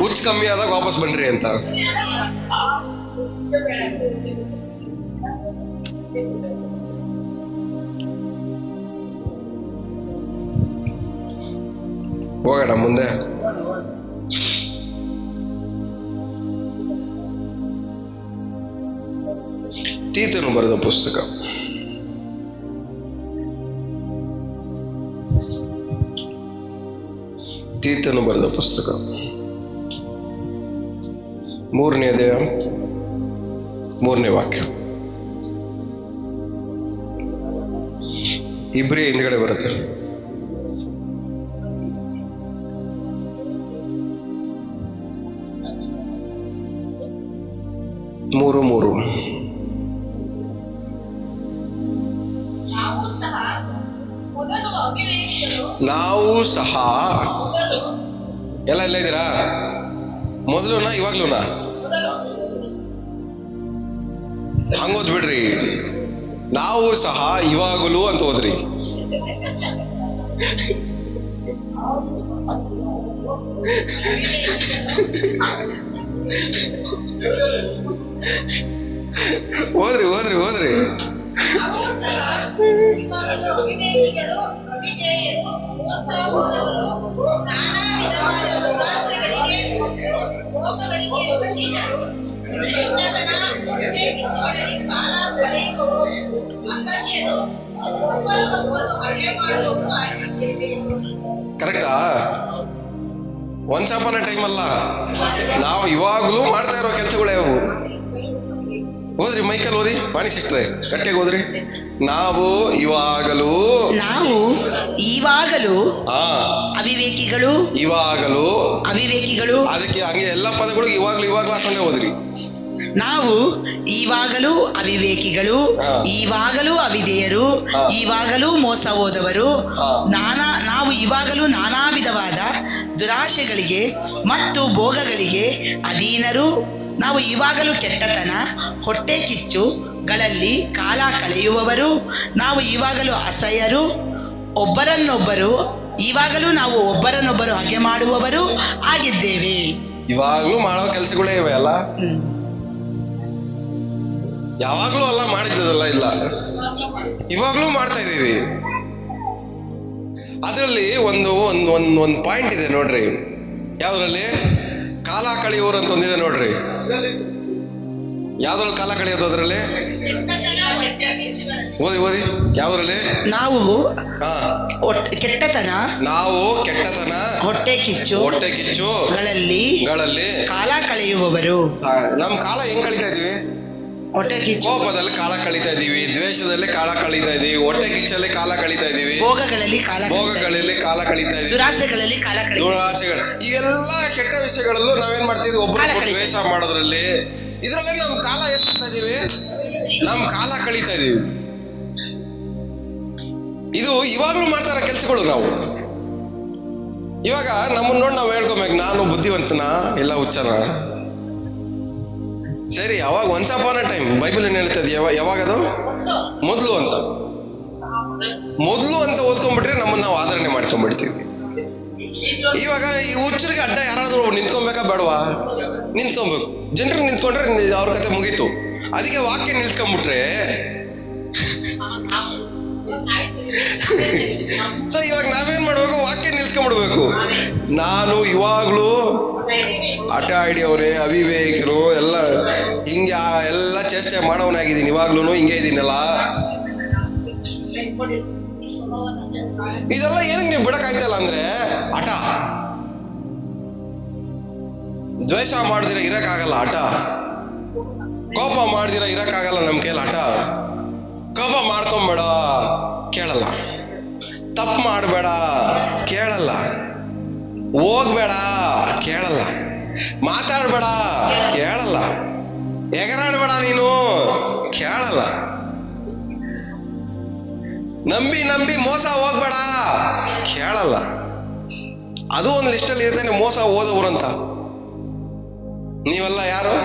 ಹುಚ್ಚು ಕಮ್ಮಿ ಆದಾಗ ವಾಪಸ್ ಬನ್ರಿ ಅಂತ. ಹೋಗೋಣ ಮುಂದೆ. ತೀತನು ಬರೆದ ಪುಸ್ತಕ, ತೀತನು ಬರೆದ ಪುಸ್ತಕ 3ನೇ ಅಧ್ಯಾಯ 3ನೇ ವಾಕ್ಯ. ಇಬ್ರಿ ಹಿಂದ್ಗಡೆ ಬರುತ್ತೆ. ಮೂರು ನಾವು ಸಹ ಎಲ್ಲ ಇದ್ದೀರಾ? ಮೊದಲುನಾ ಇವಾಗ್ಲೂನಾ? ಹಂಗೋದ್ ಬಿಡ್ರಿ. ನಾವು ಸಹ ಇವಾಗಲೂ ಅಂತ ಹೋದ್ರಿ. ಹೋದ್ರಿ ಕರೆಕ್ಟಾ? ಒನ್ಸ್ ಅಪಾನ್ ಎ ಟೈಮ್ ಅಲ್ಲ, ನಾವು ಇವಾಗಲೂ ಮಾಡ್ತಾ ಇರೋ ಕೆಲಸಗಳೇ ಅವು. ಓದ್ರಿ, ಮೈಕಲ್ ಓದಿ, ವಾಣಿ ಸಿಸ್ಟ್ರೆ ಗಟ್ಟಿಯಾಗಿ ಓದ್ರಿ. ನಾವು ಇವಾಗಲೂ ಅವಿವೇಕಿಗಳು. ಅದಕ್ಕೆ ಹಂಗೆ ಎಲ್ಲ ಪದಗಳು ಇವಾಗ್ಲೂ ಹಾಕೊಂಡೇ ಓದ್ರಿ. ನಾವು ಇವಾಗಲೂ ಅವಿವೇಕಿಗಳು, ಇವಾಗಲೂ ಅವಿಧೇಯರು, ಇವಾಗಲೂ ಮೋಸ ಹೋದವರು, ನಾವು ಇವಾಗಲೂ ನಾನಾ ವಿಧವಾದ ದುರಾಶೆಗಳಿಗೆ ಮತ್ತು ಭೋಗಗಳಿಗೆ ಅಧೀನರು. ನಾವು ಇವಾಗಲೂ ಕೆಟ್ಟತನ, ಹೊಟ್ಟೆ ಕಿಚ್ಚುಗಳಲ್ಲಿ ಕಾಲ ಕಳೆಯುವವರು. ನಾವು ಇವಾಗಲೂ ಅಸಹ್ಯರು, ನಾವು ಒಬ್ಬರನ್ನೊಬ್ಬರು ಹಗೆ ಮಾಡುವವರು ಆಗಿದ್ದೇವೆ. ಇವಾಗ್ಲೂ ಮಾಡೋ ಕೆಲಸಗಳೇ ಇವೆ ಅಲ್ಲ, ಯಾವಾಗ್ಲೂ ಅಲ್ಲ ಮಾಡಿದ್ದಲ್ಲ, ಇಲ್ಲ ಇವಾಗ್ಲೂ ಮಾಡ್ತಾ ಇದೀವಿ. ಅದರಲ್ಲಿ ಒಂದು ಪಾಯಿಂಟ್ ಇದೆ ನೋಡ್ರಿ. ಯಾವ್ದ್ರಲ್ಲಿ? ಕಾಲ ಕಳೆಯೋರು ಅಂತ ಒಂದಿದೆ ನೋಡ್ರಿ. ಯಾವ್ದ್ರಲ್ಲಿ ಕಾಲ ಕಳೆಯೋದು? ಅದ್ರಲ್ಲಿ ಓದಿ ಯಾವ್ದ್ರಲ್ಲಿ? ನಾವು ಕೆಟ್ಟತನ, ಹೊಟ್ಟೆ ಕಿಚ್ಚುಗಳಲ್ಲಿ ಕಾಲ ಕಳೆಯುವವರು. ನಮ್ ಕಾಲ ಹೆಂಗ್ ಕಳೀತಾ ಇದೀವಿ? ಹೊಟ್ಟೆ ಕಿಚ್ಚು, ಕೋಪದಲ್ಲಿ ಕಾಲ ಕಳೀತಾ ಇದೀವಿ, ದ್ವೇಷದಲ್ಲಿ ಕಾಲ ಕಳೀತಾ ಇದೀವಿ, ಹೊಟ್ಟೆ ಕಿಚ್ಚಲ್ಲಿ ಕಾಲ ಕಳೀತಾ ಇದೀವಿ, ಭೋಗಗಳಲ್ಲಿ ಕಾಲ ಕಳೀತಾ ಇದೀವಿ, ದುರಾಸೆಗಳಲ್ಲಿ ದುರಾಸೆಗಳು. ಇವೆಲ್ಲ ಕೆಟ್ಟ ವಿಷಯಗಳಲ್ಲೂ ನಾವೇನ್ ಮಾಡ್ತಿದ್ವಿ? ಒಬ್ಬರು ದ್ವೇಷ ಮಾಡೋದ್ರಲ್ಲಿ, ಇದ್ರಲ್ಲೇ ನಮ್ ಕಾಲ ಏನ್ ಮಾಡ್ತಾ ಇದೀವಿ? ನಮ್ ಕಾಲ ಕಳೀತಾ ಇದೀವಿ. ಇದು ಇವಾಗ್ಲೂ ಮಾಡ್ತಾರ ಕೆಲ್ಸಗಳು. ನಾವು ಇವಾಗ ನಮ್ಮನ್ನ ನೋಡಿ ನಾವು ಹೇಳ್ಕೊಬೇಕು, ನಾನು ಬುದ್ಧಿವಂತನ ಇಲ್ಲ ಹುಚ್ಚನ? ಸರಿ, ಅವಾಗ once upon A time Bible ಏನ್ ಹೇಳ್ತದೆ? ಯಾವಾಗದು? ಮೊದಲು ಅಂತ ಓದ್ಕೊಂಡ್ಬಿಟ್ರೆ ನಮ್ಮನ್ನ ನಾವು ಆಧರಣೆ ಮಾಡ್ಕೊಂಡ್ಬಿಡ್ತೀವಿ. ಇವಾಗ ಈ ಹುಚ್ಚರಿಗೆ ಅಡ್ಡ ಯಾರಾದ್ರೂ ನಿಂತ್ಕೊಬೇಕಾ ಬೇಡವಾ? ನಿಂತ್ಕೊಬೇಕು. ಜನರು ನಿಂತ್ಕೊಂಡ್ರೆ ಅವ್ರ ಕತೆ ಮುಗೀತು. ಅದಕ್ಕೆ ವಾಕ್ಯ ನಿಲ್ಸ್ಕೊಂಡ್ಬಿಟ್ರೆ ಸೊ ಇವಾಗ ನಾವೇನ್ ಮಾಡ್ಬೇಕು? ವಾಕ್ಯ ನಿಲ್ಸ್ಕೊಂಡ್ಬಿಡ್ಬೇಕು. ನಾನು ಇವಾಗ್ಲೂ ಹಠ ಹಿಡಿಯವ್ರೆ, ಅವಿವೇಕರು ಎಲ್ಲ ಹಿಂಗೆ ಎಲ್ಲ ಚೇಷ್ಟೆ ಮಾಡೋನಾಗಿದ್ದೀನಿ, ಇವಾಗ್ಲೂ ಹಿಂಗೆ ಇದೀನಲ್ಲ. ಇದೆಲ್ಲ ಏನಕ್ಕೆ ನೀವು ಬಿಡಕ್ಕಾಯ್ತಲ್ಲ ಅಂದ್ರೆ ಹಠ. ದ್ವೇಷ ಮಾಡ್ದಿರ ಇರಕ್ಕಾಗಲ್ಲ ಹಠ. ಕೋಪ ಮಾಡ್ದಿರ ಇರಕ್ಕಾಗಲ್ಲ ನಮ್ ಕೈಲಿ ಹಠ. ಕೋಪ ಮಾಡ್ಕೊಂಬೇಡ, ಕೇಳಲ್ಲ. ತಪ್ಪು ಮಾಡಬೇಡ, ಕೇಳಲ್ಲ. ಹೋಗ್ಬೇಡ, ಕೇಳಲ್ಲ. ಮಾತಾಡ್ಬೇಡ, ಕೇಳಲ್ಲ. ಎಗರಾಡ್ಬೇಡ, ನೀನು ಕೇಳಲ್ಲ. ನಂಬಿ ಮೋಸ ಹೋಗ್ಬೇಡ, ಕೇಳಲ್ಲ. ಅದು ಒಂದು ಲಿಸ್ಟಲ್ಲಿ ಇರ್ತೇನೆ, ಮೋಸ ಹೋದವ್ರಂತ. ನೀವೆಲ್ಲ ಯಾರು?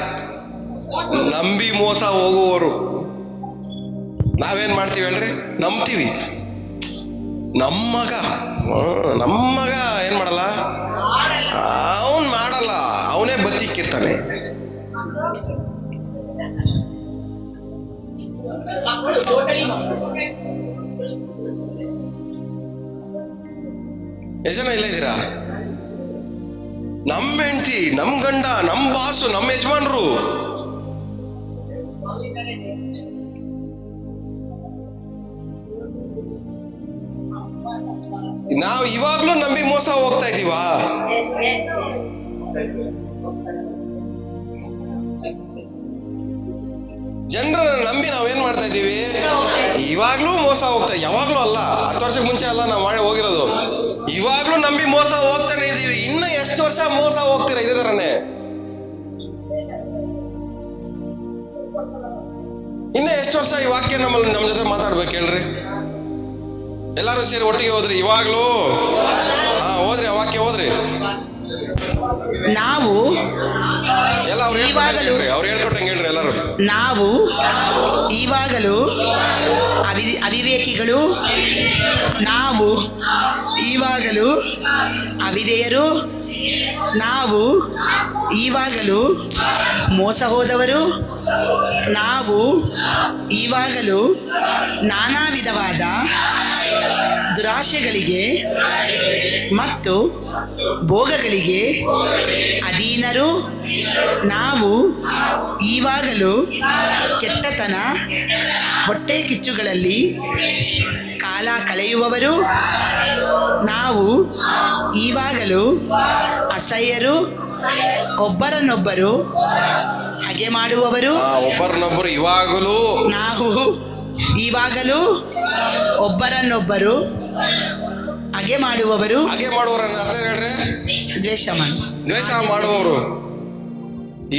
ನಂಬಿ ಮೋಸ ಹೋಗುವವರು. ನಾವೇನ್ ಮಾಡ್ತೀವಿ ಹೇಳ್ರಿ? ನಂಬ್ತೀವಿ. ನಮ್ಮಗ ಏನ್ ಮಾಡಲ್ಲ, ಅವನ್ ಮಾಡಲ್ಲ, ಅವನೇ ಬತ್ತಿಕ್ಕಿರ್ತಾನೆ. ಮಕ್ಕಳು ಟೋಟಲಿ ಎಷ್ಟು ಜನ ಇಲ್ಲ ಇದ್ದೀರಾ? ನಮ್ಮ ಹೆಂಡತಿ, ನಮ್ ಗಂಡ, ನಮ್ ಬಾಸು, ನಮ್ಮ ಯಜಮಾನ್ರು, ನಾವು ಇವಾಗ್ಲೂ ನಂಬಿ ಮೋಸ ಹೋಗ್ತಾ ಇದೀವಾ? ಜನರನ್ನ ನಂಬಿ ನಾವೇನ್ ಮಾಡ್ತಾ ಇದೀವಿ? ಇವಾಗ್ಲೂ ಮೋಸ ಹೋಗ್ತಾ, ಯಾವಾಗ್ಲೂ ಅಲ್ಲ, 10 ವರ್ಷಕ್ಕೆ ಮುಂಚೆ ಅಲ್ಲ ನಾವು ಮಾಡಿ ಹೋಗಿರೋದು. ಇವಾಗ್ಲೂ ನಂಬಿ ಮೋಸ ಹೋಗ್ತಾನೆ ಇದೀವಿ. ಇನ್ನು ಎಷ್ಟು ವರ್ಷ ಮೋಸ ಹೋಗ್ತೀರಾ ಇದೇ ತರನೇ? ಇನ್ನು ಎಷ್ಟು ವರ್ಷ ಈ ವಾಕ್ಯ ನಮ್ಮ ಜೊತೆ ಮಾತಾಡ್ಬೇಕು ಹೇಳ್ರಿ? ಎಲ್ಲಾರು ಸೇರಿ ಒಟ್ಟಿಗೆ ಹೋದ್ರಿ ಇವಾಗ್ಲೂ? ಹೋದ್ರಿ, ಆ ವಾಕ್ಯ ಹೋದ್ರಿ. ನಾವು ಎಲ್ಲ ಅವ್ರು ಹೇಳ್ಕೊಟ್ಟಂಗೆ ಹೇಳ್ರಿ ಎಲ್ಲರೂ. ನಾವು ಇವಾಗಲೂ ಅವಿವೇಕಿಗಳು, ನಾವು ಇವಾಗಲೂ ಅವಿಧೇಯರು, ನಾವು ಇವಾಗಲೂ ಮೋಸ ಹೋದವರು, ನಾವು ಇವಾಗಲೂ ನಾನಾ ವಿಧವಾದ ದುರಾಶೆಗಳಿಗೆ ಮತ್ತು ಭೋಗಗಳಿಗೆ ಅಧೀನರು, ನಾವು ಇವಾಗಲೂ ಕೆಟ್ಟತನ, ಹೊಟ್ಟೆ ಕಿಚ್ಚುಗಳಲ್ಲಿ ಕಾಲ ಕಳೆಯುವವರು, ನಾವು ಇವಾಗಲೂ ಅಸಹ್ಯರು, ಒಬ್ಬರನ್ನೊಬ್ಬರು ಹಗೆ ಮಾಡುವವರು, ಒಬ್ಬರನ್ನೊಬ್ಬರು ಇವಾಗಲೂ, ನಾವು ಇವಾಗಲೂ ಒಬ್ಬರನ್ನೊಬ್ಬರು ಹಗೆ ಮಾಡುವವರು, ಹಾಗೆ ಮಾಡುವವರು ಅರ್ಥ ಹೇಳ್ರಿ? ದ್ವೇಷ ಮಾಡುವವರು.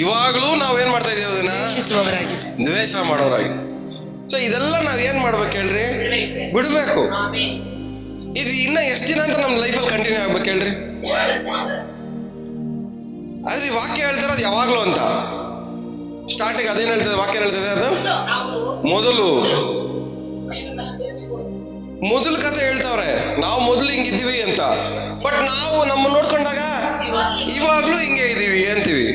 ಇವಾಗ್ಲೂ ನಾವೇನ್ ಮಾಡ್ತಾ ಇದೀವಿ? ಅದನ್ನ ದ್ವೇಷಿಸುವವರಾಗಿ, ದ್ವೇಷ ಮಾಡೋರಾಗಿ. ಸೊ ಇದೆಲ್ಲ ನಾವ್ ಏನ್ ಮಾಡ್ಬೇಕು ಹೇಳ್ರಿ? ಬಿಡ್ಬೇಕು. ಇದು ಇನ್ನ ಎಷ್ಟು ದಿನ ಅಂತ ನಮ್ ಲೈಫಲ್ಲಿ ಕಂಟಿನ್ಯೂ ಆಗ್ಬೇಕು ಹೇಳ್ರಿ? ಆದ್ರೆ ಈ ವಾಕ್ಯ ಹೇಳ್ತಾರದು ಯಾವಾಗ್ಲೂ ಅಂತ. ಸ್ಟಾರ್ಟಿಂಗ್ ಅದೇನ್ ಹೇಳ್ತದೆ? ವಾಕ್ಯ ಹೇಳ್ತದೆ ಅದು ಮೊದಲು ಕಥೆ ಹೇಳ್ತಾವ್ರೆ, ನಾವು ಮೊದಲು ಹಿಂಗಿದ್ದೀವಿ ಅಂತ. ಬಟ್ ನಾವು ನಮ್ಮ ನೋಡ್ಕೊಂಡಾಗ ಇವಾಗ್ಲೂ ಹಿಂಗೆ ಇದೀವಿ ಅಂತೀವಿ.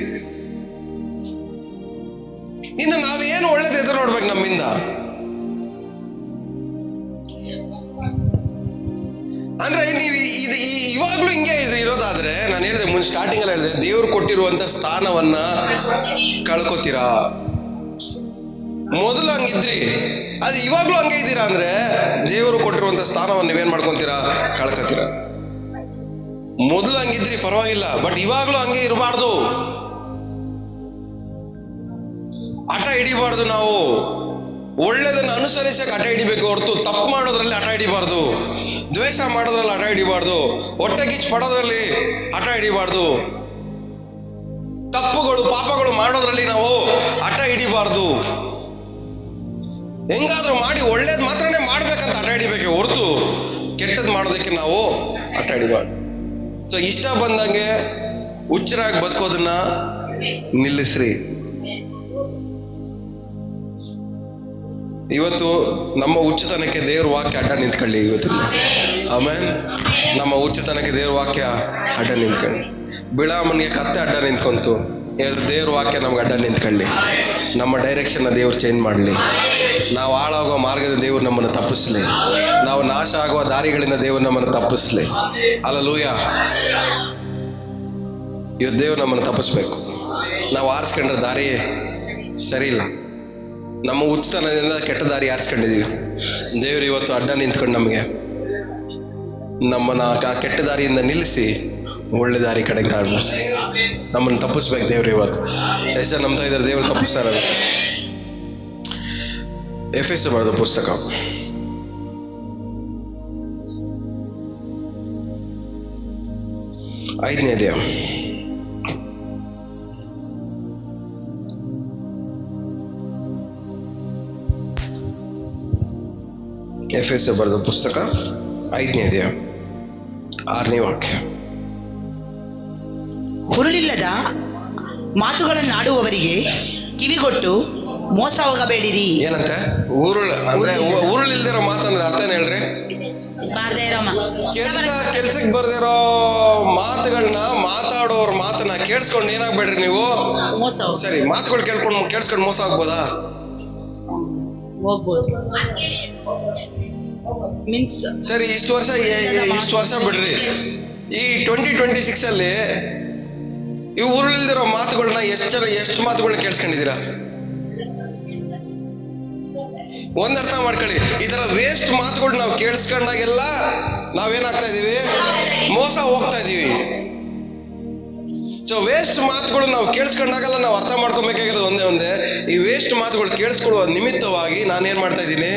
ಇನ್ನು ನಾವೇನು ಒಳ್ಳೇದು ಎದುರು ನೋಡ್ಬೇಕು ನಮ್ಮಿಂದ. ಅಂದ್ರೆ ನೀವು ಇವಾಗ್ಲೂ ಹಿಂಗೆ ಇರೋದಾದ್ರೆ, ನಾನು ಹೇಳಿದೆ ಮುಂಚೆ ಸ್ಟಾರ್ಟಿಂಗ್ ಅಲ್ಲಿ ಹೇಳಿದೆ, ದೇವ್ರು ಕೊಟ್ಟಿರುವಂತ ಸ್ಥಾನವನ್ನ ಕಳ್ಕೊತೀರಾ. ಮೊದಲು ಹಂಗಿದ್ರಿ, ಅದು ಇವಾಗ್ಲೂ ಹಂಗೆ ಇದ್ದೀರಾ ಅಂದ್ರೆ ದೇವರು ಕೊಟ್ಟಿರುವಂತ ಸ್ಥಾನವನ್ನು ನೀವೇನ್ ಮಾಡ್ಕೊಂತೀರಾ? ಕಳ್ಕೊತೀರಾ. ಮೊದಲು ಹಂಗಿದ್ರಿ ಪರವಾಗಿಲ್ಲ, ಬಟ್ ಇವಾಗ್ಲೂ ಹಂಗೆ ಇರಬಾರ್ದು. ಹಠ ಹಿಡಿಬಾರ್ದು. ನಾವು ಒಳ್ಳೇದನ್ನ ಅನುಸರಿಸಕ್ಕೆ ಹಠ ಹಿಡಿಬೇಕು ಹೊರತು ತಪ್ಪು ಮಾಡೋದ್ರಲ್ಲಿ ಹಠ ಹಿಡಿಬಾರ್ದು. ದ್ವೇಷ ಮಾಡೋದ್ರಲ್ಲಿ ಹಠ ಹಿಡಿಬಾರ್ದು. ಹೊಟ್ಟೆ ಕಿಚ್ಚು ಪಡೋದ್ರಲ್ಲಿ ಹಠ ಹಿಡಿಬಾರ್ದು. ತಪ್ಪುಗಳು ಪಾಪಗಳು ಮಾಡೋದ್ರಲ್ಲಿ ನಾವು ಹಠ ಹಿಡಿಬಾರ್ದು. ಹೆಂಗಾದ್ರೂ ಮಾಡಿ ಒಳ್ಳೇದ್ ಮಾತ್ರನೇ ಮಾಡ್ಬೇಕಂತ ಹಠ ಹಿಡಿಬೇಕೆ ಹೊರತು ಕೆಟ್ಟದ್ ಮಾಡೋದಕ್ಕೆ ನಾವು ಹಠ ಹಿಡಿಬಾರ್ದು. ಸೊ ಇಷ್ಟ ಬಂದಂಗೆ ಹುಚ್ಚರಾಗಿ ಬದುಕೋದನ್ನ ನಿಲ್ಲಿಸ್ರಿ. ಇವತ್ತು ನಮ್ಮ ಹುಚ್ಚುತನಕ್ಕೆ ದೇವ್ರ ವಾಕ್ಯ ಅಡ್ಡ ನಿಂತ್ಕೊಳ್ಳಿ. ಇವತ್ತು ಆಮೇಲೆ ನಮ್ಮ ಹುಚ್ಚುತನಕ್ಕೆ ದೇವ್ರ ವಾಕ್ಯ ಅಡ್ಡ ನಿಂತ್ಕೊಳ್ಳಿ. ಬಿಳಾಮನಿಗೆ ಕತ್ತೆ ಅಡ್ಡ ನಿಂತ್ಕೊಂತು, ದೇವ್ರ ವಾಕ್ಯ ನಮ್ಗೆ ಅಡ್ಡ ನಿಂತ್ಕೊಳ್ಳಿ. ನಮ್ಮ ಡೈರೆಕ್ಷನ್ ದೇವ್ರು ಚೇಂಜ್ ಮಾಡಲಿ. ನಾವು ಹಾಳಾಗುವ ಮಾರ್ಗದ ದೇವ್ರು ನಮ್ಮನ್ನು ತಪ್ಪಿಸ್ಲಿ. ನಾವು ನಾಶ ಆಗುವ ದಾರಿಗಳಿಂದ ದೇವ್ರು ನಮ್ಮನ್ನು ತಪ್ಪಿಸ್ಲಿ. ಹಲ್ಲೆಲೂಯಾ. ಇವತ್ತು ದೇವ್ರು ನಮ್ಮನ್ನು ತಪ್ಪಿಸ್ಬೇಕು. ನಾವು ಆರಿಸ್ಕೊಂಡ್ರೆ ದಾರಿ ಸರಿ ಇಲ್ಲ. ನಮ್ಮ ಹುಚ್ಚುತನದಿಂದ ಕೆಟ್ಟ ದಾರಿ ಆರಿಸ್ಕೊಂಡಿದೀವಿ. ದೇವ್ರು ಇವತ್ತು ಅಡ್ಡ ನಿಂತ್ಕೊಂಡು ನಮ್ಮನ್ನ ಆ ಕೆಟ್ಟ ದಾರಿಯಿಂದ ನಿಲ್ಲಿಸಿ ಒಳ್ಳೆ ದಾರಿ ಕಡೆಗೆ ನಮ್ಮನ್ನು ತಪ್ಪಿಸ್ಬೇಕು ದೇವ್ರು. ಇವತ್ತು ಎಷ್ಟು ಜನ ನಂಬ್ತಾ ಇದ್ದಾರೆ ದೇವ್ರು ತಪ್ಪಿಸ್ತಾರ? ಎಫೆಸ ಬರೆದ ಪುಸ್ತಕ 5ನೇ ಅಧ್ಯಾಯ. ಎಫೆಸ ಬರೆದ ಪುಸ್ತಕ 5ನೇ ಅಧ್ಯಾಯ 6ನೇ ವಾಕ್ಯ. ಹುರುಳಿಲ್ಲದ ಮಾತುಗಳನ್ನಾಡುವವರಿಗೆ ಕಿವಿಗೊಟ್ಟು ಮೋಸ ಹೋಗಬೇಡಿರಿ. ಏನಂತೆ? ಅಂದ್ರೆ ಉರುಳಿಲ್ದಿರೋ ಮಾತಂದ್ರೆ ಅರ್ಥ ಹೇಳ್ರಿ? ಕೆಲ್ಸಕ್ಕೆ ಬರ್ದಿರೋ ಮಾತುಗಳನ್ನ, ಮಾತಾಡೋರ್ ಮಾತನ್ನ ಕೇಳಿಸ್ಕೊಂಡು ಏನಾಗ್ಬೇಡ್ರಿ ನೀವು. ಮೋಸ. ಸರಿ, ಮಾತುಗಳು ಕೇಳ್ಸ್ಕೊಂಡು ಮೋಸ ಆಗ್ಬೋದಾ? ಹೋಗ್ಬೋದು. ಮೀನ್ಸ್ ಸರಿ, ಇಷ್ಟು ವರ್ಷ ಬಿಡ್ರಿ. ಈ 2026 ಅಲ್ಲಿ ಈ ಊರಲ್ಲಿರೋ ಮಾತುಗಳನ್ನ ಎಷ್ಟು ಮಾತುಗಳನ್ನ ಕೇಳಿಸ್ಕೊಂಡಿದ್ದೀರಾ? ಒಂದರ್ಥ ಮಾಡ್ಕೊಳ್ಳಿ, ಈ ತರ ವೇಸ್ಟ್ ಮಾತುಗಳು ನಾವು ಕೇಳಿಸ್ಕೊಂಡಾಗೆಲ್ಲ ನಾವೇನಾಗ್ತಾ ಇದೀವಿ? ಮೋಸ ಹೋಗ್ತಾ ಇದೀವಿ. ಸೊ ವೇಸ್ಟ್ ಮಾತುಗಳು ನಾವು ಕೇಳಿಸ್ಕೊಂಡಾಗೆಲ್ಲ ನಾವು ಅರ್ಥ ಮಾಡ್ಕೊಬೇಕಾಗಿರೋದು ಒಂದೇ, ಈ ವೇಸ್ಟ್ ಮಾತುಗಳು ಕೇಳಿಸ್ಕೊಳ್ಳುವ ನಿಮಿತ್ತವಾಗಿ ನಾನೇನ್ ಮಾಡ್ತಾ ಇದ್ದೀನಿ?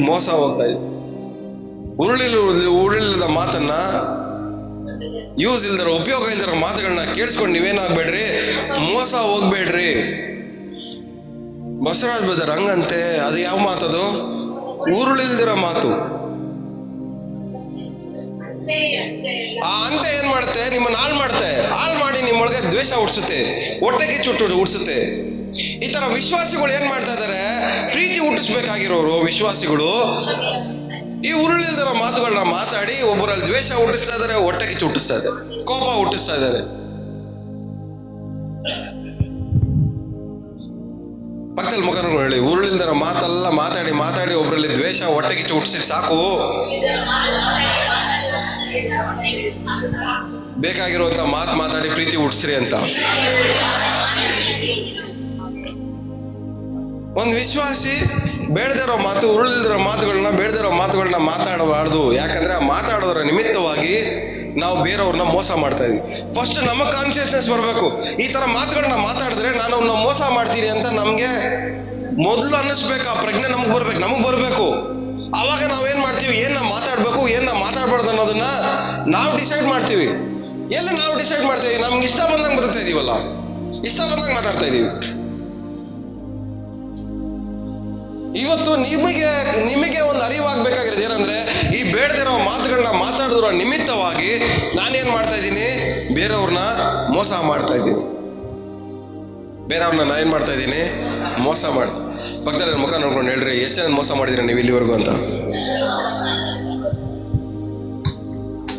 ಮೋಸ ಹೋಗ್ತಾ ಇದ್ದೀನಿ. ಉರುಳಿಲ್ಲದ ಮಾತನ್ನ, ಯೂಸ್ ಇಲ್ದಿರೋ, ಉಪಯೋಗ ಇಲ್ದಿರೋ ಮಾತುಗಳನ್ನ ಕೇಳಿಸ್ಕೊಂಡು ನೀವೇನಾಗ್ಬೇಡ್ರಿ, ಮೋಸ ಹೋಗ್ಬೇಡ್ರಿ. ಬಸವರಾಜ್ ಬದರ್ ಹಂಗಂತೆ, ಅದು ಯಾವ ಮಾತದು? ಉರುಳಿಲ್ದಿರೋ ಮಾತು. ಆ ಅಂತ ಏನ್ ಮಾಡುತ್ತೆ? ನಿಮ್ಮನ್ನ ಹಾಳು ಮಾಡಿ ನಿಮ್ಮೊಳಗೆ ದ್ವೇಷ ಹುಟ್ಟಿಸುತ್ತೆ, ಹೊಟ್ಟೆಗೆ ಚುಟ್ಟು ಹುಟ್ಟಿಸುತ್ತೆ. ಈ ತರ ವಿಶ್ವಾಸಿಗಳು ಏನ್ ಮಾಡ್ತಾ ಇದಾರೆ? ಪ್ರೀತಿ ಹುಟ್ಟಿಸ್ಬೇಕಾಗಿರೋರು ವಿಶ್ವಾಸಿಗಳು ಈ ಉರುಳಿಲ್ದಿರೋ ಮಾತುಗಳನ್ನ ಮಾತಾಡಿ ಒಬ್ಬರಲ್ಲಿ ದ್ವೇಷ ಹುಟ್ಟಿಸ್ತಾ ಇದಾರೆ, ಹೊಟ್ಟೆಗೆ ಹುಟ್ಟಿಸ್ತಾ ಇದ್ದಾರೆ, ಕೋಪ ಹುಟ್ಟಿಸ್ತಾ ಇದ್ದಾರೆ. ಪಕ್ಕದಲ್ಲಿ ಮುಖಾನು ಹೇಳಿ, ಉರುಳಿಲ್ದಿರೋ ಮಾತೆಲ್ಲ ಮಾತಾಡಿ ಒಬ್ಬರಲ್ಲಿ ದ್ವೇಷ ಹೊಟ್ಟೆಗೆ ಹುಟ್ಟಿಸಿ ಸಾಕು. ಬೇಕಾಗಿರುವಂತ ಮಾತಾಡಿ ಪ್ರೀತಿ ಹುಟ್ಟಿಸ್ರಿ ಅಂತ. ಒಂದು ವಿಶ್ವಾಸಿ ಬೇಡದಿರೋ ಮಾತು, ಉರುಳಿಲ್ದಿರೋ ಮಾತುಗಳನ್ನ ಮಾತಾಡಬಾರ್ದು. ಯಾಕಂದ್ರೆ ಆ ಮಾತಾಡೋದ್ರ ನಿಮಿತ್ತವಾಗಿ ನಾವು ಬೇರೆಯವ್ರನ್ನ ಮೋಸ ಮಾಡ್ತಾ ಇದೀವಿ. ಫಸ್ಟ್ ನಮ್ಮ ಕಾನ್ಶಿಯಸ್ನೆಸ್ ಬರಬೇಕು. ಈ ತರ ಮಾತುಗಳನ್ನ ಮಾತಾಡಿದ್ರೆ ನಾನು ಅವ್ರನ್ನ ಮೋಸ ಮಾಡ್ತೀನಿ ಅಂತ ನಮ್ಗೆ ಮೊದಲು ಅನ್ನಿಸ್ಬೇಕು. ಆ ಪ್ರಜ್ಞೆ ನಮಗ್ ಬರ್ಬೇಕು. ಅವಾಗ ನಾವೇನ್ ಮಾಡ್ತೀವಿ? ಏನ ಮಾತಾಡ್ಬೇಕು, ಏನ ಮಾತಾಡ್ಬಾರ್ದು ಅನ್ನೋದನ್ನ ನಾವು ಡಿಸೈಡ್ ಮಾಡ್ತೀವಿ. ನಾವು ಡಿಸೈಡ್ ಮಾಡ್ತೀವಿ? ನಮ್ಗೆ ಇಷ್ಟ ಬಂದಂಗೆ ಬರ್ತಾ ಇದೀವಲ್ಲ, ಇಷ್ಟ ಬಂದಂಗೆ ಮಾತಾಡ್ತಾ ಇದೀವಿ. ಇವತ್ತು ನಿಮಗೆ ಒಂದು ಅರಿವಾಗಬೇಕಾಗಿರೋದು ಏನಂದ್ರೆ, ಈ ಬೇಡದಿರೋ ಮಾತುಗಳನ್ನ ಮಾತಾಡಿರೋ ನಿಮಿತ್ತವಾಗಿ ನಾನೇನ್ ಮಾಡ್ತಾ ಇದ್ದೀನಿ? ಬೇರೆಯವ್ರನ್ನ ಮೋಸ ಮಾಡ್ತಾ ಇದ್ದೀನಿ. ಬೇರೆಯವ್ರನ್ನ ನಾನೇನ್ ಮಾಡ್ತಾ ಇದ್ದೀನಿ? ಮೋಸ ಪಕ್ಕದಲ್ಲಿ ಮುಖ ನೋಡ್ಕೊಂಡು ಹೇಳ್ರಿ, ಎಷ್ಟು ಜನ ಮೋಸ ಮಾಡಿದಿರ ನೀವು ಇಲ್ಲಿವರೆಗೂ ಅಂತ?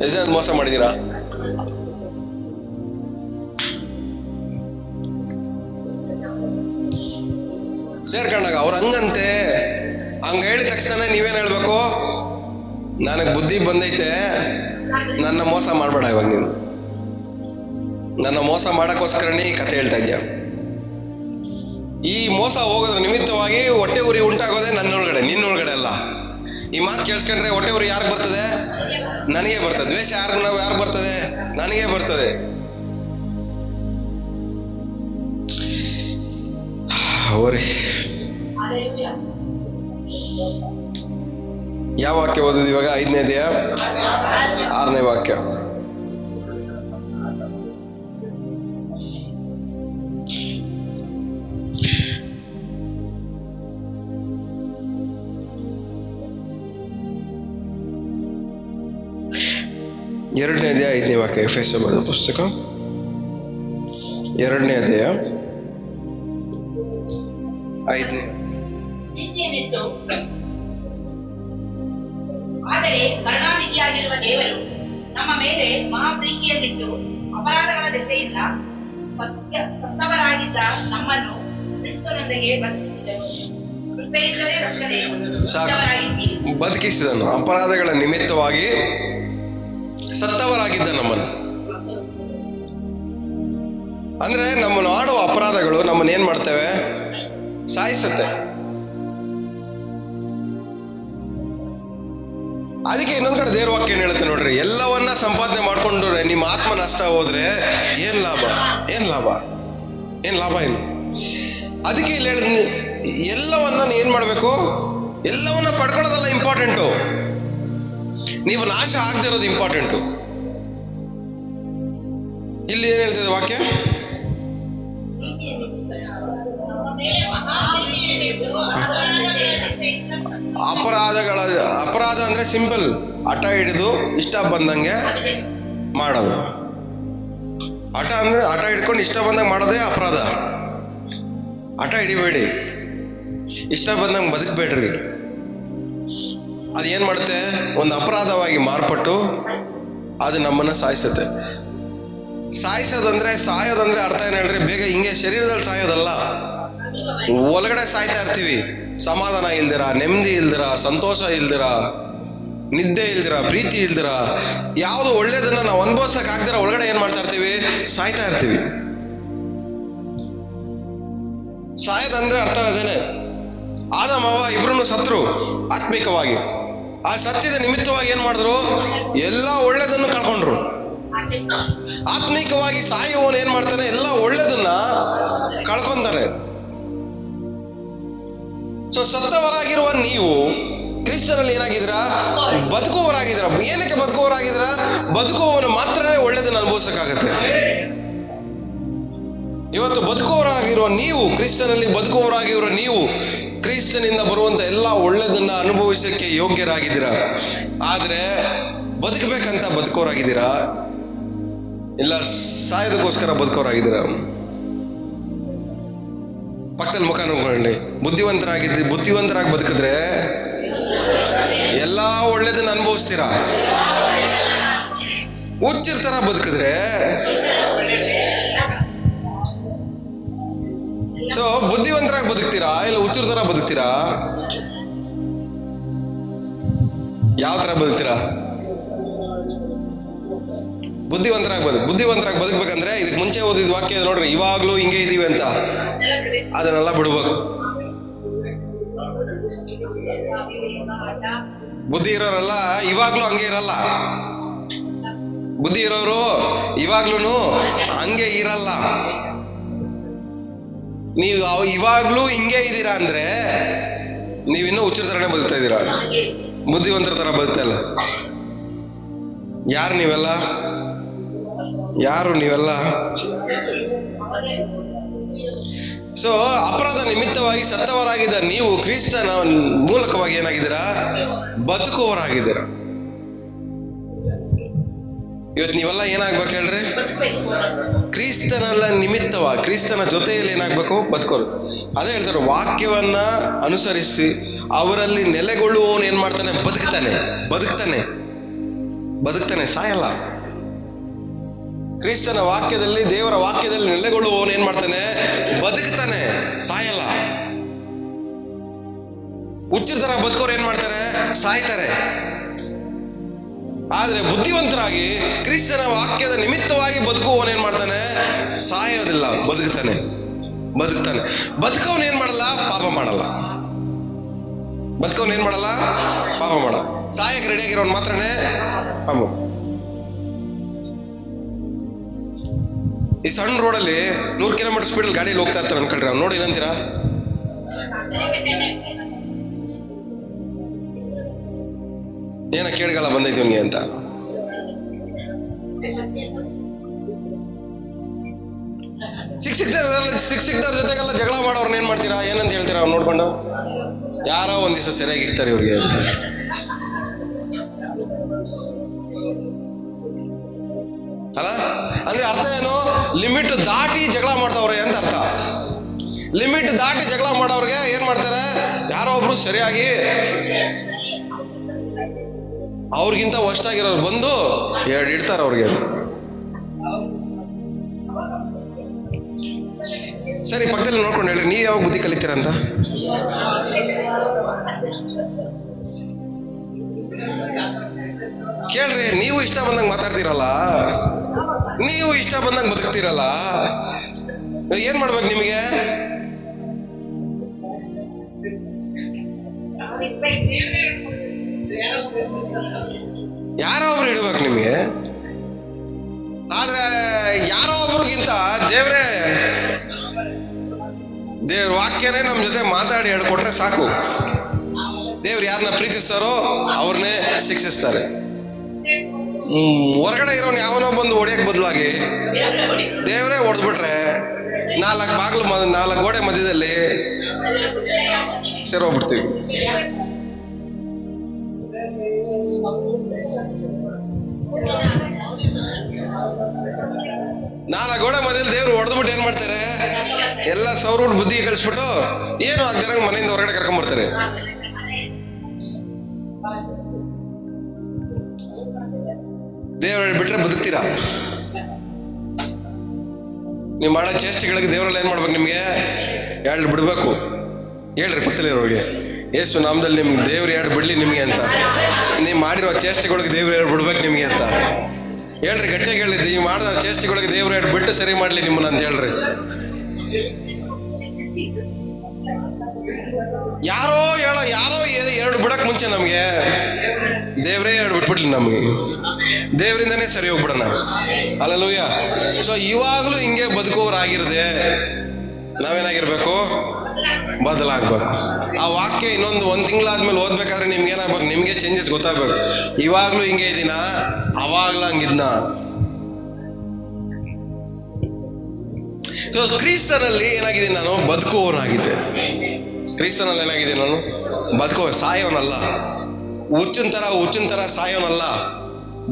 ಎಷ್ಟು ಜನ ಮೋಸ ಮಾಡಿದೀರಾ? ಸೇರ್ಕೊಂಡಾಗ ಅವ್ರು ಹಂಗಂತೆ, ಹಂಗ ಹೇಳಿದ ತಕ್ಷಣ ನೀವೇನ್ ಹೇಳ್ಬೇಕು? ನನಗ್ ಬುದ್ಧಿ ಬಂದೈತೆ, ನನ್ನ ಮೋಸ ಮಾಡ್ಬೇಡ. ಇವಾಗ ನೀನು ನನ್ನ ಮೋಸ ಮಾಡಕ್ಕೋಸ್ಕರನೇ ಈ ಕಥೆ ಹೇಳ್ತಾ ಇದ್ಯಾ. ಈ ಮೋಸ ಹೋಗೋದ್ರ ನಿಮಿತ್ತವಾಗಿ ಹೊಟ್ಟೆ ಉರಿ ಉಂಟಾಗೋದೆ ನಿನ್ನೊಳಗಡೆ ಅಲ್ಲ. ಈ ಮಾತು ಕೇಳಿಸ್ಕೊಂಡ್ರೆ ಹೊಟ್ಟೆ ಉರಿ ಯಾರಿಗೆ ಬರ್ತದೆ? ನನಗೆ ಬರ್ತದೆ. ದ್ವೇಷ ಯಾರು ಬರ್ತದೆ? ನನಗೆ ಬರ್ತದೆ. ಯಾವ ವಾಕ್ಯ ಓದಿದ್ವಿ ಇವಾಗ? 5ನೇ ಅಧ್ಯಾಯ 6ನೇ ವಾಕ್ಯ. ಎರಡನೇ ಅಧ್ಯಾಯ 5ನೇ ವಾಕ್ಯ. ಎಫೆಸ ಬರೆದ ಪುಸ್ತಕ 2ನೇ ಅಧ್ಯಾಯ 5ನೇ. ಆದರೆ ಕರುಣಾನಿಧಿಯಾಗಿರುವ ದೇವರು ನಮ್ಮ ಮೇಲೆ ಮಹಾಪ್ರೀತಿಯನ್ನಿಟ್ಟು ಅಪರಾಧಗಳ ದೆಸೆಯಿಂದ ಸತ್ತವರಾಗಿದ್ದ ನಮ್ಮನ್ನು ಕ್ರಿಸ್ತನೊಂದಿಗೆ ಬದುಕಿಸಿದನು. ಅಪರಾಧಗಳ ನಿಮಿತ್ತವಾಗಿ ಸತ್ತವರಾಗಿದ್ದ ನಮ್ಮನ್ನು. ಅಂದ್ರೆ ನಮ್ಮನ್ನು ಆಡುವ ಅಪರಾಧಗಳು ನಮ್ಮನ್ನ ಏನ್ ಮಾಡ್ತೇವೆ? ಸಾಯಿಸುತ್ತೆ. ಅದಕ್ಕೆ ಇನ್ನೊಂದ್ ಕಡೆ ದೇವ್ರ ವಾಕ್ಯ ಏನ್ ಹೇಳುತ್ತೆ ನೋಡ್ರಿ, ಎಲ್ಲವನ್ನ ಸಂಪಾದನೆ ಮಾಡ್ಕೊಂಡ್ರೆ ನಿಮ್ಮ ಆತ್ಮ ನಷ್ಟ ಹೋದ್ರೆ ಏನ್ ಲಾಭ? ಏನು? ಅದಕ್ಕೆ ಇಲ್ಲಿ ಹೇಳಿದ ಎಲ್ಲವನ್ನ ಏನ್ ಮಾಡ್ಬೇಕು? ಎಲ್ಲವನ್ನ ಪಡ್ಕೊಳ್ಳೋದಲ್ಲ ಇಂಪಾರ್ಟೆಂಟು, ನೀವು ನಾಶ ಆಗದಿರೋದು ಇಂಪಾರ್ಟೆಂಟು. ಇಲ್ಲಿ ಏನ್ ಹೇಳ್ತಿದೆ ವಾಕ್ಯ? ಅಪರಾಧ ಅಂದ್ರೆ ಸಿಂಪಲ್, ಹಠ ಹಿಡಿದು ಇಷ್ಟ ಬಂದಂಗೆ ಮಾಡೋದು. ಹಠ ಹಿಡ್ಕೊಂಡು ಇಷ್ಟ ಬಂದಂಗೆ ಮಾಡೋದೇ ಅಪರಾಧ. ಹಠ ಹಿಡಿಬೇಡಿ, ಇಷ್ಟ ಬಂದಂಗೆ ಬದುಕಬೇಡ್ರಿ. ಅದೇನ್ ಮಾಡುತ್ತೆ? ಒಂದು ಅಪರಾಧವಾಗಿ ಮಾರ್ಪಟ್ಟು ಅದು ನಮ್ಮನ್ನ ಸಾಯಿಸುತ್ತೆ. ಸಾಯೋದಂದ್ರೆ ಅರ್ಥ ಏನ್ ಹೇಳ್ರಿ? ಬೇಗ ಹಿಂಗೆ ಶರೀರದಲ್ಲಿ ಸಾಯೋದಲ್ಲ, ಒಳಗಡೆ ಸಾಯ್ತಾ ಇರ್ತೀವಿ. ಸಮಾಧಾನ ಇಲ್ದಿರ, ನೆಮ್ಮದಿ ಇಲ್ದಿರ, ಸಂತೋಷ ಇಲ್ದಿರ, ನಿದ್ದೆ ಇಲ್ದಿರ, ಪ್ರೀತಿ ಇಲ್ದಿರ, ಯಾವುದು ಒಳ್ಳೇದನ್ನ ನಾವು ಅನುಭವಿಸಕ್ ಆಗ್ದಿರ ಒಳಗಡೆ ಏನ್ ಮಾಡ್ತಾ ಇರ್ತೀವಿ? ಸಾಯ್ತಾ ಇರ್ತೀವಿ. ಸಾಯದಂದ್ರೆ ಅರ್ಥ ಅದೇನೆ. ಆದಮ ಅವ್ವ ಇಬ್ರು ಸತ್ರು ಆತ್ಮಿಕವಾಗಿ. ಆ ಸತ್ಯದ ನಿಮಿತ್ತವಾಗಿ ಏನ್ ಮಾಡಿದ್ರು? ಎಲ್ಲ ಒಳ್ಳೇದನ್ನು ಕಳ್ಕೊಂಡ್ರು. ಆತ್ಮಿಕವಾಗಿ ಸಾಯುವವನು ಏನ್ ಮಾಡ್ತಾನೆ? ಎಲ್ಲ ಒಳ್ಳೇದನ್ನ ಕಳ್ಕೊಂತಾರೆ. ಸೊ ಸತ್ತವರಾಗಿರುವ ನೀವು ಕ್ರಿಸ್ತನಲ್ಲಿ ಏನಾಗಿದ್ದೀರಾ? ಬದುಕುವವರಾಗಿದ್ದೀರಾ. ಏನಕ್ಕೆ ಬದುಕುವವರಾಗಿದ್ದೀರಾ? ಬದುಕುವವನು ಮಾತ್ರನೇ ಒಳ್ಳೇದನ್ನ ಅನುಭವಿಸಕ್ಕಾಗತ್ತೆ. ಇವತ್ತು ಬದುಕುವವರಾಗಿರುವ ನೀವು, ಕ್ರಿಸ್ತನಲ್ಲಿ ಬದುಕುವವರಾಗಿರುವ ನೀವು, ಕ್ರಿಸ್ತನಿಂದ ಬರುವಂತ ಎಲ್ಲ ಒಳ್ಳೇದನ್ನ ಅನುಭವಿಸಕ್ಕೆ ಯೋಗ್ಯರಾಗಿದ್ದೀರಾ. ಆದ್ರೆ ಬದುಕಬೇಕಂತ ಬದುಕೋರಾಗಿದ್ದೀರಾ? ಇಲ್ಲ ಸಾಯೋದಕ್ಕೋಸ್ಕರ ಬದುಕೋರಾಗಿದ್ದೀರಾ? ಪಕ್ಕದಲ್ಲಿ ಮುಖ ನೋಡ್ಕೊಳ್ಳಿ. ಬುದ್ಧಿವಂತರಾಗಿ ಬದುಕಿದ್ರೆ ಎಲ್ಲಾ ಒಳ್ಳೇದನ್ನ ಅನುಭವಿಸ್ತೀರಾ. ಹುಚ್ಚಿರ್ತರ ಬದುಕಿದ್ರೆ, ಸೊ ಬುದ್ಧಿವಂತರಾಗಿ ಬದುಕ್ತೀರಾ ಇಲ್ಲ ಹುಚ್ಚರ ತರ ಬದುಕ್ತೀರಾ? ಯಾವ ತರ ಬದುಕ್ತೀರಾ? ಬುದ್ಧಿವಂತರಾಗಿ ಬದುಕ್ಬೇಕಂದ್ರೆ ಇದಕ್ಕೆ ಮುಂಚೆ ಓದಿದ ವಾಕ್ಯ ನೋಡ್ರಿ, ಇವಾಗ್ಲೂ ಹಿಂಗೆ ಇದೀವಿ ಅಂತ ಅದನ್ನೆಲ್ಲ ಬಿಡ್ಬೇಕು. ಬುದ್ಧಿ ಇರೋರೆಲ್ಲ ಇವಾಗ್ಲೂ ಹಂಗೆ ಇರಲ್ಲ. ಬುದ್ಧಿ ಇರೋರು ಇವಾಗ್ಲೂ ಹಂಗೆ ಇರಲ್ಲ. ನೀವು ಇವಾಗ್ಲೂ ಹಿಂಗೆ ಇದ್ದೀರಾ ಅಂದ್ರೆ ನೀವಿನ್ನೂ ಹುಚ್ಚರ ತರನೇ ಬದುಕ್ತಾ ಇದ್ದೀರಾ, ಬುದ್ಧಿವಂತರ ತರ ಬದುಕ್ತಾ ಇಲ್ಲ. ಯಾರು ನೀವೆಲ್ಲ? ಸೊ ಅಪರಾಧ ನಿಮಿತ್ತವಾಗಿ ಸತ್ತವರಾಗಿದ್ದ ನೀವು ಕ್ರಿಸ್ತನ ಮೂಲಕವಾಗಿ ಏನಾಗಿದ್ದೀರಾ? ಬದುಕುವವರಾಗಿದ್ದೀರಾ. ಇವತ್ತು ನೀವೆಲ್ಲ ಏನಾಗ್ಬೇಕು ಹೇಳ್ರಿ? ಕ್ರಿಸ್ತನೆಲ್ಲ ನಿಮಿತ್ತವಾಗಿ, ಕ್ರಿಸ್ತನ ಜೊತೆಯಲ್ಲಿ ಏನಾಗ್ಬೇಕು? ಬದುಕೋರು. ಅದೇ ಹೇಳ್ತಾರೆ, ವಾಕ್ಯವನ್ನ ಅನುಸರಿಸಿ ಅವರಲ್ಲಿ ನೆಲೆಗೊಳ್ಳುವವನು ಏನ್ ಮಾಡ್ತಾನೆ? ಬದುಕ್ತಾನೆ, ಸಾಯಲ್ಲ. ಕ್ರಿಸ್ತನ ವಾಕ್ಯದಲ್ಲಿ, ದೇವರ ವಾಕ್ಯದಲ್ಲಿ ನೆಲೆಗೊಳ್ಳುವವನು ಏನ್ ಮಾಡ್ತಾನೆ? ಬದುಕ್ತಾನೆ, ಸಾಯಲ್ಲ. ಹುಚ್ಚರ ತರ ಬದುಕೋರು ಏನ್ ಮಾಡ್ತಾರೆ? ಸಾಯ್ತಾರೆ. ಆದ್ರೆ ಬುದ್ಧಿವಂತರಾಗಿ ಕ್ರಿಸ್ತನ ವಾಕ್ಯದ ನಿಮಿತ್ತವಾಗಿ ಬದುಕುವವನು ಏನ್ ಮಾಡ್ತಾನೆ? ಸಾಯೋದಿಲ್ಲ, ಬದುಕ್ತಾನೆ. ಬದುಕವನು ಏನ್ ಮಾಡಲ್ಲ? ಪಾಪ ಮಾಡಲ್ಲ. ಸಾಯಕ್ಕೆ ರೆಡಿಯಾಗಿರೋನ್ ಮಾತ್ರನೇ ಪಾಪ. ಈ ಸಣ್ಣ ರೋಡಲ್ಲಿ 100 ಕಿಲೋಮೀಟರ್ ಸ್ಪೀಡಲ್ಲಿ ಗಾಡಿಯಲ್ಲಿ ಹೋಗ್ತಾ ಇರ್ತಾರೆ ಅನ್ಕೊಳ್ರಿ, ಅವ್ನು ನೋಡಿ ಏನಂತೀರಾ? ಏನ ಕೇಳ್ಗಾಲ ಬಂದೈತಿ ಇವನಿಗೆ ಅಂತ. ಸಿಕ್ಸಿಕ್ದವ್ರ ಜೊತೆಗೆಲ್ಲ ಜಗಳ ಮಾಡೋರ್ನ ಏನ್ ಮಾಡ್ತೀರಾ? ಏನಂತ ಹೇಳ್ತೀರಾ? ಅವ್ನು ನೋಡ್ಕೊಂಡು ಯಾರೋ ಒಂದ್ ದಿವಸ ಸರಿಯಾಗಿ ಇರ್ತಾರೆ ಇವ್ರಿಗೆ ಅಂತ. ಅಲ್ಲ ಅಂದ್ರೆ ಅರ್ಥ ಏನು? ಲಿಮಿಟ್ ದಾಟಿ ಜಗಳ ಮಾಡ್ತಾವ್ರೆ ಅಂತ ಅರ್ಥ. ಲಿಮಿಟ್ ದಾಟಿ ಜಗಳ ಮಾಡೋರ್ಗೆ ಏನ್ ಮಾಡ್ತಾರೆ? ಯಾರೋ ಒಬ್ರು ಸರಿಯಾಗಿ ಅವ್ರಿಗಿಂತ ವರ್ಷಾಗಿರೋರು ಬಂದು ಇಡ್ತಾರ ಅವ್ರಿಗೆ. ಸರಿ, ಪಕ್ಕದಲ್ಲಿ ನೋಡ್ಕೊಂಡು ಹೇಳ್ರಿ, ನೀವ್ ಯಾವಾಗ ಬುದ್ಧಿ ಕಲಿತೀರ ಅಂತ. ಕೇಳ್ರಿ, ನೀವು ಇಷ್ಟ ಬಂದಂಗೆ ಮಾತಾಡ್ತೀರಲ್ಲ, ನೀವು ಇಷ್ಟ ಬಂದಂಗೆ ಬದುಕ್ತೀರಲ್ಲ, ಏನ್ ಮಾಡ್ಬೇಕು ನಿಮಗೆ? ಯಾರೋ ಒಬ್ರು ಇಡ್ಬೇಕು ನಿಮಗೆ. ಆದ್ರೆ ಯಾರೋ ಒಬ್ರಿಗಿಂತ ದೇವ್ರ ವಾಕ್ಯನೇ ನಮ್ ಜೊತೆ ಮಾತಾಡಿ ಹೇಳ್ಕೊಟ್ರೆ ಸಾಕು. ದೇವ್ರು ಯಾರನ್ನ ಪ್ರೀತಿಸ್ತಾರೋ ಅವ್ರನ್ನೇ ಶಿಕ್ಷಿಸ್ತಾರೆ. ಹೊರಗಡೆ ಇರೋನ್ ಯಾವನೋ ಬಂದು ಹೊಡೆಯಕ್ ಬದಲಾಗಿ ದೇವ್ರೇ ಹೊಡೆದ್ಬಿಟ್ರೆ 4 ಗೋಡೆ ಮಧ್ಯದಲ್ಲಿ ಸೇರೋಗ್ಬಿಡ್ತೀವಿ. ಗೋಡೆ ಮಧ್ಯದಲ್ಲಿ ದೇವ್ರು ಹೊಡೆದ್ಬಿಟ್ಟು ಏನ್ ಮಾಡ್ತಾರೆ? ಎಲ್ಲ ಸೌರ್ಬಿಟ್ಟು ಬುದ್ಧಿ ಕಳಿಸ್ಬಿಟ್ಟು ಏನು ಆಗ್ದಿರಂಗ್ ಮನೆಯಿಂದ ಹೊರಗಡೆ ಕರ್ಕೊಂಡ್ಬರ್ತಾರೆ. ದೇವ್ರ ಬಿಟ್ರೆ ಬದುಕ್ತೀರಾ? ನೀವು ಮಾಡೋ ಚೇಷ್ಟೆಗಳಿಗೆ ದೇವರೆಲ್ಲ ಏನ್ ಮಾಡ್ಬೇಕು? ನಿಮ್ಗೆ ಎರಡು ಬಿಡ್ಬೇಕು. ಹೇಳ್ರಿ ಗೊತ್ತಿಲ್ಲ ಇರೋರಿಗೆ, ಯೇಸು ನಾಮದಲ್ಲಿ ನಿಮ್ಗೆ ದೇವ್ರು ಎರಡು ಬಿಡ್ಲಿ ನಿಮ್ಗೆ ಅಂತ, ನೀವು ಮಾಡಿರೋ ಚೇಷ್ಟೆಗಳಿಗೆ ದೇವ್ರು ಎರಡು ಬಿಡ್ಬೇಕು ನಿಮ್ಗೆ ಅಂತ ಹೇಳ್ರಿ. ಗಟ್ಟಿಯಾಗಿ ಹೇಳಿ, ನೀವು ಮಾಡಿದ ಚೇಷ್ಟೆಗಳಿಗೆ ದೇವ್ರು ಎರಡು ಬಿಟ್ಟು ಸರಿ ಮಾಡ್ಲಿ ನಿಮ್ಮನ್ನ ಅಂತ ಹೇಳ್ರಿ. ಯಾರೋ ಎರಡು ಬಿಡಕ್ ಮುಂಚೆ ನಮ್ಗೆ ದೇವ್ರೇ ಎರಡು ಬಿಟ್ಬಿಡ್ಲಿ, ನಮ್ಗೆ ದೇವರಿಂದನೇ ಸರಿ ಹೋಗ್ಬಿಡೋಣ. ಹಲ್ಲೆಲೂಯಾ. ಸೊ ಇವಾಗ್ಲೂ ಹಿಂಗೆ ಬದುಕೋರಾಗಿರದೆ ನಾವೇನಾಗಿರ್ಬೇಕು? ಬದಲಾಗ್ಬೇಕು. ಆ ವಾಕ್ಯ ಒಂದ್ ತಿಂಗಳಾದ್ಮೇಲೆ ಓದ್ಬೇಕಾದ್ರೆ ನಿಮ್ಗೆ ಏನಾಗ್ಬೇಕು? ನಿಮ್ಗೆ ಚೇಂಜಸ್ ಗೊತ್ತಾಗ್ಬೇಕು. ಇವಾಗ್ಲೂ ಹಿಂಗೆ ಇದೀನ, ಅವಾಗ್ಲೂ ಹಂಗಿದ್ನ. ಕ್ರಿಸ್ತನಲ್ಲಿ ಏನಾಗಿದೆ? ನಾನು ಬದುಕುವವನಾಗಿದ್ದೆ. ಕ್ರಿಸ್ತನಲ್ಲಿ ಏನಾಗಿದೆ? ನಾನು ಸಾಯೋನಲ್ಲ, ಹುಚ್ಚಿನ ತರ ಸಾಯೋನಲ್ಲ,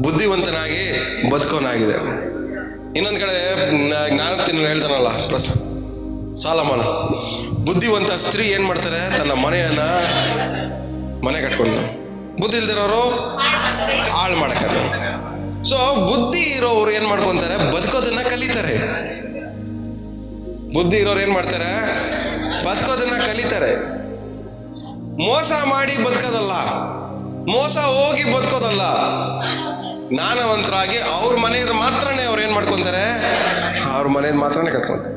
ಬುದ್ಧಿವಂತನಾಗಿ ಬದುಕೋನಾಗಿದೆ. ಇನ್ನೊಂದ್ ಕಡೆ ಜ್ಞಾನೋಕ್ತಿನ ಹೇಳ್ತಾನಲ್ಲ ಸಾಲಮನ, ಬುದ್ಧಿವಂತ ಸ್ತ್ರೀ ಏನ್ ಮಾಡ್ತಾರೆ? ತನ್ನ ಮನೆ ಕಟ್ಕೊಂಡು. ಬುದ್ಧಿ ಇಲ್ದಿರೋರು ಹಾಳು ಮಾಡಕ್ಕಾಗ. ಸೊ ಬುದ್ಧಿ ಇರೋರು ಏನ್ ಮಾಡ್ಕೊಂತಾರೆ? ಬದುಕೋದನ್ನ ಕಲಿತಾರೆ. ಬುದ್ಧಿ ಇರೋರು ಏನ್ ಮಾಡ್ತಾರೆ? ಬದುಕೋದನ್ನ ಕಲಿತಾರೆ. ಮೋಸ ಮಾಡಿ ಬದುಕೋದಲ್ಲ, ಮೋಸ ಹೋಗಿ ಬದುಕೋದಲ್ಲ. ಜ್ಞಾನವಂತರಾಗಿ ಅವ್ರ ಮನೆಯದು ಮಾತ್ರನೇ ಅವ್ರು ಏನ್ ಮಾಡ್ಕೊಂತಾರೆ? ಅವ್ರ ಮನೆಯದು ಮಾತ್ರನೇ ಕಟ್ಕೊಂತಾರೆ.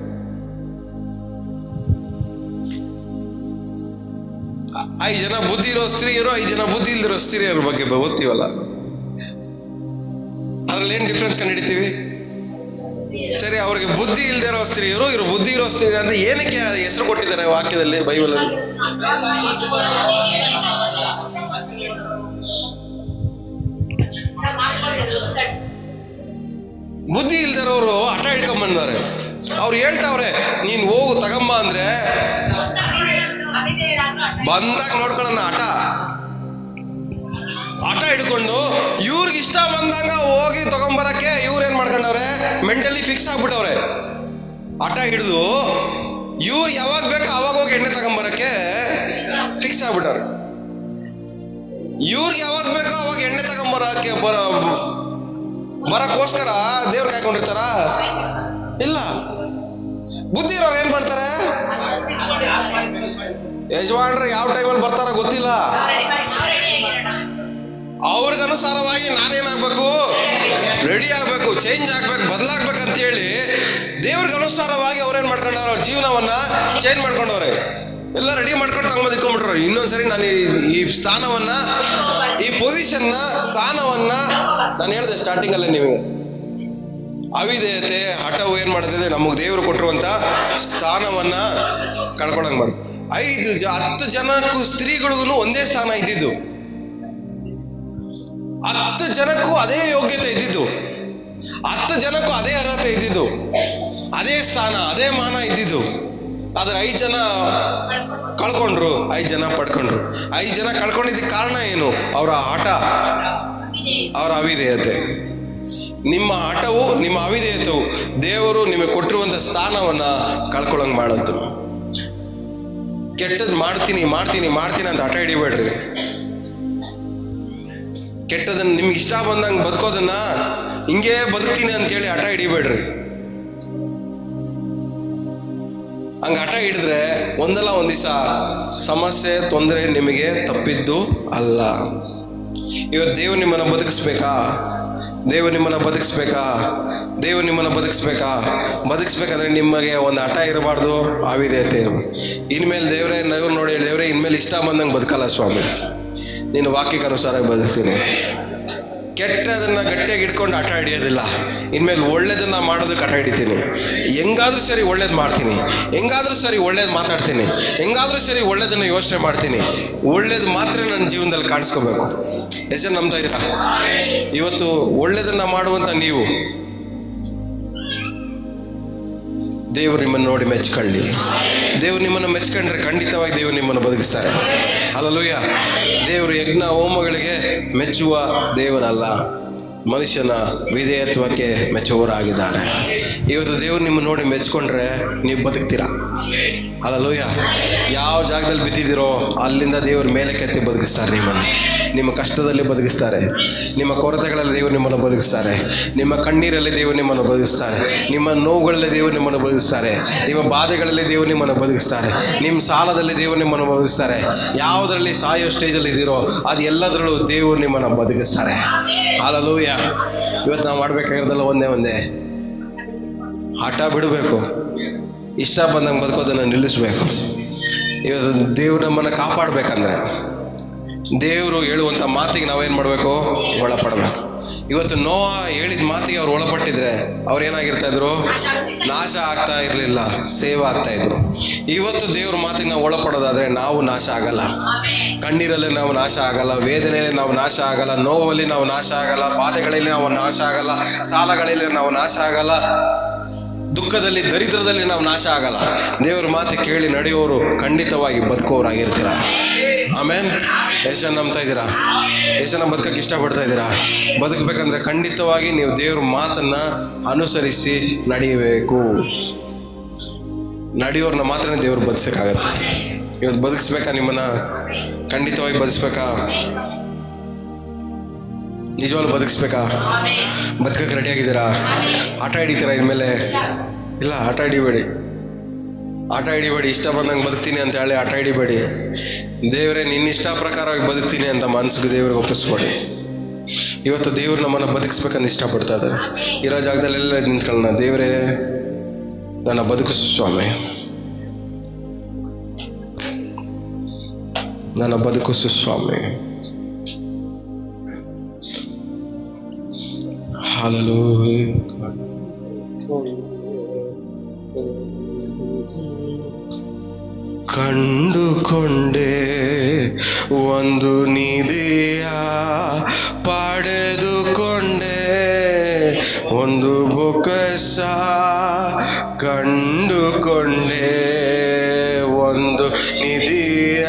5 ಜನ ಬುದ್ಧಿ ಇರೋ ಸ್ತ್ರೀಯರು, 5 ಜನ ಬುದ್ಧಿ ಇಲ್ದಿರೋ ಸ್ತ್ರೀಯರ ಬಗ್ಗೆ ಓದ್ತೀವಲ್ಲ, ಅದ್ರಲ್ಲಿ ಏನ್ ಡಿಫ್ರೆನ್ಸ್ ಕಂಡುಹಿಡಿತೀವಿ? ಸರಿ, ಅವ್ರಿಗೆ ಬುದ್ಧಿ ಇಲ್ದಿರೋ ಸ್ತ್ರೀಯರು, ಇವ್ರು ಬುದ್ಧಿ ಇರೋ ಸ್ತ್ರೀ ಅಂತ ಏನಕ್ಕೆ ಹೆಸರು ಕೊಟ್ಟಿದ್ದಾರೆ ವಾಕ್ಯದಲ್ಲಿ, ಬೈಬಲ್ ಅಲ್ಲಿ? ಬುದ್ಧಿ ಇಲ್ದಿರೋರು ಹಠ ಹಿಡ್ಕೊಂಬಂದವ್ರೆ. ಅವ್ರು ಹೇಳ್ತಾವ್ರೆ, ನೀನ್ ಹೋಗು ತಗಮ್ಮ ಅಂದ್ರೆ ಬಂದಾಗ ನೋಡ್ಕೊಳ್ಳೋಣ. ಹಠ ಹಿಡ್ಕೊಂಡು ಇವ್ರಿಗೆ ಇಷ್ಟ ಬಂದಂಗ ಹೋಗಿ ತಗೊಂಬರಕ್ಕೆ ಇವ್ರು ಏನ್ ಮಾಡ್ಕೊಂಡವ್ರೆ? Mentally fix ಆಗ್ಬಿಟ್ಟವ್ರೆ. ಹಠ ಹಿಡಿದು ಇವ್ರು ಯಾವಾಗ ಬೇಕೋ ಅವಾಗ ಹೋಗಿ ಎಣ್ಣೆ ತಗೊಂಬರಕ್ಕೆ ಫಿಕ್ಸ್ ಆಗ್ಬಿಟ್ಟವ್ರೆ. ಇವ್ರಿಗೆ ಯಾವಾಗ ಬೇಕೋ ಅವಾಗ ಎಣ್ಣೆ ತಗೊಂಬರಕ್ಕೆ ಬರಕ್ಕೋಸ್ಕರ ದೇವ್ರ ಕಾಯ್ಕೊಂಡಿರ್ತಾರ? ಇಲ್ಲ. ಬುದ್ಧಿ ಇರೋರು ಏನ್ ಮಾಡ್ತಾರೆ? ಯಜಮಾನ್ರೆ ಯಾವ ಟೈಮಲ್ಲಿ ಬರ್ತಾರ ಗೊತ್ತಿಲ್ಲ, ಅವ್ರಿಗೆ ಅನುಸಾರವಾಗಿ ನಾನೇನಾಗ್ಬೇಕು? ರೆಡಿ ಆಗ್ಬೇಕು, ಚೇಂಜ್ ಆಗ್ಬೇಕು, ಬದಲಾಗ್ಬೇಕು ಅಂತ ಹೇಳಿ ದೇವ್ರಿಗೆ ಅನುಸಾರವಾಗಿ ಅವ್ರೇನ್ ಮಾಡ್ಕೊಂಡವ್ರ? ಅವ್ರ ಜೀವನವನ್ನ ಚೇಂಜ್ ಮಾಡ್ಕೊಂಡವ್ರೆ. ಎಲ್ಲ ರೆಡಿ ಮಾಡ್ಕೊಂಡು ತಗೊಂಡ್ ಇಟ್ಕೊಂಡ್ಬಿಟ್ರು. ಇನ್ನೊಂದ್ಸರಿ ನಾನು ಈ ಸ್ಥಾನವನ್ನ, ಈ ಪೊಸಿಷನ್ನ, ಸ್ಥಾನವನ್ನ ನಾನು ಹೇಳಿದೆ ಸ್ಟಾರ್ಟಿಂಗ್ ಅಲ್ಲೇ ನಿಮಗೆ, ಅವಿಧೇಯತೆ ಹಠವು ಏನ್ ಮಾಡ್ತಿದೆ? ನಮಗ್ ದೇವರು ಕೊಟ್ಟಿರುವಂತ ಸ್ಥಾನವನ್ನ ಕಳ್ಕೊಳಂಗ್ ಮಾಡ. 10 ಜನಕ್ಕೂ ಸ್ತ್ರೀಗಳಿಗೂ ಒಂದೇ ಸ್ಥಾನ ಇದ್ದಿದ್ದು, 10 ಜನಕ್ಕೂ ಅದೇ ಯೋಗ್ಯತೆ ಇದ್ದಿದ್ದು, 10 ಜನಕ್ಕೂ ಅದೇ ಅರ್ಹತೆ ಇದ್ದಿದ್ದು, ಅದೇ ಸ್ಥಾನ, ಅದೇ ಮಾನ ಇದ್ದಿದ್ದು. ಆದ್ರೆ 5 ಜನ ಕಳ್ಕೊಂಡ್ರು, 5 ಜನ ಪಡ್ಕೊಂಡ್ರು. 5 ಜನ ಕಳ್ಕೊಂಡಿದ್ದಕ್ಕೆ ಕಾರಣ ಏನು? ಅವರ ಹಠ, ಅವರ ಅವಿಧೇಯತೆ. ನಿಮ್ಮ ಹಠವು, ನಿಮ್ಮ ಅವಿಧೇಯತೆವು ದೇವರು ನಿಮಗೆ ಕೊಟ್ಟಿರುವಂತ ಸ್ಥಾನವನ್ನ ಕಳ್ಕೊಳಂಗ್ ಮಾಡಂತು. ಕೆಟ್ಟದ್ ಮಾಡ್ತೀನಿ ಅಂತ ಹಠ ಹಿಡಿಬೇಡ್ರಿ. ಕೆಟ್ಟದನ್ನ ನಿಮ್ಗೆ ಇಷ್ಟ ಬಂದಂಗೆ ಬದುಕೋದನ್ನ ಹಿಂಗೇ ಬದುಕ್ತೀನಿ ಅಂತ ಹೇಳಿ ಹಠ ಹಿಡಿಬೇಡ್ರಿ. ಹಂಗ ಹಠ ಹಿಡಿದ್ರೆ ಒಂದಲ್ಲ ಒಂದ್ ದಿವಸ ಸಮಸ್ಯೆ, ತೊಂದರೆ ನಿಮಗೆ ತಪ್ಪಿದ್ದು ಅಲ್ಲ. ಇವತ್ತು ದೇವ್ರು ನಿಮ್ಮನ್ನ ಬದುಕಿಸ್ಬೇಕಾ? ಬದುಕಿಸ್ಬೇಕಾದ್ರೆ ನಿಮಗೆ ಒಂದು ಹಠ ಇರಬಾರ್ದು, ಅವಿಧೇಯತೆ ಇರಬಾರ್ದು. ಇನ್ಮೇಲೆ ದೇವ್ರೇ ನೋಡಿ, ದೇವ್ರೇ ಇನ್ಮೇಲೆ ಇಷ್ಟ ಬಂದಂಗೆ ಬದುಕಲ್ಲ ಸ್ವಾಮಿ, ನೀನು ವಾಕ್ಯಕ್ಕೆ ಅನುಸಾರ ಬದುಕ್ತೀನಿ. ಕೆಟ್ಟದನ್ನ ಗಟ್ಟಿಯಾಗಿ ಇಟ್ಕೊಂಡು ಹಠ ಹಿಡಿಯೋದಿಲ್ಲ. ಇನ್ಮೇಲೆ ಒಳ್ಳೇದನ್ನ ಮಾಡೋದಕ್ಕೆ ಹಠ ಹಿಡಿತೀನಿ. ಹೆಂಗಾದ್ರೂ ಸರಿ ಒಳ್ಳೇದು ಮಾಡ್ತೀನಿ, ಹೆಂಗಾದ್ರೂ ಸರಿ ಒಳ್ಳೇದು ಮಾತಾಡ್ತೀನಿ, ಹೆಂಗಾದ್ರೂ ಸರಿ ಒಳ್ಳೇದನ್ನ ಯೋಚನೆ ಮಾಡ್ತೀನಿ. ಒಳ್ಳೇದು ಮಾತ್ರ ನನ್ನ ಜೀವನದಲ್ಲಿ ಕಾಣಿಸ್ಕೋಬೇಕು. ಎಷ್ಟು ಜನ ನಂಬ್ತಾ ಇದ್ದೀರಾ? ಇವತ್ತು ಒಳ್ಳೇದನ್ನ ಮಾಡುವಂತ ನೀವು, ದೇವರು ನಿಮ್ಮನ್ನು ನೋಡಿ ಮೆಚ್ಕೊಳ್ಳಿ. ದೇವ್ರು ನಿಮ್ಮನ್ನು ಮೆಚ್ಕೊಂಡ್ರೆ ಖಂಡಿತವಾಗಿ ದೇವರು ನಿಮ್ಮನ್ನು ಬದುಕಿಸ್ತಾರೆ. ಹಲ್ಲೆಲೂಯಾ. ದೇವರು ಯಜ್ಞ ಹೋಮಗಳಿಗೆ ಮೆಚ್ಚುವ ದೇವರಲ್ಲ, ಮನುಷ್ಯನ ವಿಧೇಯತ್ವಕ್ಕೆ ಮೆಚ್ಚುವವರಾಗಿದ್ದಾರೆ. ಇವತ್ತು ದೇವ್ರು ನಿಮ್ಮನ್ನು ನೋಡಿ ಮೆಚ್ಕೊಂಡ್ರೆ ನೀವು ಬದುಕ್ತೀರಾ. ಹಲ್ಲೆಲೂಯಾ. ಯಾವ ಜಾಗದಲ್ಲಿ ಬಿದ್ದಿದ್ದೀರೋ ಅಲ್ಲಿಂದ ದೇವರು ಮೇಲೆ ಕೆತ್ತಿ ಬದುಕಿಸ್ತಾರೆ ನಿಮ್ಮನ್ನು. ನಿಮ್ಮ ಕಷ್ಟದಲ್ಲಿ ಬದುಕಿಸ್ತಾರೆ, ನಿಮ್ಮ ಕೊರತೆಗಳಲ್ಲಿ ದೇವರು ನಿಮ್ಮನ್ನು ಬದುಕಿಸ್ತಾರೆ, ನಿಮ್ಮ ಕಣ್ಣೀರಲ್ಲಿ ದೇವರು ನಿಮ್ಮನ್ನು ಬದುಕಿಸ್ತಾರೆ, ನಿಮ್ಮ ನೋವುಗಳಲ್ಲಿ ದೇವರು ನಿಮ್ಮನ್ನು ಬದುಕಿಸ್ತಾರೆ, ನಿಮ್ಮ ಬಾಧೆಗಳಲ್ಲಿ ದೇವರು ನಿಮ್ಮನ್ನು ಬದುಕಿಸ್ತಾರೆ, ನಿಮ್ಮ ಸಾಲದಲ್ಲಿ ದೇವರು ನಿಮ್ಮನ್ನು ಬದುಕಿಸ್ತಾರೆ. ಯಾವುದರಲ್ಲಿ ಸಾಯೋ ಸ್ಟೇಜಲ್ಲಿ ಇದ್ದೀರೋ ಅದು ಎಲ್ಲದರಲ್ಲೂ ದೇವರು ನಿಮ್ಮನ್ನು ಬದುಕಿಸ್ತಾರೆ. ಹಲ್ಲೆಲೂಯಾ. ಇವತ್ತು ನಾವು ಮಾಡ್ಬೇಕಾಗಿರೋದಲ್ಲ ಒಂದೇ ಹಠ ಬಿಡಬೇಕು, ಇಷ್ಟ ಬಂದಂಗೆ ಬದುಕೋದನ್ನು ನಿಲ್ಲಿಸ್ಬೇಕು. ಇವತ್ತು ದೇವ್ರು ನಮ್ಮನ್ನು ಕಾಪಾಡಬೇಕಂದ್ರೆ ದೇವರು ಹೇಳುವಂಥ ಮಾತಿಗೆ ನಾವೇನು ಮಾಡಬೇಕು? ಒಳಪಡಬೇಕು. ಇವತ್ತು ನೋಹ ಹೇಳಿದ ಮಾತಿಗೆ ಅವ್ರು ಒಳಪಟ್ಟಿದ್ರೆ ಅವ್ರು ಏನಾಗಿರ್ತಾ ಇದ್ರು? ನಾಶ ಆಗ್ತಾ ಇರಲಿಲ್ಲ, ಸೇವ್ ಆಗ್ತಾ ಇದ್ರು. ಇವತ್ತು ದೇವ್ರ ಮಾತಿಗೆ ನಾವು ಒಳಪಡೋದಾದ್ರೆ ನಾವು ನಾಶ ಆಗಲ್ಲ. ಕಣ್ಣೀರಲ್ಲಿ ನಾವು ನಾಶ ಆಗಲ್ಲ, ವೇದನೆಯಲ್ಲಿ ನಾವು ನಾಶ ಆಗಲ್ಲ, ನೋವಲ್ಲಿ ನಾವು ನಾಶ ಆಗಲ್ಲ, ಬಾಧೆಗಳಲ್ಲಿ ನಾವು ನಾಶ ಆಗಲ್ಲ, ಸಾಲಗಳಲ್ಲಿ ನಾವು ನಾಶ ಆಗಲ್ಲ, ದುಃಖದಲ್ಲಿ ದರಿದ್ರದಲ್ಲಿ ನಾವು ನಾಶ ಆಗಲ್ಲ. ದೇವರ ಮಾತು ಕೇಳಿ ನಡೆಯೋರು ಖಂಡಿತವಾಗಿ ಬದುಕೋರಾಗಿರ್ತೀರ. ಆಮೇನ್. ಎಷ್ಟು ಜನ ನಂಬ್ತಾ ಇದ್ದೀರಾ? ಎಷ್ಟು ಜನ ಬದುಕಕ್ಕೆ ಇಷ್ಟಪಡ್ತಾ ಇದ್ದೀರಾ? ಬದುಕಬೇಕಂದ್ರೆ ಖಂಡಿತವಾಗಿ ನೀವು ದೇವ್ರ ಮಾತನ್ನ ಅನುಸರಿಸಿ ನಡೆಯಬೇಕು. ನಡೆಯೋರ್ನ ಮಾತ್ರ ದೇವ್ರು ಬದುಕಕ್ಕಾಗತ್ತೆ. ಇವತ್ತು ಬದುಕಿಸ್ಬೇಕಾ? ನಿಮ್ಮನ್ನ ಖಂಡಿತವಾಗಿ ಬದುಕಿಸ್ಬೇಕಾ? ನಿಜವಾಗ್ಲೂ ಬದುಕಿಸ್ಬೇಕಾ? ಬದುಕಕ್ಕೆ ರೆಡಿ ಆಗಿದ್ದೀರಾ? ಆಟ ಹಿಡಿತೀರಾ ಇನ್ಮೇಲೆ? ಇಲ್ಲ, ಆಟ ಹಿಡಿಬೇಡಿ. ಇಷ್ಟ ಬಂದಂಗೆ ಬದುಕ್ತೀನಿ ಅಂತ ಹೇಳಿ ಆಟ ಹಿಡಿಬೇಡಿ. ದೇವರೇ ನಿನ್ನ ಇಷ್ಟ ಪ್ರಕಾರವಾಗಿ ಬದುಕ್ತೀನಿ ಅಂತ ಮನಸ್ಸಿಗೆ ದೇವ್ರಿಗೆ ಒಪ್ಪಿಸ್ಬೇಡಿ. ಇವತ್ತು ದೇವ್ರು ನಮ್ಮನ್ನು ಬದುಕಿಸ್ಬೇಕಂತ ಇಷ್ಟಪಡ್ತಾ ಇದ್ದಾರೆ. ಇರೋ ಜಾಗದಲ್ಲೆಲ್ಲ ನಿಂತ್ಕೊಳ್ಳೋಣ. ದೇವರೇ ನನ್ನ ಬದುಕಿಸು ಸ್ವಾಮಿ, ನನ್ನ ಬದುಕಿಸು ಸ್ವಾಮಿ. ಹಲ್ಲೆಲೂಯಾ. ಕಂಡುಕೊಂಡೆ ಒಂದು ನಿಧಿಯ, ಪಡೆದುಕೊಂಡೆ ಒಂದು ಬೊಕ್ಕಸ, ಕಂಡುಕೊಂಡೆ ಒಂದು ನಿಧಿಯ.